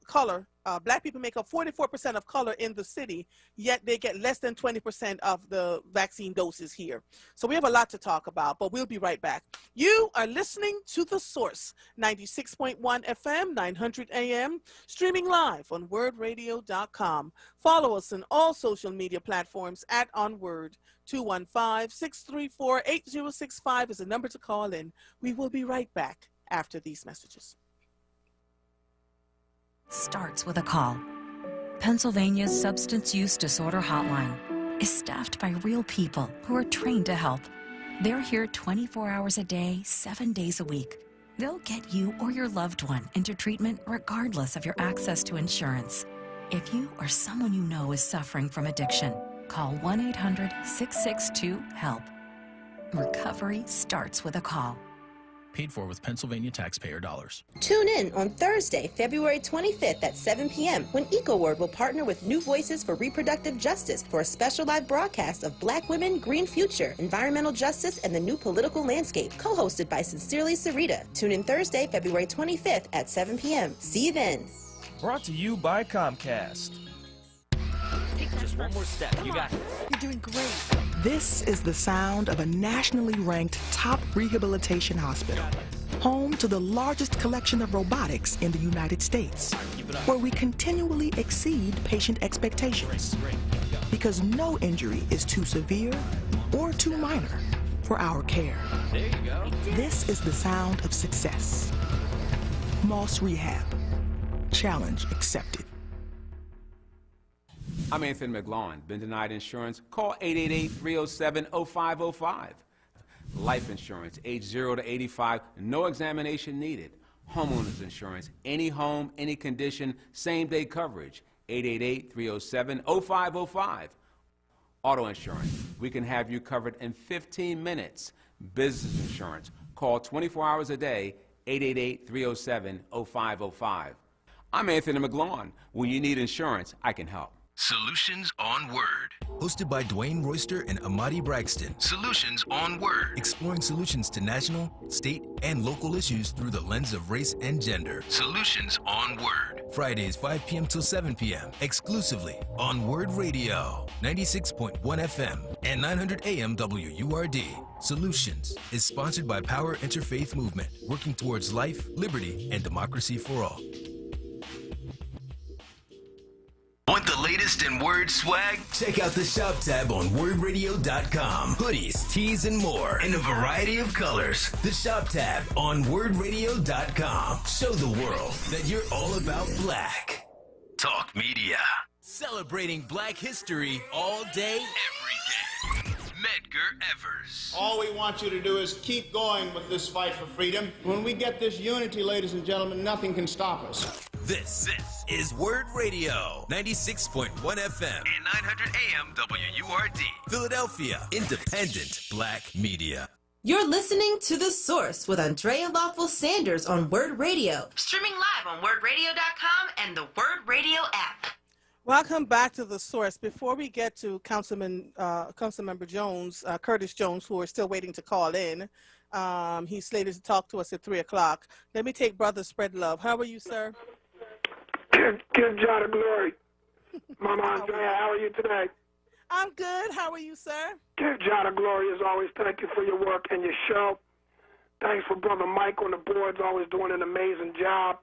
color, Black people make up 44% of color in the city, yet they get less than 20% of the vaccine doses here. So we have a lot to talk about, but we'll be right back. You are listening to The Source, 96.1 FM, 900 AM, streaming live on WURDradio.com. Follow us on all social media platforms at onWURD. 215-634-8065 is the number to call in. We will be right back after these messages. Starts with a call. Pennsylvania's Substance Use Disorder Hotline is staffed by real people who are trained to help. They're here 24 hours a day, 7 days a week. They'll get you or your loved one into treatment regardless of your access to insurance. If you or someone you know is suffering from addiction, call 1-800-662-HELP. Recovery starts with a call. Paid for with Pennsylvania taxpayer dollars. Tune in on Thursday, February 25th at 7 p.m. when EcoWord will partner with New Voices for Reproductive Justice for a special live broadcast of Black Women, Green Future, Environmental Justice, and the New Political Landscape, co-hosted by Sincerely Sarita. Tune in Thursday, February 25th at 7 p.m. See you then. Brought to you by Comcast. Just one more step. You got this. You're doing great. This is the sound of a nationally ranked top rehabilitation hospital, home to the largest collection of robotics in the United States, where we continually exceed patient expectations, because no injury is too severe or too minor for our care. There you go. This is the sound of success. Moss Rehab. Challenge accepted. I'm Anthony McLaughlin. Been denied insurance? Call 888-307-0505. Life insurance, age 0 to 85, no examination needed. Homeowners insurance, any home, any condition, same-day coverage, 888-307-0505. Auto insurance, we can have you covered in 15 minutes. Business insurance, call 24 hours a day, 888-307-0505. I'm Anthony McLaughlin. When you need insurance, I can help. Solutions on Word. Hosted by Dwayne Royster and Amadi Braxton. Solutions on Word. Exploring solutions to national, state, and local issues through the lens of race and gender. Solutions on Word. Fridays 5 p.m. till 7 p.m. exclusively on WURD Radio, 96.1 FM and 900 AM WURD. Solutions is sponsored by Power Interfaith Movement, working towards life, liberty, and democracy for all. Want the latest in Word swag? Check out the shop tab on WURDradio.com. Hoodies, tees, and more in a variety of colors. The shop tab on WURDradio.com. Show the world that you're all about black. Talk media. Celebrating black history all day, every day. Medgar Evers. All we want you to do is keep going with this fight for freedom. When we get this unity, ladies and gentlemen, nothing can stop us. This is WURD Radio, 96.1 FM and 900 AM WURD. Philadelphia, independent black media. You're listening to The Source with Andrea Lawful Sanders on WURD Radio. Streaming live on WURDradio.com and the WURD Radio app. Welcome back to The Source. Before we get to Councilmember Jones, Curtis Jones, who are still waiting to call in, he's slated to talk to us at 3 o'clock. Let me take Brother Spread Love. How are you, sir? Give God the glory. Mama Andrea, how are you today? I'm good. How are you, sir? Give God the glory as always. Thank you for your work and your show. Thanks for Brother Mike on the boards, always doing an amazing job.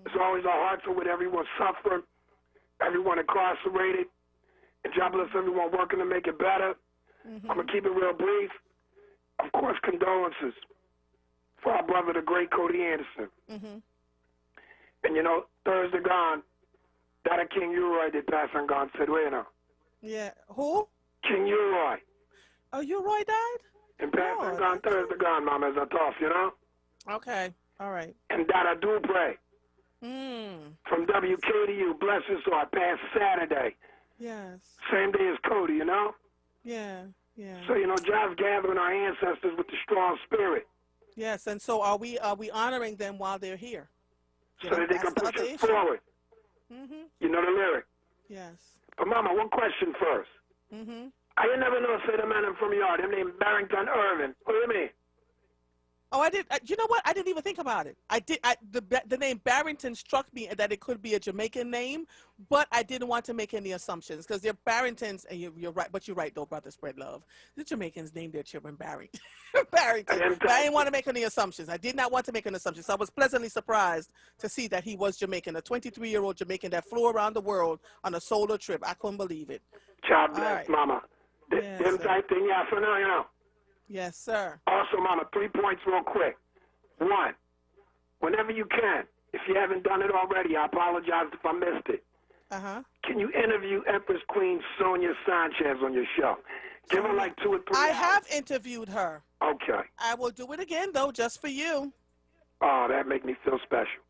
It's always our hearts are with everyone suffering, everyone incarcerated, and God bless everyone working to make it better. I'm going to keep it real brief. Of course, condolences for our brother, the great Cody Anderson. And, you know, Thursday gone, that King Uroy did pass on gone, said, well, you know. Yeah. Who? King Uroy. Oh, Uroy died? And pass the gun, third the gun, Mama, as I talk, you know? Okay. All right. And that I do pray. From WKDU, bless his heart, past Saturday. Yes. Same day as Cody, you know? Yeah, yeah. So, you know, just gathering our ancestors with the strong spirit. Yes, and so are we honoring them while they're here? So that they can push us forward. You know the lyric? Yes. But, Mama, one question first. I ain't never know say the man from yard. Him named Barrington Irvin. What do you mean? Oh, I did. You know what? I didn't even think about it. The name Barrington struck me that it could be a Jamaican name, but I didn't want to make any assumptions because they're Barringtons, and you're right. But you're right, though, brother. Spread love. The Jamaicans named their children Barrington. Barrington. But I didn't want to make any assumptions. I did not want to make an assumption. So I was pleasantly surprised to see that he was Jamaican, a 23-year-old Jamaican that flew around the world on a solo trip. I couldn't believe it. God bless, Mama. Yes, them type thing, yeah, for now, you know. Yes, sir. Also, Mama, 3 points real quick. 1, whenever you can, if you haven't done it already, I apologize if I missed it. Can you interview Empress Queen Sonia Sanchez on your show? Give her like 2 or 3 I hours. have interviewed her. Okay. I will do it again, though, just for you. Oh, that make me feel special.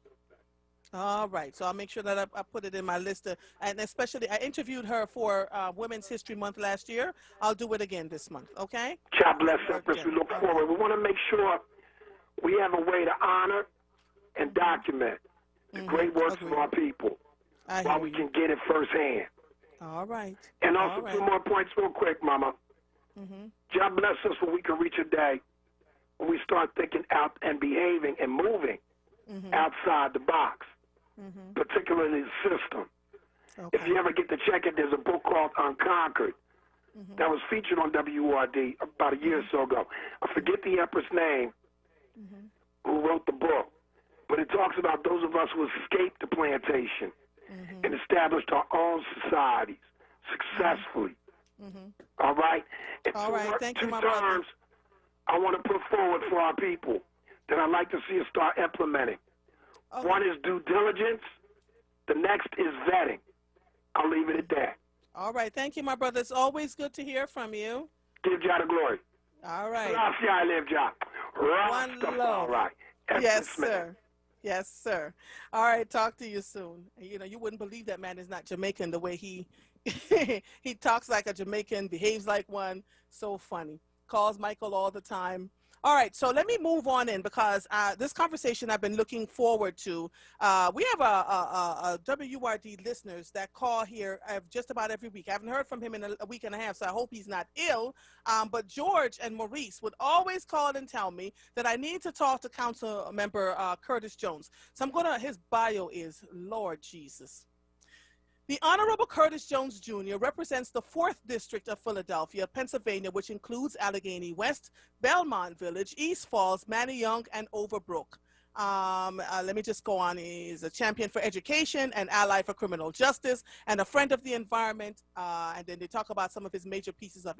All right. So I'll make sure that I put it in my list. And especially, I interviewed her for Women's History Month last year. I'll do it again this month, okay? God bless Empress. We look forward. We want to make sure we have a way to honor and document the great works of our people while we can get it firsthand. All right. And also 2 more points real quick, Mama. God bless us when we can reach a day when we start thinking out and behaving and moving outside the box, particularly the system. If you ever get to check it, there's a book called Unconquered that was featured on WURD about a year or so ago. I forget the Empress name who wrote the book, but it talks about those of us who escaped the plantation and established our own societies successfully. All right? And all right. Thank you, my terms brother. I want to put forward for our people that I'd like to see us start implementing. One is due diligence. The next is vetting. I'll leave it at that. All right. Thank you, my brother. It's always good to hear from you. Give Jah the glory. All right. I live, Jah. One love. All right. Yes, sir. Yes, sir. All right. Talk to you soon. You know, you wouldn't believe that man is not Jamaican the way he he talks like a Jamaican, behaves like one. So funny. Calls Michael all the time. All right, so let me move on in because this conversation I've been looking forward to. We have a WURD listeners that call here just about every week. I haven't heard from him in a week and a half, so I hope he's not ill. But George and Maurice would always call and tell me that I need to talk to Council Member Curtis Jones. So his bio is Lord Jesus. The Honorable Curtis Jones Jr. represents the 4th District of Philadelphia, Pennsylvania, which includes Allegheny West, Belmont Village, East Falls, Manayunk, and Overbrook. Let me just go on. He's a champion for education, an ally for criminal justice, and a friend of the environment. And then they talk about some of his major pieces of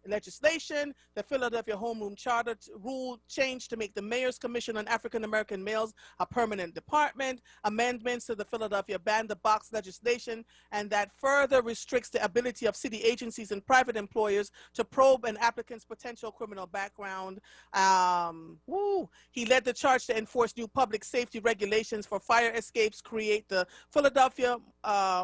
legislation, the Philadelphia Homeroom Charter rule change to make the Mayor's Commission on African American Males a permanent department, amendments to the Philadelphia Ban the Box legislation, and that further restricts the ability of city agencies and private employers to probe an applicant's potential criminal background. He led the charge to enforce new public safety regulations for fire escapes, create the Philadelphia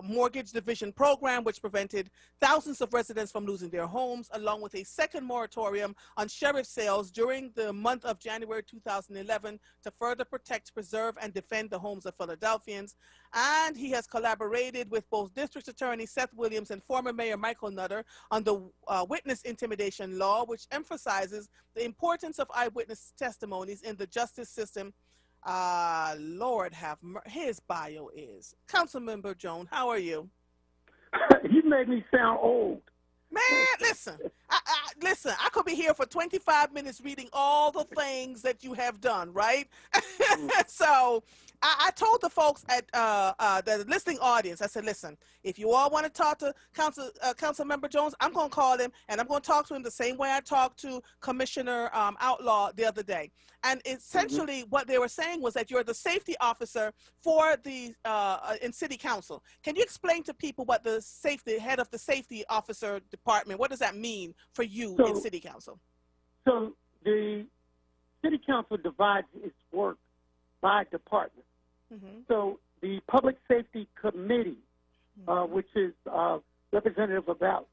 Mortgage Division Program, which prevented thousands of residents from losing their homes, along with a second moratorium on sheriff sales during the month of January 2011 to further protect, preserve, and defend the homes of Philadelphians. And he has collaborated with both District Attorney Seth Williams and former Mayor Michael Nutter on the witness intimidation law, which emphasizes the importance of eyewitness testimonies in the justice system. Lord have mercy. His bio is. Councilmember Jones, how are you? You made me sound old. Man, listen, I could be here for 25 minutes reading all the things that you have done, right? So I told the folks at the listening audience, I said, listen, if you all want to talk to Council Member Jones, I'm going to call him, and I'm going to talk to him the same way I talked to Commissioner Outlaw the other day. And essentially what they were saying was that you're the safety officer for the in City Council. Can you explain to people what the head of the safety officer department, what does that mean for you in City Council? So the city council divides its work by department. So the Public Safety Committee, which is representative of about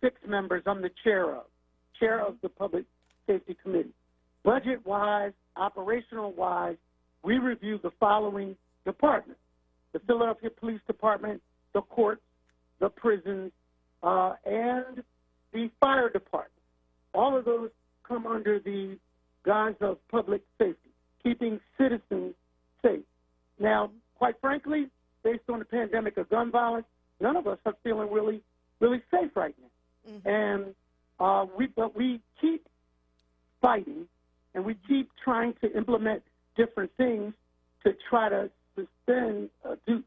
6 members, I'm the chair of the Public Safety Committee. Budget-wise, operational-wise, we review the following departments: the Philadelphia Police Department, the courts, the prisons, and the fire department. All of those come under the guise of public safety, keeping citizens safe. Now, quite frankly, based on the pandemic of gun violence, none of us are feeling really, really safe right now. And we keep fighting, and we keep trying to implement different things to try to suspend, to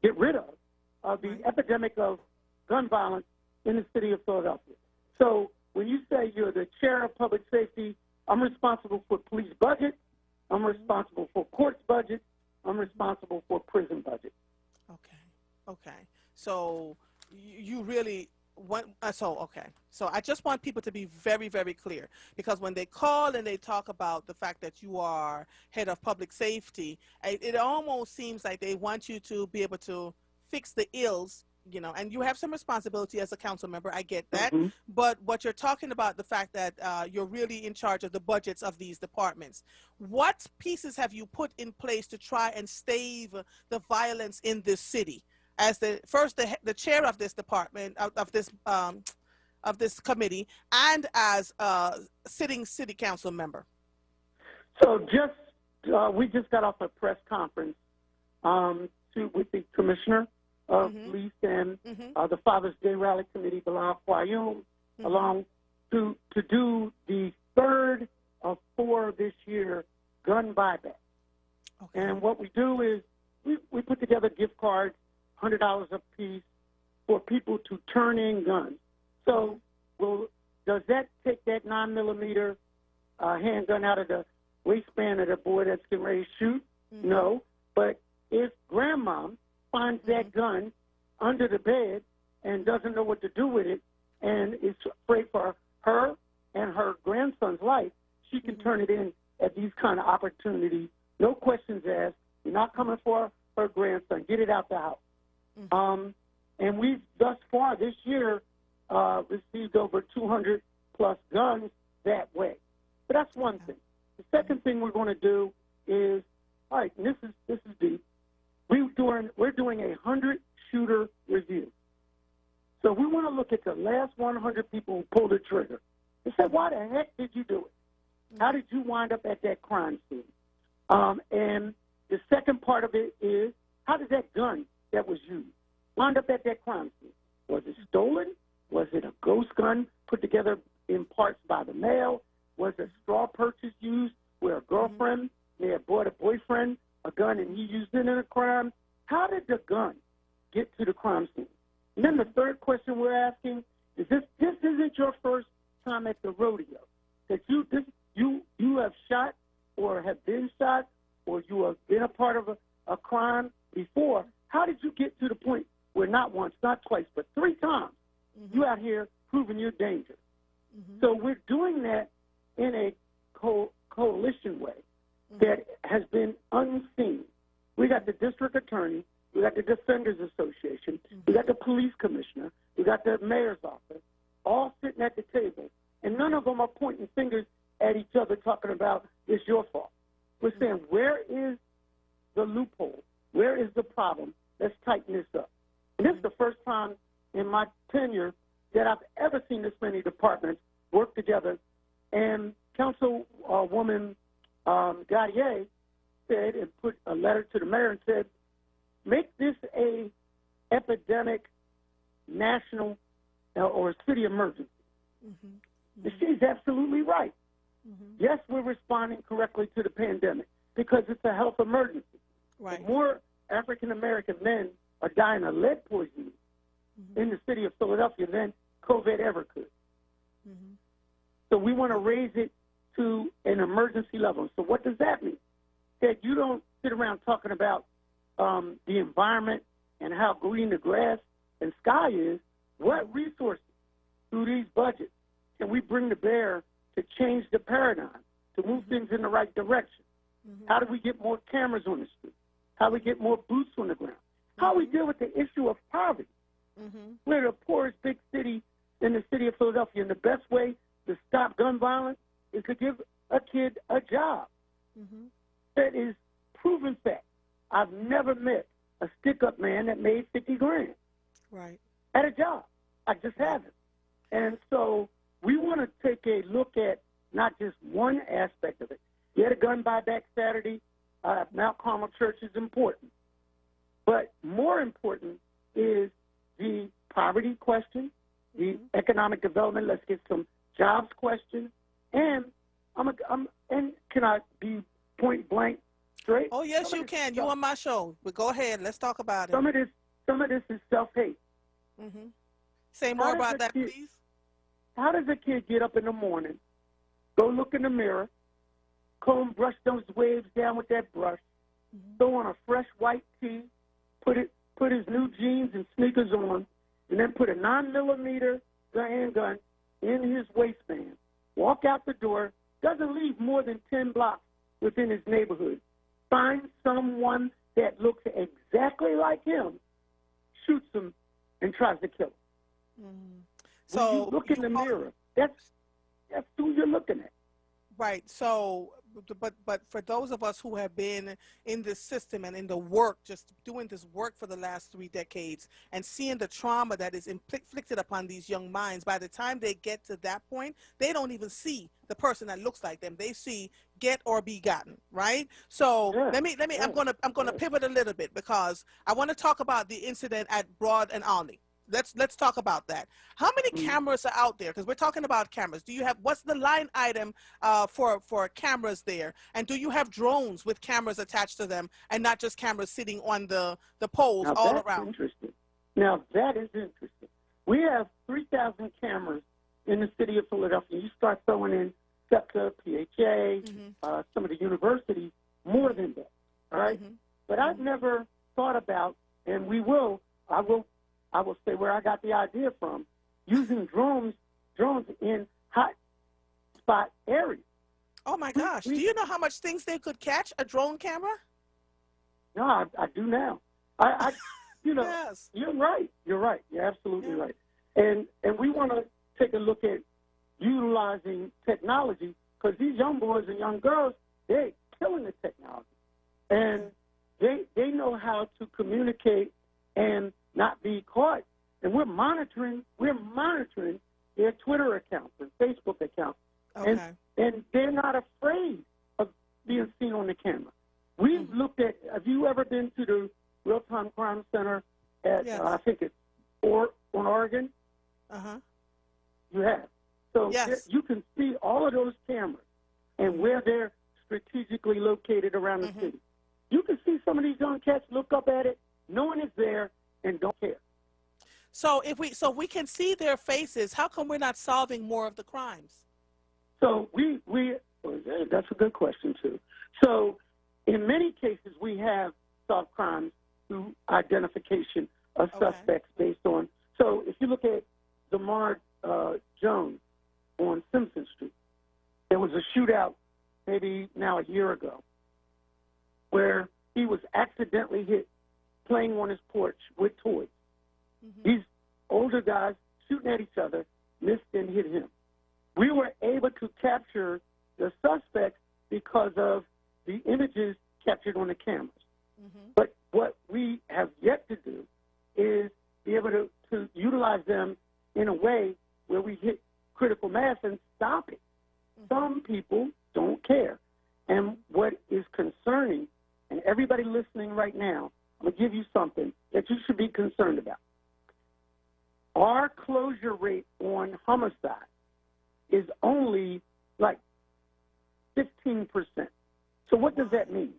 get rid of the epidemic of gun violence in the city of Philadelphia. So when you say you're the chair of public safety, I'm responsible for police budget, I'm responsible for courts budget, I'm responsible for prison budget. Okay. So you really want, So I just want people to be very, very clear, because when they call and they talk about the fact that you are head of public safety, it almost seems like they want you to be able to fix the ills, you know, and you have some responsibility as a council member. I get that. But what you're talking about, the fact that you're really in charge of the budgets of these departments, what pieces have you put in place to try and stave the violence in this city? As the chair of this department, of this committee, and as a sitting city council member. So we just got off a press conference with the commissioner of police and the Father's Day Rally Committee, Bilal Qayyum, along to do the 3rd of 4 this year gun buyback. And what we do is we put together gift cards, $100 a piece, for people to turn in guns. So, does that take that 9mm handgun out of the waistband of the boy that's getting ready to shoot? No. But if grandma finds that gun under the bed and doesn't know what to do with it, and is afraid for her and her grandson's life, she can turn it in at these kind of opportunities. No questions asked. You're not coming for her grandson. Get it out the house. And we've thus far this year received over 200 plus guns that way. But that's one thing. The second thing we're going to do is, all right, and this is deep. We're doing a 100 shooter review. So we want to look at the last 100 people who pulled the trigger and say, why the heck did you do it? How did you wind up at that crime scene? And the second part of it is, how did that gun that was used wound up at that crime scene? Was it stolen? Was it a ghost gun put together in parts by the mail? Was a straw purchase used where a girlfriend may have bought a boyfriend a gun and he used it in a crime? How did the gun get to the crime scene? And then the third question we're asking is, this isn't your first time at the rodeo. That you have shot or have been shot or you have been a part of a crime before. How did you get to the point where not once, not twice, but 3 times you out here proving your danger? So we're doing that in a coalition way that has been unseen. We got the district attorney, we got the Defenders Association, we got the police commissioner, we got the mayor's office, all sitting at the table, and none of them are pointing fingers at each other talking about it's your fault. We're saying, where is the loophole? Where is the problem? Let's tighten this up. And this is the first time in my tenure that I've ever seen this many departments work together. And Councilwoman Gaudier said, and put a letter to the mayor and said, make this a epidemic national or city emergency. And she's absolutely right. Yes, we're responding correctly to the pandemic because it's a health emergency. More African-American men are dying of lead poisoning in the city of Philadelphia than COVID ever could. So we want to raise it to an emergency level. So what does that mean? That you don't sit around talking about the environment and how green the grass and sky is. What resources through these budgets can we bring to bear to change the paradigm, to move things in the right direction? How do we get more cameras on the street? How do we get more boots on the ground? How do we deal with the issue of poverty? We're the poorest big city in the city of Philadelphia, and the best way to stop gun violence is to give a kid a job. That is proven fact. I've never met a stick-up man that made 50 grand at a job. I just haven't. And so we want to take a look at not just one aspect of it. Yeah, the gun buyback Saturday, Mount Carmel Church is important. But more important is the poverty question, the economic development, let's get some jobs question, and and can I be point blank straight? Oh, yes, you can. You on my show. But go ahead. Let's talk about it. Some of this is self-hate. Say more about that, please. How does a kid get up in the morning, go look in the mirror, brush those waves down with that brush, throw on a fresh white tee, put his new jeans and sneakers on, and then put a 9mm handgun in his waistband, walk out the door, doesn't leave more than 10 blocks within his neighborhood, find someone that looks exactly like him, shoots him, and tries to kill him. So when you look in the mirror, that's who you're looking at. Right. So, but for those of us who have been in this system and in the work, just doing this work for the last 3 decades and seeing the trauma that is inflicted upon these young minds, by the time they get to that point, they don't even see the person that looks like them. They see get or be gotten, right? So let me I'm gonna pivot a little bit because I want to talk about the incident at Broad and Olney. Let's talk about that. How many cameras are out there? Because we're talking about cameras. Do you have, what's the line item for cameras there? And do you have drones with cameras attached to them and not just cameras sitting on the poles all around? Interesting. Now that is interesting. We have 3,000 cameras in the city of Philadelphia. You start throwing in SEPTA, PHA, some of the universities, more than that. All right? But I've never thought about, and I will say where I got the idea from, using drones in hot spot areas. Oh my gosh! Do you know how much things they could catch a drone camera? No, I do now. You know, yes. You're right. You're absolutely right. And we want to take a look at utilizing technology because these young boys and young girls, they're killing the technology, and they know how to communicate and not be caught. And we're monitoring their Twitter accounts and Facebook accounts. Okay. And they're not afraid of being seen on the camera. We've looked at, have you ever been to the Real-Time Crime Center at, I think it's on Oregon? You have. So you can see all of those cameras and where they're strategically located around the city. You can see some of these young cats look up at it, knowing it's there, and don't care. So if we can see their faces, how come we're not solving more of the crimes? So that's a good question too. So in many cases we have solved crimes through identification of suspects based on. So if you look at Zamar Jones on Simpson Street, there was a shootout maybe now a year ago where he was accidentally hit playing on his porch with toys. These older guys shooting at each other missed and hit him. We were able to capture the suspect because of the images captured on the cameras. But what we have yet to do is be able to utilize them in a way where we hit critical mass and stop it. Some people don't care. And what is concerning, and everybody listening right now, I'm going to give you something that you should be concerned about. Our closure rate on homicide is only like 15%. So what does that mean?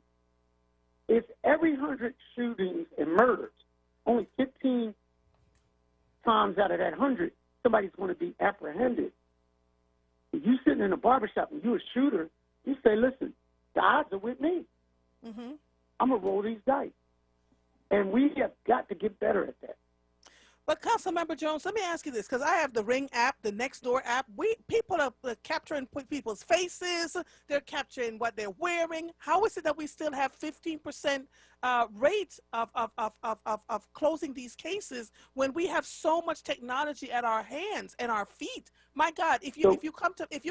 If every 100 shootings and murders, only 15 times out of that 100, somebody's going to be apprehended. If you sitting in a barbershop and you're a shooter, you say, listen, the odds are with me. I'm going to roll these dice. And we have got to get better at that. But Councilmember Jones, let me ask you this, because I have the Ring app, the Nextdoor app. People are capturing people's faces. They're capturing what they're wearing. How is it that we still have 15% rate of closing these cases when we have so much technology at our hands and our feet? My God, if you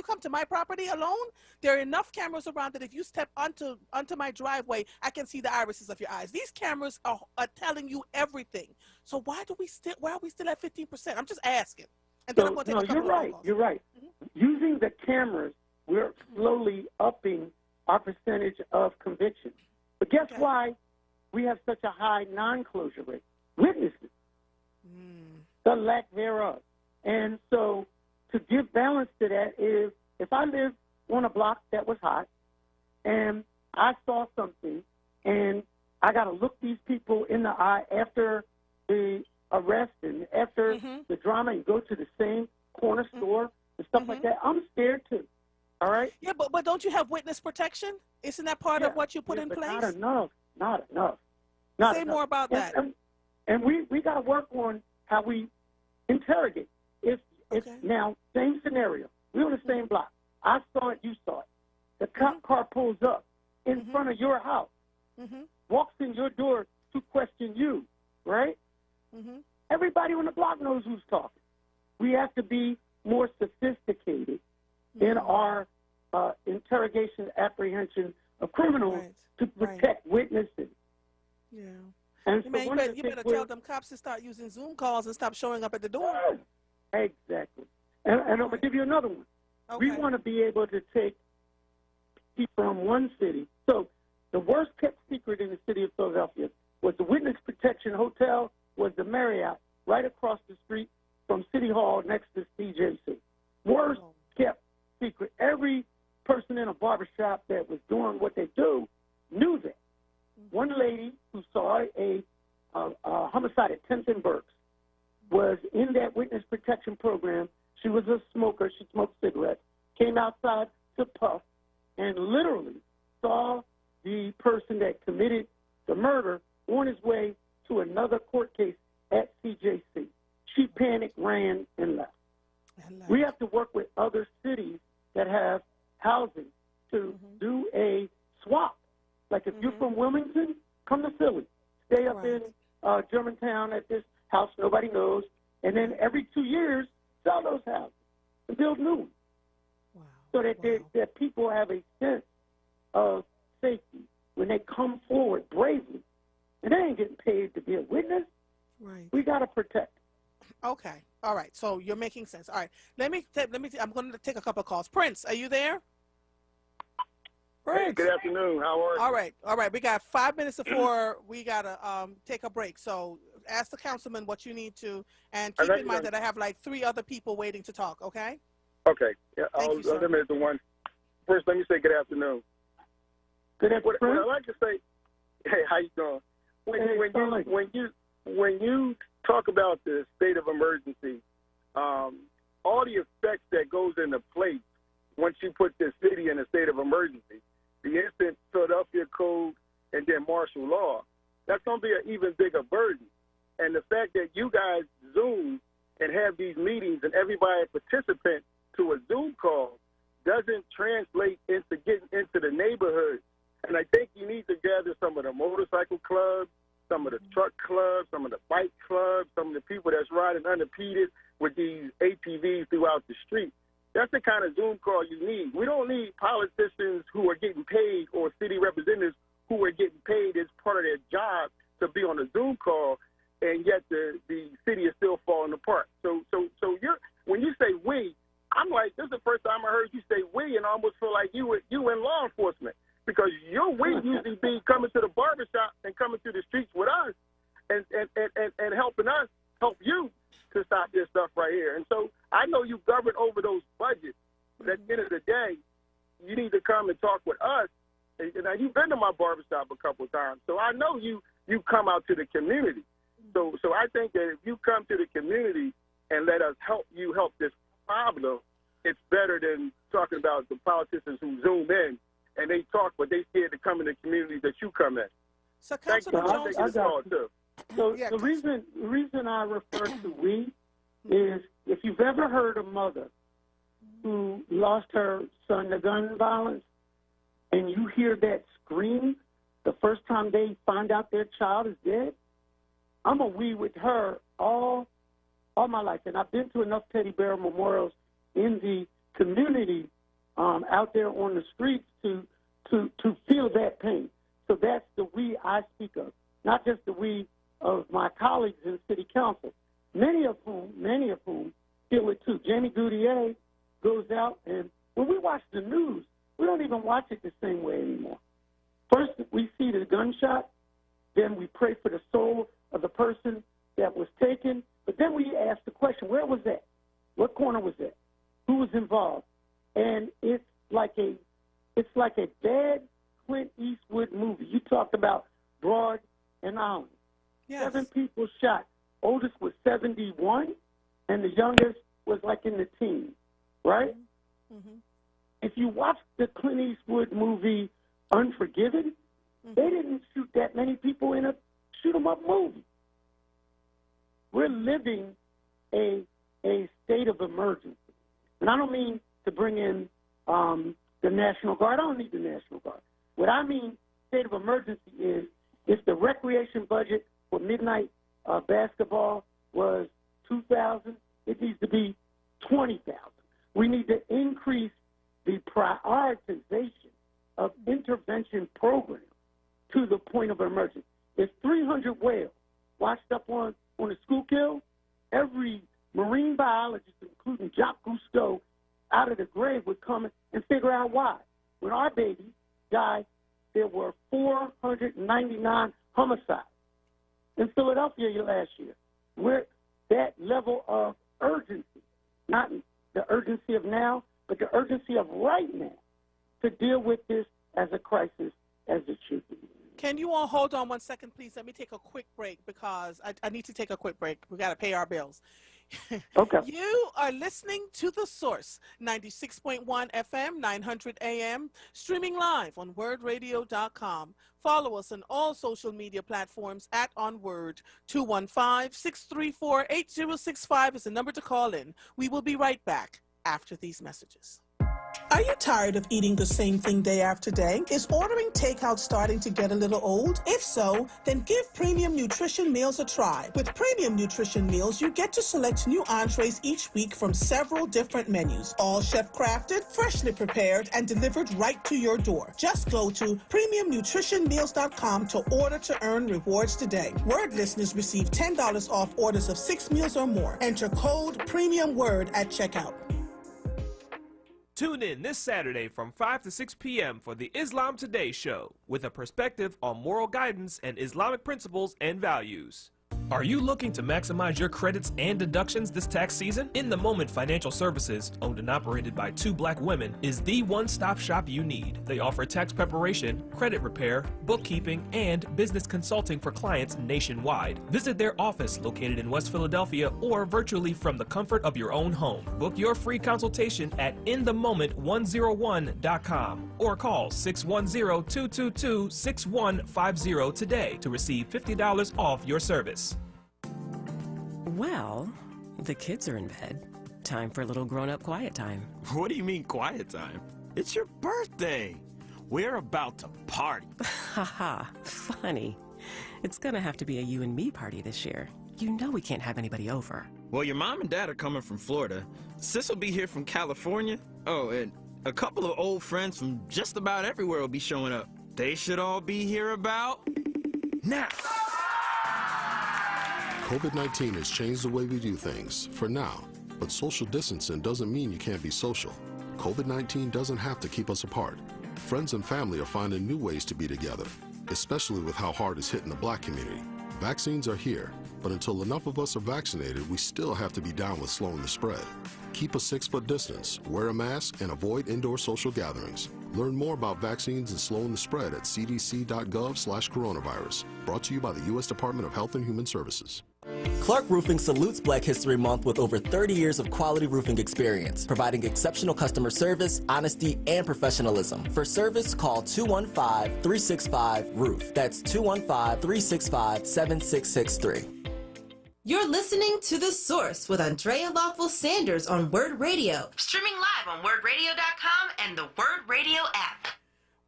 come to my property alone, there are enough cameras around that if you step onto my driveway, I can see the irises of your eyes. These cameras are telling you everything. So why are we still at 15%? I'm just asking. And then I'm going to take a couple you're right. You're right. Using the cameras, we're slowly upping our percentage of conviction. But guess why we have such a high non-closure rate? Witnesses. The lack thereof. And so to give balance to that is if I live on a block that was hot and I saw something and I got to look these people in the eye after the arrest and after the drama and go to the same corner store and stuff like that, I'm scared too. All right? Yeah, but don't you have witness protection? Isn't that part of what you put in place? Not enough. Say more about that. And we got to work on how we interrogate. If now, same scenario. We're on the same block. I saw it, you saw it. The cop car pulls up in front of your house, walks in your door to question you, right? Everybody on the block knows who's talking. We have to be more sophisticated in our interrogation, apprehension of criminals to protect witnesses. Yeah. And so you better tell them cops to start using Zoom calls and stop showing up at the door. Exactly. And I'm going to give you another one. We want to be able to take people from one city. So the worst kept secret in the city of Philadelphia was the Witness Protection Hotel, was the Marriott right across the street from City Hall next to CJC. Worst kept secret. Every person in a barbershop that was doing what they do knew that. One lady who saw a homicide at 10th and Burks was in that witness protection program. She was a smoker. She smoked cigarettes, came outside to puff, and literally saw the person that committed the murder on his way to another court case at CJC. She panicked, ran, and left. We have to work with other cities that have housing to do a swap. Like if you're from Wilmington, come to Philly. Stay up in Germantown at this house nobody knows, and then every 2 years, sell those houses and build new ones. So that people have a sense of safety when they come forward bravely. And they ain't getting paid to be a witness. Right. We got to protect. Okay. All right. So you're making sense. All right. I'm going to take a couple of calls. Prince, are you there? Prince. Hey, good afternoon. How are you? All right. We got 5 minutes before we got to take a break. So ask the councilman what you need to, and keep in mind that I have like 3 other people waiting to talk, okay? Okay. Yeah, I'll limit it to one. First, let me say good afternoon. Good afternoon. What I'd like to say, hey, how you doing? When you talk about the state of emergency, all the effects that goes into place once you put this city in a state of emergency, the instant Philadelphia Code and then martial law, that's going to be an even bigger burden. And the fact that you guys Zoom and have these meetings and everybody participant to a Zoom call doesn't translate into getting into the neighborhood. And I think you need to gather some of the motorcycle clubs, some of the truck clubs, some of the bike clubs, some of the people that's riding unimpeded with these ATVs throughout the street. That's the kind of Zoom call you need. We don't need politicians who are getting paid or city representatives who are getting paid as part of their job to be on a Zoom call, and yet the city is still falling apart. So when you say we, I'm like, this is the first time I heard you say we, and I almost feel like you in law enforcement, because your we usually be coming to the barbershop and coming to the streets with us and helping us help you to stop this stuff right here. And so I know you govern over those budgets, but at the end of the day, you need to come and talk with us. And now, you've been to my barbershop a couple of times, so I know you come out to the community. So I think that if you come to the community and let us help you help this problem, it's better than talking about the politicians who Zoom in and they talk, but they scared to come in the communities that you come in. So, Councilman Jones, So the reason I refer to we is if you've ever heard a mother who lost her son to gun violence, and you hear that scream the first time they find out their child is dead, I'm a we with her all my life. And I've been to enough teddy bear memorials in the community out there on the streets to feel that pain. So that's the we I speak of, not just the we of my colleagues in city council, many of whom feel it too. Jamie Goudier goes out, and when we watch the news, we don't even watch it the same way anymore. First, we see the gunshot, then we pray for the soul of the person that was taken, but then we ask the question, where was that? What corner was that? Who was involved? And it's like a bad Clint Eastwood movie. You talked about Broad and Island. Yes. 7 people shot. Oldest was 71, and the youngest was like in the teens, right? Mm-hmm. If you watch the Clint Eastwood movie Unforgiven, they didn't shoot that many people in a shoot-'em-up movie. We're living a state of emergency. And I don't mean to bring in the National Guard. I don't need the National Guard. What I mean, state of emergency is if the recreation budget for midnight basketball was $2,000, it needs to be $20,000. We need to increase the prioritization of intervention programs to the point of emergency. If 300 whales washed up on a Schuylkill, every marine biologist, including Jacques Cousteau, out of the grave would come and figure out why. When our baby died, there were 499 homicides in Philadelphia last year. We're that level of urgency, not the urgency of now, but the urgency of right now to deal with this as a crisis as it should be. Can you all hold on 1 second, please? Let me take a quick break because I need to take a quick break. We got to pay our bills. Okay. You are listening to The Source, 96.1 FM, 900 AM, streaming live on WURDradio.com. Follow us on all social media platforms at onWURD. 215-634-8065 is the number to call in. We will be right back after these messages. Are you tired of eating the same thing day after day? Is ordering takeout starting to get a little old? If so, then give Premium Nutrition Meals a try. With Premium Nutrition Meals, you get to select new entrees each week from several different menus, all chef-crafted, freshly prepared, and delivered right to your door. Just go to PremiumNutritionMeals.com to order to earn rewards today. WURD listeners receive $10 off orders of 6 meals or more. Enter code PREMIUMWURD at checkout. Tune in this Saturday from 5 to 6 p.m. for the Islam Today show with a perspective on moral guidance and Islamic principles and values. Are you looking to maximize your credits and deductions this tax season? In the Moment Financial Services, owned and operated by 2 black women, is the one-stop shop you need. They offer tax preparation, credit repair, bookkeeping, and business consulting for clients nationwide. Visit their office located in West Philadelphia or virtually from the comfort of your own home. Book your free consultation at inthemoment101.com or call 610-222-6150 today to receive $50 off your service. Well, the kids are in bed. Time for a little grown-up quiet time. What do you mean quiet time? It's your birthday. We're about to party. Haha, funny. It's gonna have to be a you and me party this year. You know we can't have anybody over. Well, your mom and dad are coming from Florida. Sis will be here from California. Oh, and a couple of old friends from just about everywhere will be showing up. They should all be here about now. COVID-19 has changed the way we do things, for now. But social distancing doesn't mean you can't be social. COVID-19 doesn't have to keep us apart. Friends and family are finding new ways to be together, especially with how hard it's hitting the black community. Vaccines are here, but until enough of us are vaccinated, we still have to be down with slowing the spread. Keep a 6-foot distance, wear a mask, and avoid indoor social gatherings. Learn more about vaccines and slowing the spread at cdc.gov/coronavirus. Brought to you by the U.S. Department of Health and Human Services. Clark Roofing salutes Black History Month with over 30 years of quality roofing experience, providing exceptional customer service, honesty, and professionalism. For service, call 215-365-ROOF. That's 215-365-7663. You're listening to The Source with Andrea Lawful Sanders on WURD Radio. Streaming live on WURDradio.com and the WURD Radio app.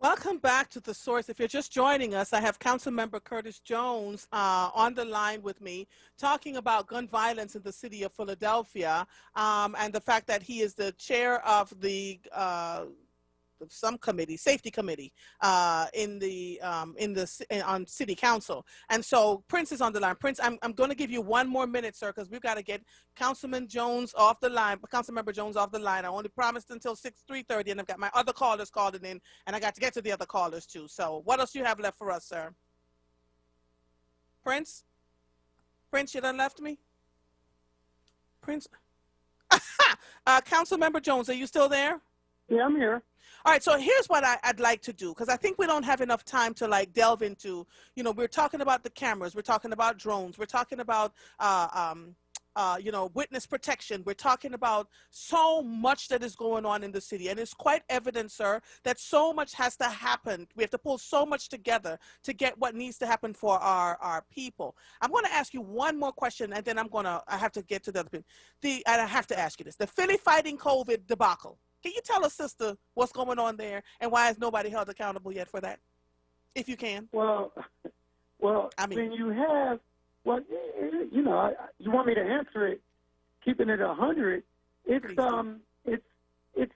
Welcome back to The Source. If you're just joining us, I have Councilmember Curtis Jones on the line with me talking about gun violence in the city of Philadelphia and the fact that he is the chair of the safety committee on city council. And so Prince is on the line. Prince, I'm going to give you 1 more minute, sir, because we've got to get Councilman Jones off the line, Councilmember Jones off the line. I only promised until 3:30, and I've got my other callers calling in, and I got to get to the other callers too. So what else do you have left for us, sir? Prince, you done left me? Prince? Councilmember Jones, are you still there? Yeah, I'm here. All right, so here's what I'd like to do, because I think we don't have enough time to like delve into, we're talking about the cameras, we're talking about drones, we're talking about, witness protection. We're talking about so much that is going on in the city. And it's quite evident, sir, that so much has to happen. We have to pull so much together to get what needs to happen for our people. I'm going to ask you one more question, and then I have to get to the other thing. And I have to ask you this. The Philly Fighting COVID debacle. Can you tell us, sister, what's going on there, and why is nobody held accountable yet for that, if you can? Well, I mean, when you have, you want me to answer it, keeping it 100. It's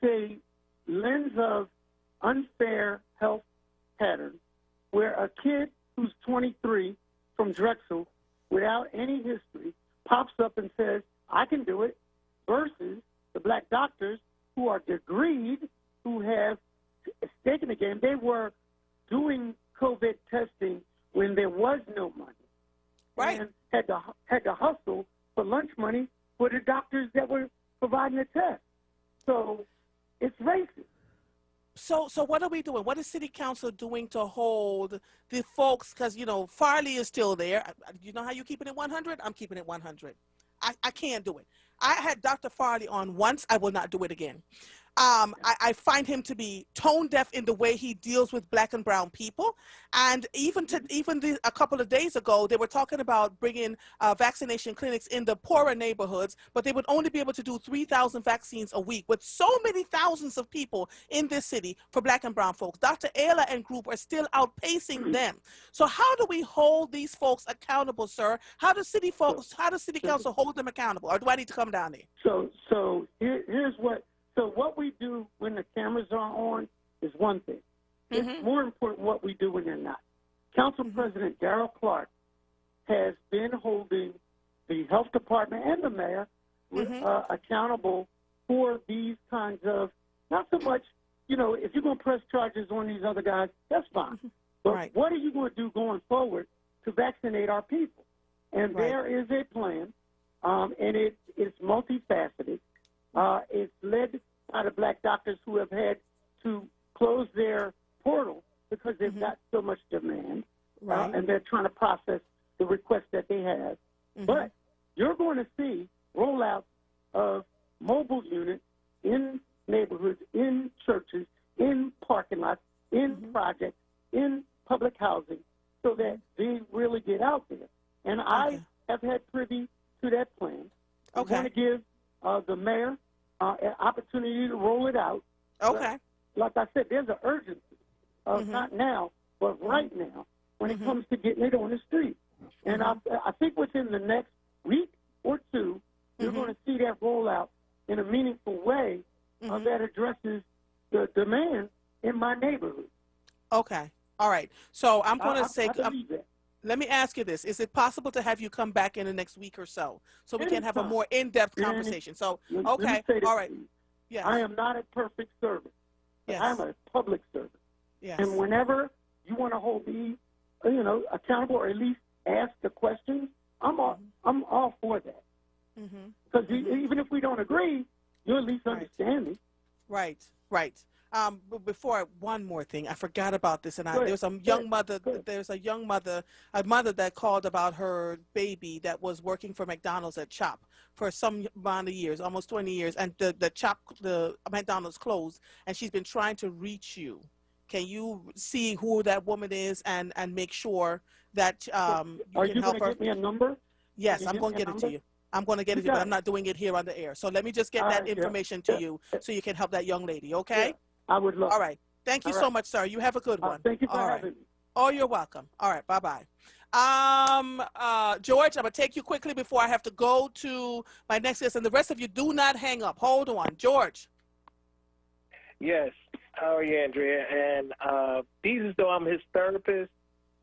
a lens of unfair health pattern, where a kid who's 23 from Drexel, without any history, pops up and says, "I can do it," versus the black doctors who are degreed, who have stake in the game. They were doing COVID testing when there was no money, right? And had to hustle for lunch money for the doctors that were providing the test. So it's racist. So what are we doing? What is City Council doing to hold the folks? Because Farley is still there. You know how you keeping it 100? I'm keeping it 100. I can't do it. I had Dr. Farley on once. I will not do it again. I find him to be tone deaf in the way he deals with black and brown people. And even a couple of days ago, they were talking about bringing vaccination clinics in the poorer neighborhoods, but they would only be able to do 3,000 vaccines a week with so many thousands of people in this city for black and brown folks. Dr. Ayla and group are still outpacing them. So how do we hold these folks accountable, sir? How does City Council hold them accountable? Or do I need to come down there? So here's what. So what we do when the cameras are on is one thing. Mm-hmm. It's more important what we do when they're not. Council President Darrell Clark has been holding the health department and the mayor accountable for these kinds of, not so much, if you're going to press charges on these other guys, that's fine. But what are you going to do going forward to vaccinate our people? And there is a plan, and it is multifaceted. It's led by the black doctors who have had to close their portal because they've got so much demand, and they're trying to process the requests that they have. But you're going to see rollouts of mobile units in neighborhoods, in churches, in parking lots, in projects, in public housing, so that they really get out there. And I have had privy to that plan. I'm going to give the mayor an opportunity to roll it out. Okay. Like I said, there's an urgency, not now, but right now, when it comes to getting it on the street. And I think within the next week or two, you're going to see that roll out in a meaningful way that addresses the demand in my neighborhood. Okay. All right. So I'm going to say, let me ask you this. Is it possible to have you come back in the next week or so we can have a more in-depth conversation? So, okay. All right. Yes. I am not a perfect servant. Yes. I'm a public servant. Yes. And whenever you want to hold me, accountable, or at least ask the questions, I'm all for that. Because even if we don't agree, you at least understand me. Right. Before one more thing, I forgot about this, and there's a young mother. There's a young mother, a mother that called about her baby that was working for McDonald's at Chop for some amount of years, almost 20 years, and the McDonald's closed, and she's been trying to reach you. Can you see who that woman is and make sure that you can help her? Are you going to give me a number? Yes, I'm going to get it to you. I'm going to get it to you, but I'm not doing it here on the air. So let me just get that information to you so you can help that young lady, okay? Yeah, I would love. All right. Thank you so much, sir. You have a good one. Thank you for having me. Oh, you're welcome. All right. Bye-bye. George, I'm going to take you quickly before I have to go to my next guest. And the rest of you, do not hang up. Hold on. George. Yes. How are you, Andrea? And being as though I'm his therapist,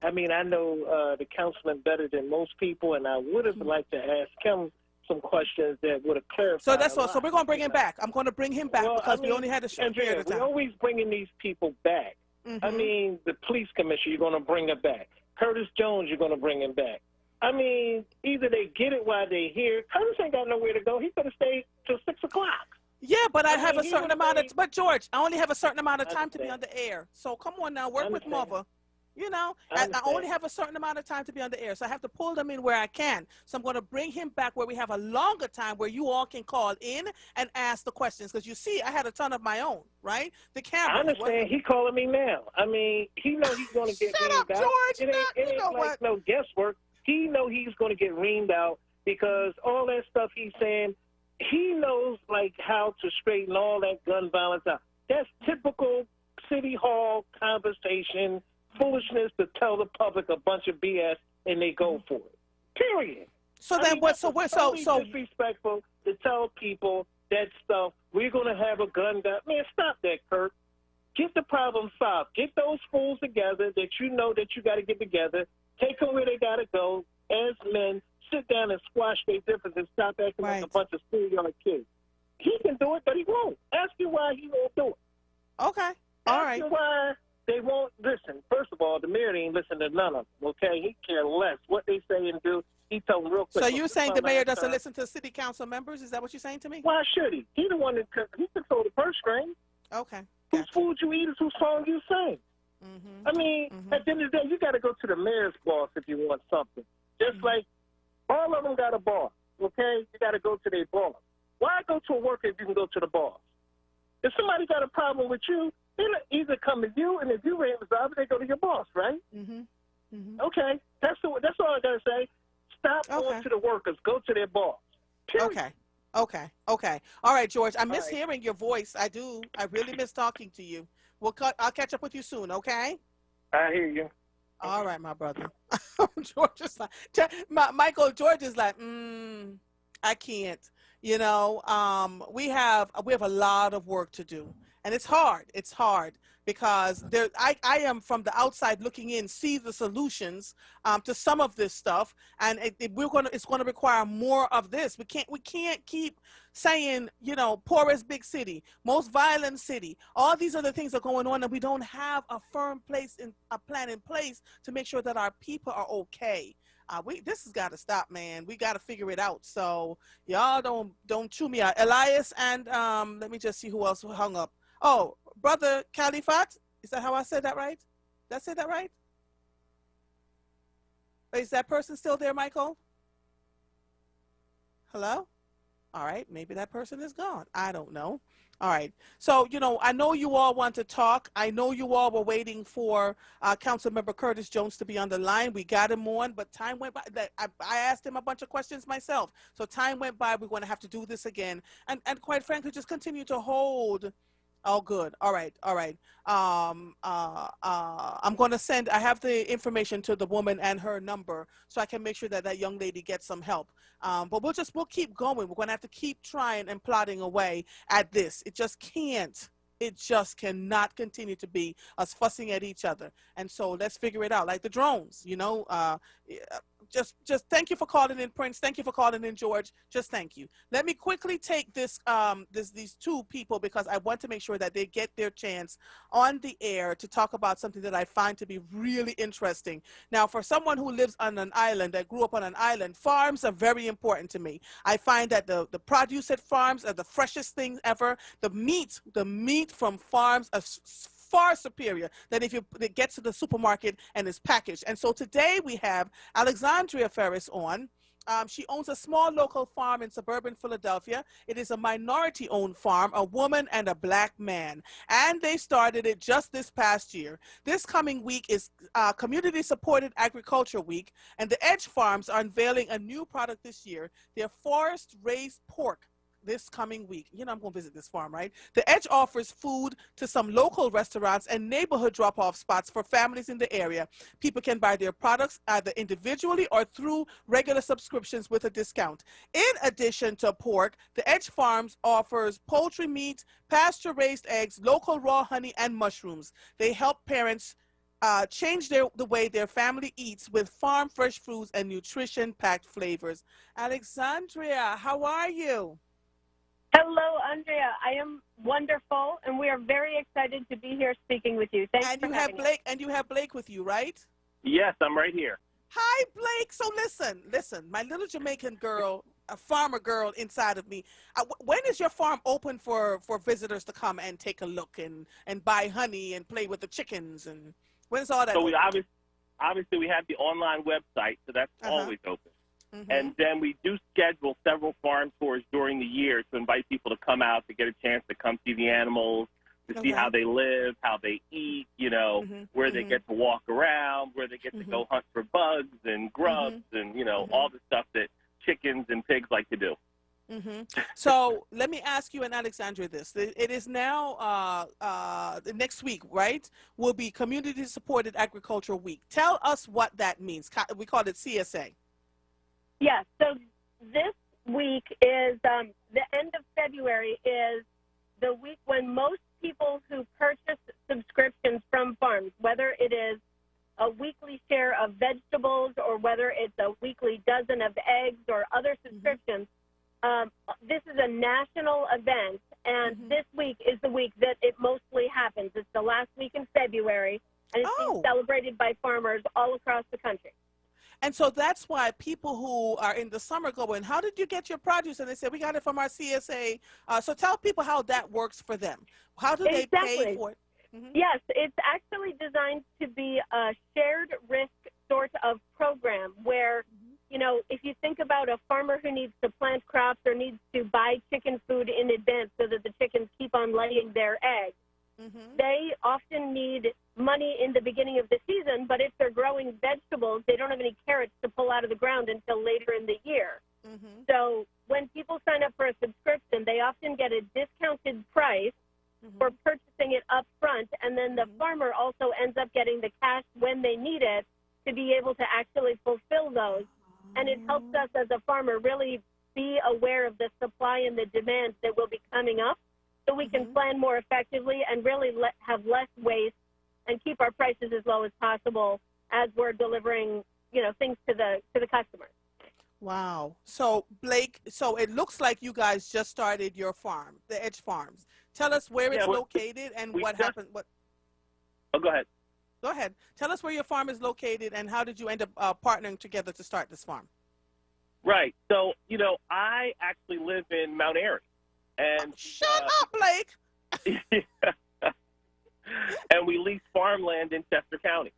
I mean, I know the counseling better than most people, and I would have liked to ask him some questions that would have clarified. So that's all. So we're going to bring him back. I'm going to bring him back because we only had a short period of time. We're always bringing these people back. I mean, the police commissioner, you're going to bring him back. Curtis Jones, you're going to bring him back. I mean, either they get it while they're here. Curtis ain't got nowhere to go. He could have stayed till 6 o'clock. Yeah, but I have a certain amount of. But George, I only have a certain amount of time to be on the air. So come on now, work with mother. You know, I only have a certain amount of time to be on the air, so I have to pull them in where I can. So I'm going to bring him back where we have a longer time where you all can call in and ask the questions. Because you see, I had a ton of my own, right? The camera. I understand. He calling me now. I mean, he knows he's going to get reamed out. George. It ain't like no guesswork. He know he's going to get reamed out because all that stuff he's saying, he knows like how to straighten all that gun violence out. That's typical City Hall conversation. Foolishness to tell the public a bunch of BS and they go for it. Period. So then what? So disrespectful to tell people that stuff. We're gonna have a gun down. Man, stop that, Kurt. Get the problem solved. Get those fools together that you know that you got to get together. Take them where they gotta go as men. Sit down and squash their differences. Stop acting like a bunch of schoolyard kids. He can do it, but he won't. Ask him why he won't do it. Okay. All right. Ask him why. They won't listen. First of all, the mayor ain't listen to none of them, okay? He care less what they say and do. He tell them real quick. So you're saying the mayor doesn't listen to city council members? Is that what you're saying to me? Why should he? He the one that he control the purse string. Okay. Whose food you eat is whose song you sing. I mean, at the end of the day, you got to go to the mayor's boss if you want something. Just like all of them got a boss, okay? You got to go to their boss. Why go to a worker if you can go to the boss? If somebody got a problem with you, they'll either come to you, and if you ain't resolved, they go to your boss, right? Okay, that's all I gotta say. Stop going to the workers. Go to their boss. Period. Okay. All right, George. I miss hearing your voice. I do. I really miss talking to you. I'll catch up with you soon. Okay. I hear you. All right, my brother. George is like, Michael. George is like, I can't. You know, we have a lot of work to do, and it's hard. It's hard because I am from the outside looking in, see the solutions to some of this stuff, and it's going to require more of this. We can't keep saying, you know, poorest big city, most violent city. All these other things are going on, and we don't have a firm plan in place to make sure that our people are okay. This has got to stop, man. We got to figure it out. So y'all don't chew me out. Elias and let me just see who else hung up. Oh, brother Califat. Is that how I said that right? Did I say that right? Is that person still there, Michael? Hello? All right. Maybe that person is gone. I don't know. All right. So, you know, I know you all want to talk. I know you all were waiting for Councilmember Curtis Jones to be on the line. We got him on, but time went by. I asked him a bunch of questions myself. So time went by. We're going to have to do this again. And quite frankly, just continue to hold. Oh, good. All right. I'm going to send, I have the information to the woman and her number so I can make sure that young lady gets some help. But we'll keep going. We're going to have to keep trying and plodding away at this. It just cannot continue to be us fussing at each other. And so let's figure it out. Like the drones, you know, just thank you for calling in, Prince. Thank you for calling in, George. Just thank you. Let me quickly take these two people because I want to make sure that they get their chance on the air to talk about something that I find to be really interesting. Now, for someone who lives on an island, that grew up on an island, farms are very important to me. I find that the produce at farms are the freshest things ever. The meat from farms are far superior than if it gets to the supermarket and is packaged. And so today we have Alexandria Ferris on. She owns a small local farm in suburban Philadelphia. It is a minority-owned farm, a woman and a black man. And they started it just this past year. This coming week is Community-Supported Agriculture Week, and the Edge Farms are unveiling a new product this year, their forest-raised pork. This coming week. You know, I'm going to visit this farm, right? The Edge offers food to some local restaurants and neighborhood drop-off spots for families in the area. People can buy their products either individually or through regular subscriptions with a discount. In addition to pork, the Edge Farms offers poultry meat, pasture-raised eggs, local raw honey, and mushrooms. They help parents change the way their family eats with farm fresh foods and nutrition-packed flavors. Alexandria, how are you? Hello, Andrea. I am wonderful, and we are very excited to be here speaking with you. Thanks for having us. And you have Blake with you, right? Yes, I'm right here. Hi, Blake. So listen, my little Jamaican girl, a farmer girl inside of me. When is your farm open for visitors to come and take a look and buy honey and play with the chickens? And when's all that So open? obviously we have the online website, so that's always open. Mm-hmm. And then we do schedule several farm tours during the year to invite people to come out to get a chance to come see the animals, to see how they live, how they eat, you know, where they get to walk around, where they get to go hunt for bugs and grubs and, you know, all the stuff that chickens and pigs like to do. So let me ask you and Alexandria this. It is now next week, right? Will be Community Supported Agriculture Week. Tell us what that means. We call it CSA. Yes, so this week is, the end of February is the week when most people who purchase subscriptions from farms, whether it is a weekly share of vegetables or whether it's a weekly dozen of eggs or other subscriptions, this is a national event, and this week is the week that it mostly happens. It's the last week in February, and it's being celebrated by farmers all across the country. And so that's why people who are in the summer go in, how did you get your produce? And they say, we got it from our CSA. So tell people how that works for them. How do they pay for it? Yes, it's actually designed to be a shared risk sort of program where, you know, if you think about a farmer who needs to plant crops or needs to buy chicken food in advance so that the chickens keep on laying their eggs, they often need money in the beginning of the season, but if they're growing vegetables, they don't have any carrots to pull out of the ground until later in the year. So when people sign up for a subscription, they often get a discounted price for purchasing it up front, and then the farmer also ends up getting the cash when they need it to be able to actually fulfill those. And it helps us as a farmer really be aware of the supply and the demand that will be coming up, so we can plan more effectively and really have less waste and keep our prices as low as possible as we're delivering, you know, things to the customers. Wow. So Blake, so it looks like you guys just started your farm, the Edge Farms. Tell us where it's located and what happened. Oh, go ahead. Go ahead. Tell us where your farm is located and how did you end up partnering together to start this farm? Right. So, you know, I actually live in Mount Airy. And shut up, Blake. And we lease farmland in Chester County.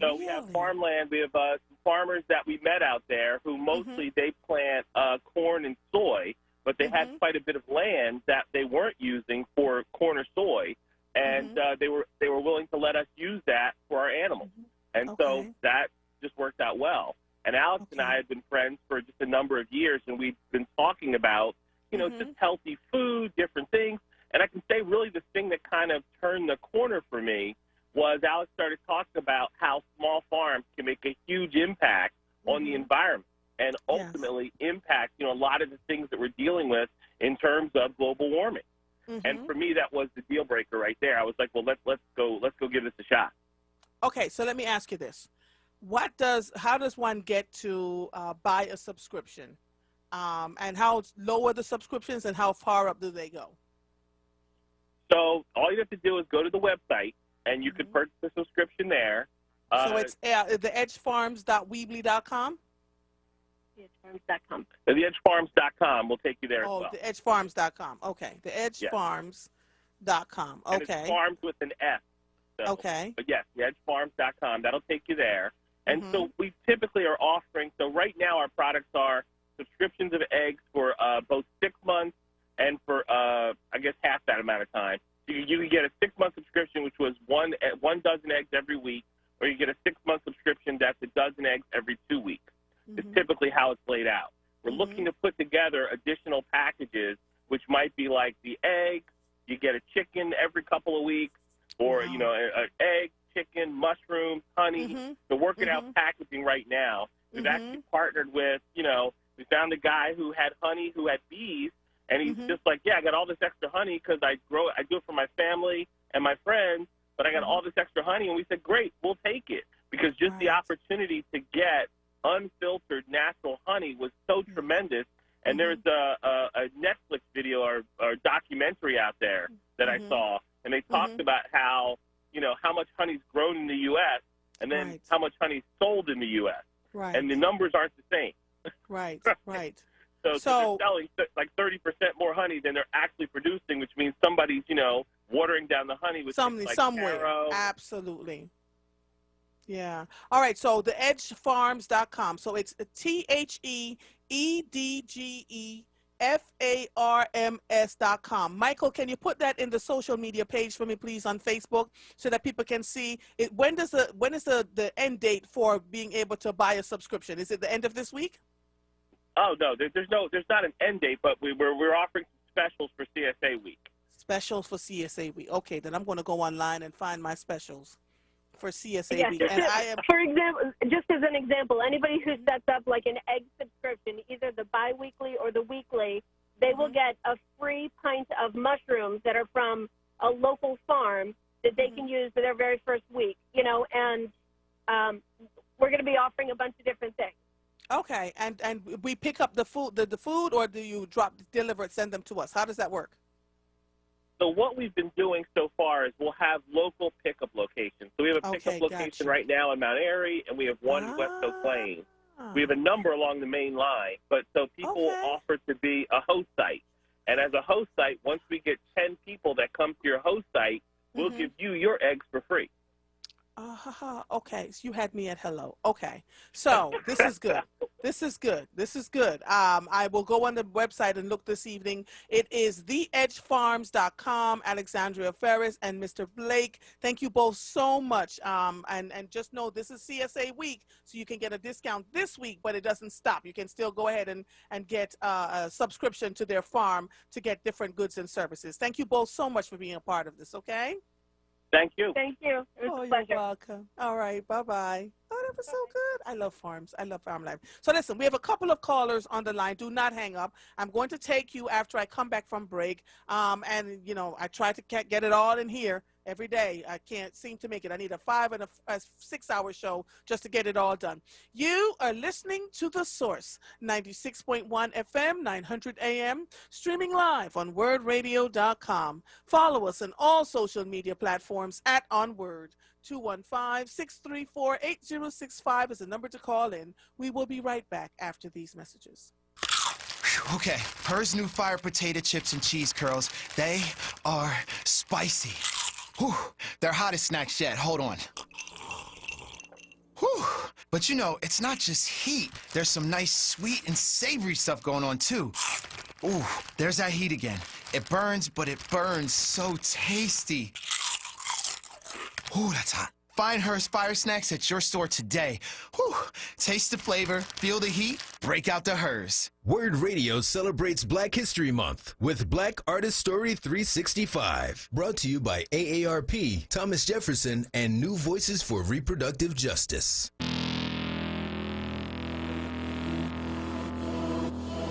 So we have farmland. We have some farmers that we met out there who mostly they plant corn and soy, but they had quite a bit of land that they weren't using for corn or soy, and they were willing to let us use that for our animals. And so that just worked out well. And Alex and I had been friends for just a number of years, and we've been talking about, you know, just healthy food, different things. And I can say really the thing that kind of turned the corner for me was Alex started talking about how small farms can make a huge impact on the environment and ultimately impact, you know, a lot of the things that we're dealing with in terms of global warming. And for me, that was the deal breaker right there. I was like, well, let's go give this a shot. Okay, so let me ask you this. how does one get to buy a subscription? And how low are the subscriptions and how far up do they go? So all you have to do is go to the website, and you can purchase a subscription there. So it's the edgefarms.weebly.com? TheEdgeFarms.com. TheEdgeFarms.com will take you there as well. Oh, theEdgeFarms.com. Okay, theEdgeFarms.com. Okay. And it's farms with an F. So, okay. But yes, TheEdgeFarms.com. That'll take you there. And so we typically are offering, so right now our products are subscriptions of eggs for both 6 months and for, I guess, half that amount of time. So you can get a 6-month subscription, which was one dozen eggs every week, or you get a 6-month subscription that's a dozen eggs every 2 weeks. It's typically how it's laid out. We're looking to put together additional packages, which might be like the eggs, you get a chicken every couple of weeks, or, you know, an egg, chicken, mushrooms, honey. So working out packaging right now. We've actually partnered with, you know, we found a guy who had honey, who had bees, and he's just like, yeah, I got all this extra honey because I do it for my family and my friends, but I got all this extra honey. And we said, great, we'll take it, because just the opportunity to get unfiltered natural honey was so tremendous. And there's a Netflix video or documentary out there that I saw, and they talked about how, you know, how much honey's grown in the U.S. and then how much honey's sold in the U.S. And the numbers aren't the same. Right. So they're selling like 30% more honey than they're actually producing, which means somebody's, you know, watering down the honey with things like somewhere. taro. Absolutely. Yeah. All right. So the edgefarms.com. So it's TheEdgeFarms.com. Michael, can you put that in the social media page for me, please, on Facebook, so that people can see it? When is the end date for being able to buy a subscription? Is it the end of this week? Oh no, there's not an end date, but we're offering some specials for CSA week. Specials for CSA week. Okay, then I'm going to go online and find my specials for CSA week. And for example, just as an example, anybody who sets up like an egg subscription, either the bi-weekly or the weekly, they will get a free pint of mushrooms that are from a local farm that they can use for their very first week. You know, and we're going to be offering a bunch of different things. Okay, and we pick up the food, or do you deliver it, send them to us? How does that work? So what we've been doing so far is we'll have local pickup locations. So we have a pickup location right now in Mount Airy, and we have one in West Oak Plains. We have a number along the main line, but so people offer to be a host site. And as a host site, once we get 10 people that come to your host site, we'll give you your eggs for free. Okay, so you had me at hello. Okay, so this is good. This is good. I will go on the website and look this evening. It is theedgefarms.com. Alexandria Ferris and Mr. Blake, thank you both so much. And just know this is CSA week, so you can get a discount this week, but it doesn't stop. You can still go ahead and get a subscription to their farm to get different goods and services. Thank you both so much for being a part of this, okay? Thank you. Thank you. It was a you're pleasure. welcome. All right. Bye-bye. Oh, that was so good. I love farms. I love farm life. So listen, we have a couple of callers on the line. Do not hang up. I'm going to take you after I come back from break. And, you know, I try to get it all in here every day. I can't seem to make it. I need a 5 and a 6-hour show just to get it all done. You are listening to The Source, 96.1 FM, 900 AM, streaming live on WURDradio.com. Follow us on all social media platforms at onWURD. 215-634-8065 is the number to call in. We will be right back after these messages. Okay, Her's new fire potato chips and cheese curls, they are spicy. Whew, they're hottest snacks yet. Hold on. Whew. But you know, it's not just heat. There's some nice sweet and savory stuff going on too. Ooh, there's that heat again. It burns, but it burns so tasty. Ooh, that's hot. Find Her's Fire Snacks at your store today. Whew. Taste the flavor, feel the heat, break out the Her's. WURD Radio celebrates Black History Month with Black Artist Story 365. Brought to you by AARP, Thomas Jefferson, and New Voices for Reproductive Justice.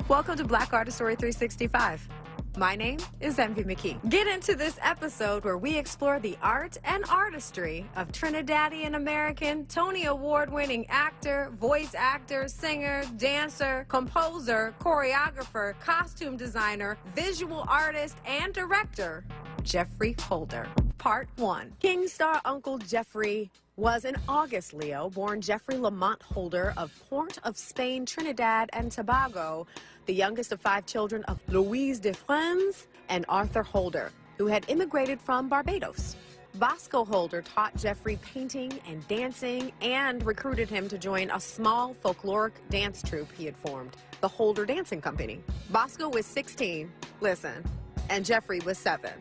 Welcome to Black Artist Story 365. My name is Envy McKee. Get into this episode where we explore the art and artistry of Trinidadian American, Tony Award-winning actor, voice actor, singer, dancer, composer, choreographer, costume designer, visual artist, and director, Jeffrey Holder. Part 1. King star Uncle Jeffrey was an August Leo, born Jeffrey Lamont Holder of Port of Spain, Trinidad and Tobago, the youngest of 5 children of Louise de France and Arthur Holder, who had immigrated from Barbados. Bosco Holder taught Jeffrey painting and dancing and recruited him to join a small folkloric dance troupe he had formed, the Holder Dancing Company. Bosco was 16, listen, and Jeffrey was 7.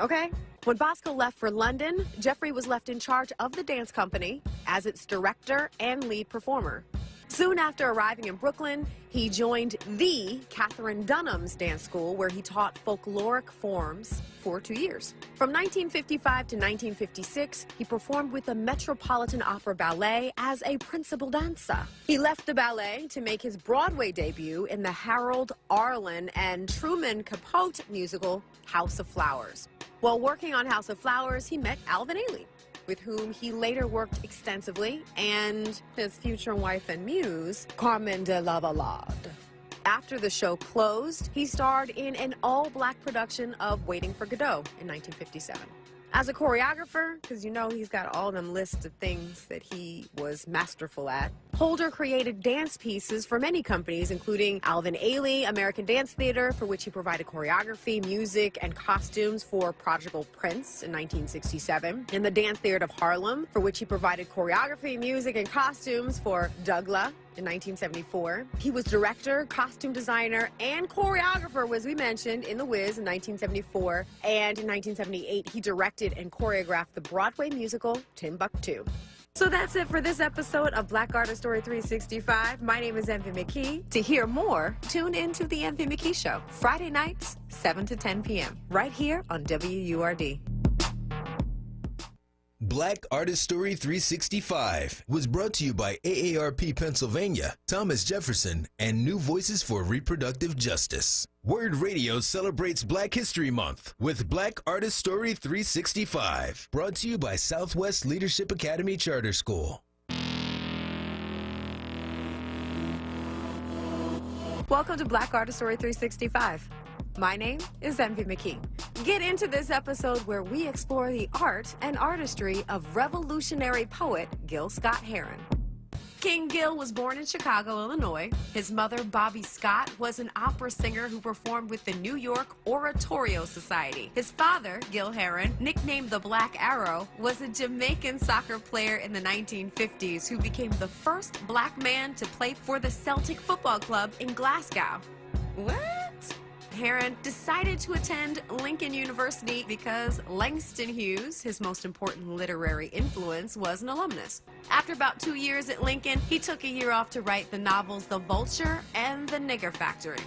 Okay? When Bosco left for London, Jeffrey was left in charge of the dance company as its director and lead performer. Soon after arriving in Brooklyn, he joined the Catherine Dunham's dance school, where he taught folkloric forms for 2 years. From 1955 to 1956, he performed with the Metropolitan Opera Ballet as a principal dancer. He left the ballet to make his Broadway debut in the Harold Arlen and Truman Capote musical, House of Flowers. While working on House of Flowers, he met Alvin Ailey, with whom he later worked extensively, and his future wife and muse, Carmen de Lavallade. After the show closed, he starred in an all-black production of Waiting for Godot in 1957. As a choreographer, because you know he's got all them lists of things that he was masterful at, Holder created dance pieces for many companies, including Alvin Ailey, American Dance Theater, for which he provided choreography, music, and costumes for Prodigal Prince in 1967, and the Dance Theater of Harlem, for which he provided choreography, music, and costumes for Douglas in 1974. He was director, costume designer, and choreographer, as we mentioned, in The Wiz in 1974, and in 1978, he directed and choreographed the Broadway musical Timbuktu. So that's it for this episode of Black Artist Story 365. My name is Envy McKee. To hear more, tune in to The Envy McKee Show, Friday nights, 7 to 10 p.m., right here on WURD. Black Artist Story 365 was brought to you by AARP Pennsylvania, Thomas Jefferson, and New Voices for Reproductive Justice. WURD Radio celebrates Black History Month with Black Artist Story 365, brought to you by Southwest Leadership Academy Charter School. Welcome to Black Artist Story 365. My name is Envy McKee. Get into this episode where we explore the art and artistry of revolutionary poet Gil Scott Heron. King Gil was born in Chicago, Illinois. His mother, Bobby Scott, was an opera singer who performed with the New York Oratorio Society. His father, Gil Heron, nicknamed the Black Arrow, was a Jamaican soccer player in the 1950s who became the first black man to play for the Celtic Football Club in Glasgow. What? Heron decided to attend Lincoln University because Langston Hughes, his most important literary influence, was an alumnus. After about 2 years at Lincoln, he took a year off to write the novels The Vulture and The Nigger Factory.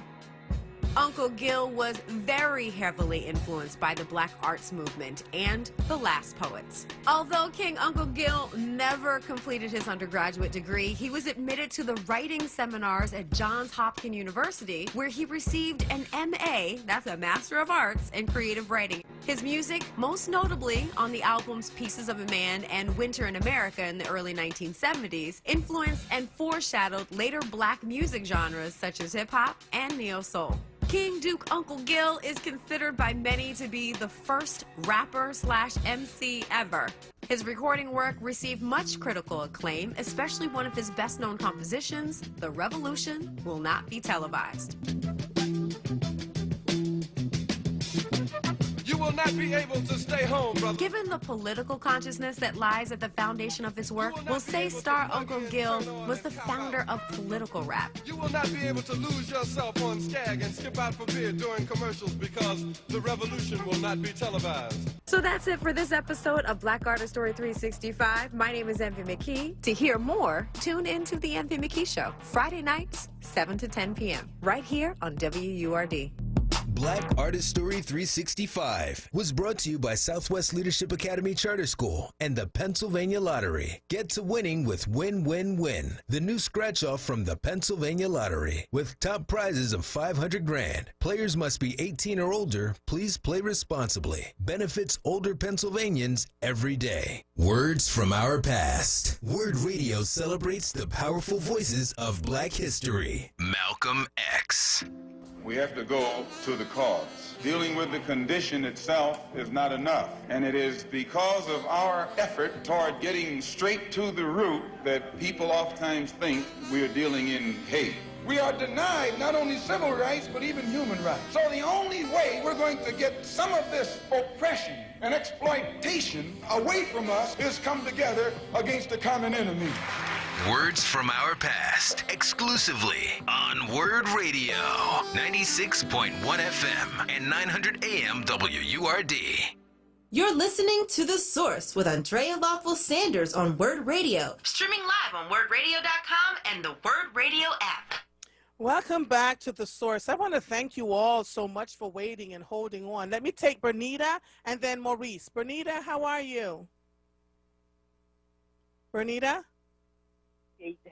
Uncle Gil was very heavily influenced by the Black arts movement and the Last Poets. Although King Uncle Gil never completed his undergraduate degree, he was admitted to the writing seminars at Johns Hopkins University, where he received an MA, that's a Master of Arts, in creative writing. His music, most notably on the albums Pieces of a Man and Winter in America in the early 1970s, influenced and foreshadowed later Black music genres such as hip-hop and neo-soul. King Duke Uncle Gil is considered by many to be the first rapper/MC ever. His recording work received much critical acclaim, especially one of his best-known compositions, The Revolution Will Not Be Televised. You will not be able to stay home, brother. Given the political consciousness that lies at the foundation of his work, we'll say star Uncle Gil was the founder of political rap. You will not be able to lose yourself on Skag and skip out for beer during commercials because the revolution will not be televised. So that's it for this episode of Black Artist Story 365. My name is Envy McKee. To hear more, tune in to The Envy McKee Show, Friday nights, 7 to 10 p.m., right here on WURD. Black Artist Story 365 was brought to you by Southwest Leadership Academy Charter School and the Pennsylvania Lottery. Get to winning with Win-Win-Win, the new scratch-off from the Pennsylvania Lottery, with top prizes of $500,000. Players must be 18 or older. Please play responsibly. Benefits older Pennsylvanians every day. Words from our past. WURD Radio celebrates the powerful voices of Black history. Malcolm X. We have to go to the cause. Dealing with the condition itself is not enough. And it is because of our effort toward getting straight to the root that people oftentimes think we are dealing in hate. We are denied not only civil rights, but even human rights. So the only way we're going to get some of this oppression and exploitation away from us is come together against a common enemy. Words from our past, exclusively on WURD Radio, 96.1 FM and 900 AM WURD. You're listening to The Source with Andrea Lawful Sanders on WURD Radio. Streaming live on WURDradio.com and the WURD Radio app. Welcome back to The Source. I want to thank you all so much for waiting and holding on. Let me take Bernita and then Maurice. Bernita, how are you? Bernita?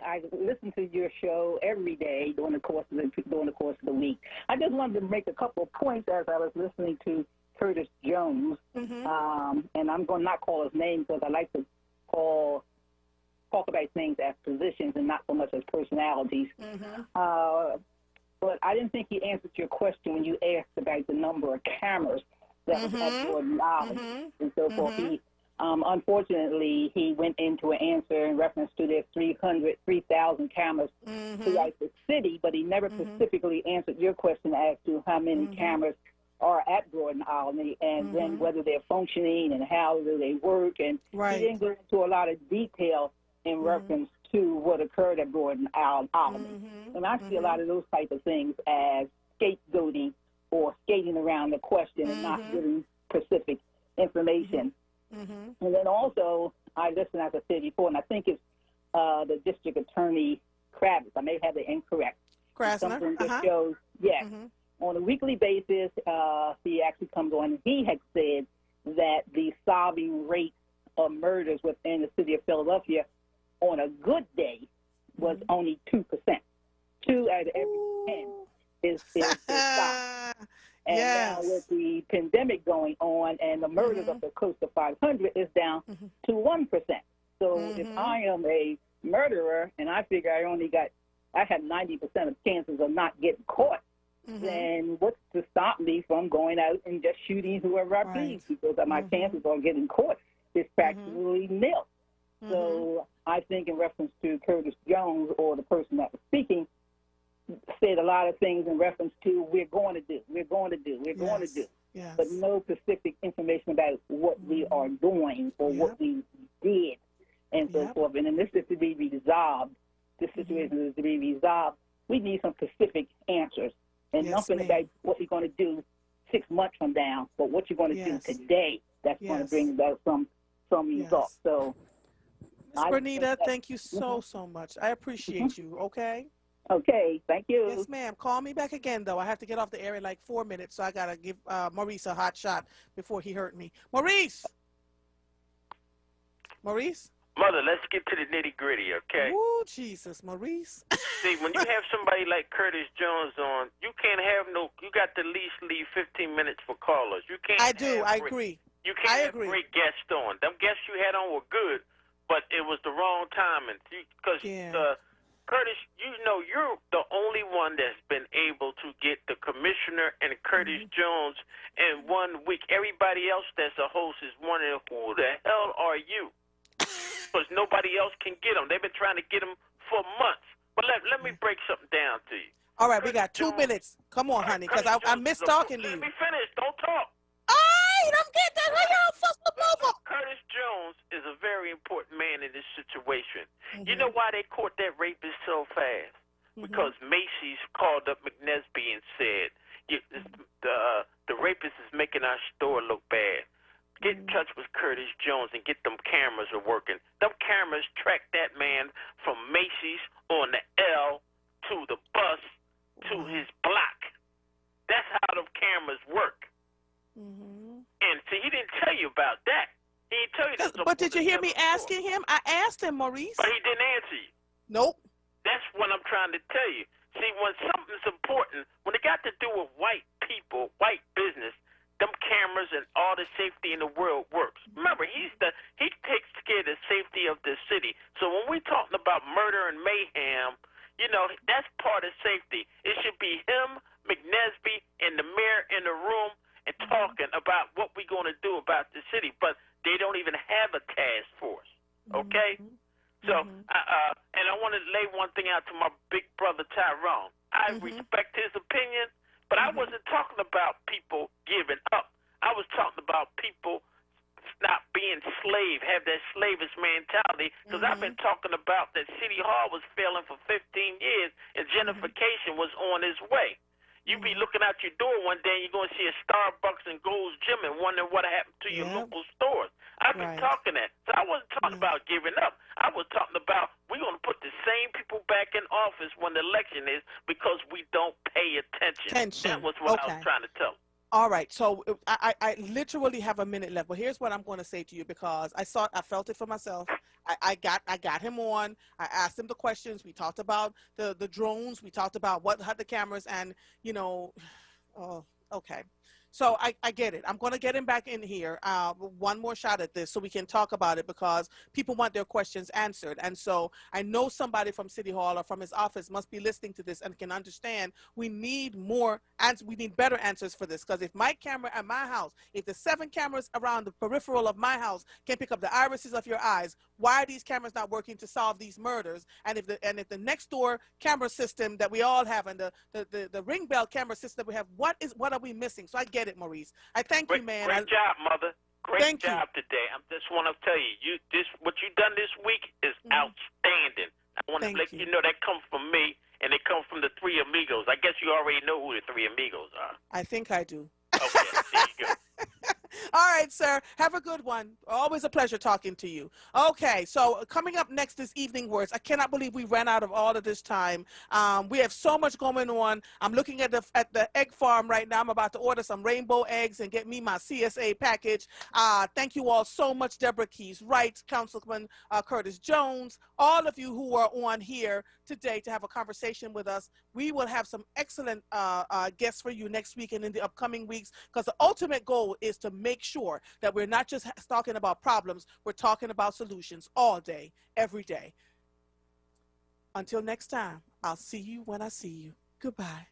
I listen to your show every day during the course of the week. I just wanted to make a couple of points as I was listening to Curtis Jones, and I'm going to not call his name because I like to talk about things as positions and not so much as personalities. But I didn't think he answered your question when you asked about the number of cameras that was at Jordan Island and so forth. He, unfortunately, he went into an answer in reference to their 3,000 cameras throughout the city, but he never specifically answered your question as to how many cameras are at Gordon Island and then whether they're functioning and how do they work. And he didn't go into a lot of detail in reference to what occurred at Gordon Island. And I see a lot of those type of things as scapegoating or skating around the question and not giving specific information. And then also, I listened, as I said before, and I think it's the district attorney, Kravitz. I may have it incorrect. Something that shows, on a weekly basis, he actually comes on, and he had said that the solving rate of murders within the city of Philadelphia on a good day was only 2%. 2 out of every 10 is solved. And now with the pandemic going on and the murders up to close to 500 is down to 1%. So if I am a murderer and I figure I have 90% of chances of not getting caught, then what's to stop me from going out and just shooting whoever I please? Because my chances of getting caught is practically nil. So I think in reference to Curtis Jones, or the person that was speaking, said a lot of things in reference to we're going to do, but no specific information about what we are doing or what we did and so forth. And then this is to be resolved. This situation is to be resolved. We need some specific answers and nothing about what you're going to do 6 months from now, but what you're going to do today that's going to bring about some results. So, Ms. Bernita, thank you so much. I appreciate you, okay? Okay, thank you. Yes, ma'am. Call me back again, though. I have to get off the air in like 4 minutes, so I got to give Maurice a hot shot before he hurt me. Maurice? Mother, let's get to the nitty-gritty, okay? Oh, Jesus, Maurice. See, when you have somebody like Curtis Jones on, you got to at least leave 15 minutes for callers. You can't. I agree. You can't have great guests on. Them guests you had on were good, but it was the wrong timing. Because Curtis, you're the only one that's been able to get the commissioner and Curtis Jones in 1 week. Everybody else that's a host is wondering, who the hell are you? Because nobody else can get them. They've been trying to get them for months. But let me break something down to you. All right, we got 2 minutes. Come on, honey, because I missed talking to you. Let me finish. Don't talk. All right, I'm getting that. How y'all fuss them over? Curtis Jones is a very important man in this situation. You know why they caught that rapist so fast? Because Macy's called up McNesby and said, the rapist is making our store look bad. Get in touch with Curtis Jones and get them cameras are working. Them cameras track that man from Macy's on the L to the bus to his block. That's how the cameras work. And see, he didn't tell you about that. He didn't tell you that. But did you hear me asking him? I asked him, Maurice. But he didn't answer you. Nope. That's what I'm trying to tell you. See, when something's important, when it got to do with white people, white business, them cameras and all the safety in the world works. Remember, he takes care of the safety of the city. So when we're talking about murder and mayhem, you know, that's part of safety. It should be him, McNesby, and the mayor in the room and talking about what we're going to do about the city. But they don't even have a task force, okay? So, and I want to lay one thing out to my big brother Tyrone. I respect his opinion, but I wasn't talking about people giving up. I was talking about people not being slave, have that slavish mentality, because I've been talking about that City Hall was failing for 15 years and gentrification was on its way. You be looking out your door one day and you're going to see a Starbucks and Gold's Gym and wondering what happened to your local stores. I've been talking that. So I wasn't talking about giving up. I was talking about we're going to put the same people back in office when the election is because we don't pay attention. That was what I was trying to tell. All right, so I literally have a minute left, but here's what I'm going to say to you because I felt it for myself. I got him on. I asked him the questions. We talked about the drones. We talked about what had the cameras, and you know, okay. So I get it. I'm going to get him back in here. One more shot at this so we can talk about it because people want their questions answered. And so I know somebody from City Hall or from his office must be listening to this and can understand we need more answers. We need better answers for this because if my camera at my house, if the 7 cameras around the peripheral of my house can pick up the irises of your eyes, why are these cameras not working to solve these murders? And if the next door camera system that we all have and the ring bell camera system that we have, what are we missing? So I get it, Maurice. I thank you, man. Great job, Mother. Great job today. I just want to tell you, what you done this week is outstanding. I want to let you know that comes from me, and it comes from the 3 amigos. I guess you already know who the 3 amigos are. I think I do. Okay, there you go. All right, sir. Have a good one. Always a pleasure talking to you. Okay, so coming up next is Evening Words. I cannot believe we ran out of all of this time. We have so much going on. I'm looking at the egg farm right now. I'm about to order some rainbow eggs and get me my CSA package. Thank you all so much, Deborah Keys Wright, Councilman Curtis Jones, all of you who are on here today to have a conversation with us. We will have some excellent guests for you next week and in the upcoming weeks because the ultimate goal is to make sure that we're not just talking about problems, we're talking about solutions all day, every day. Until next time, I'll see you when I see you. Goodbye.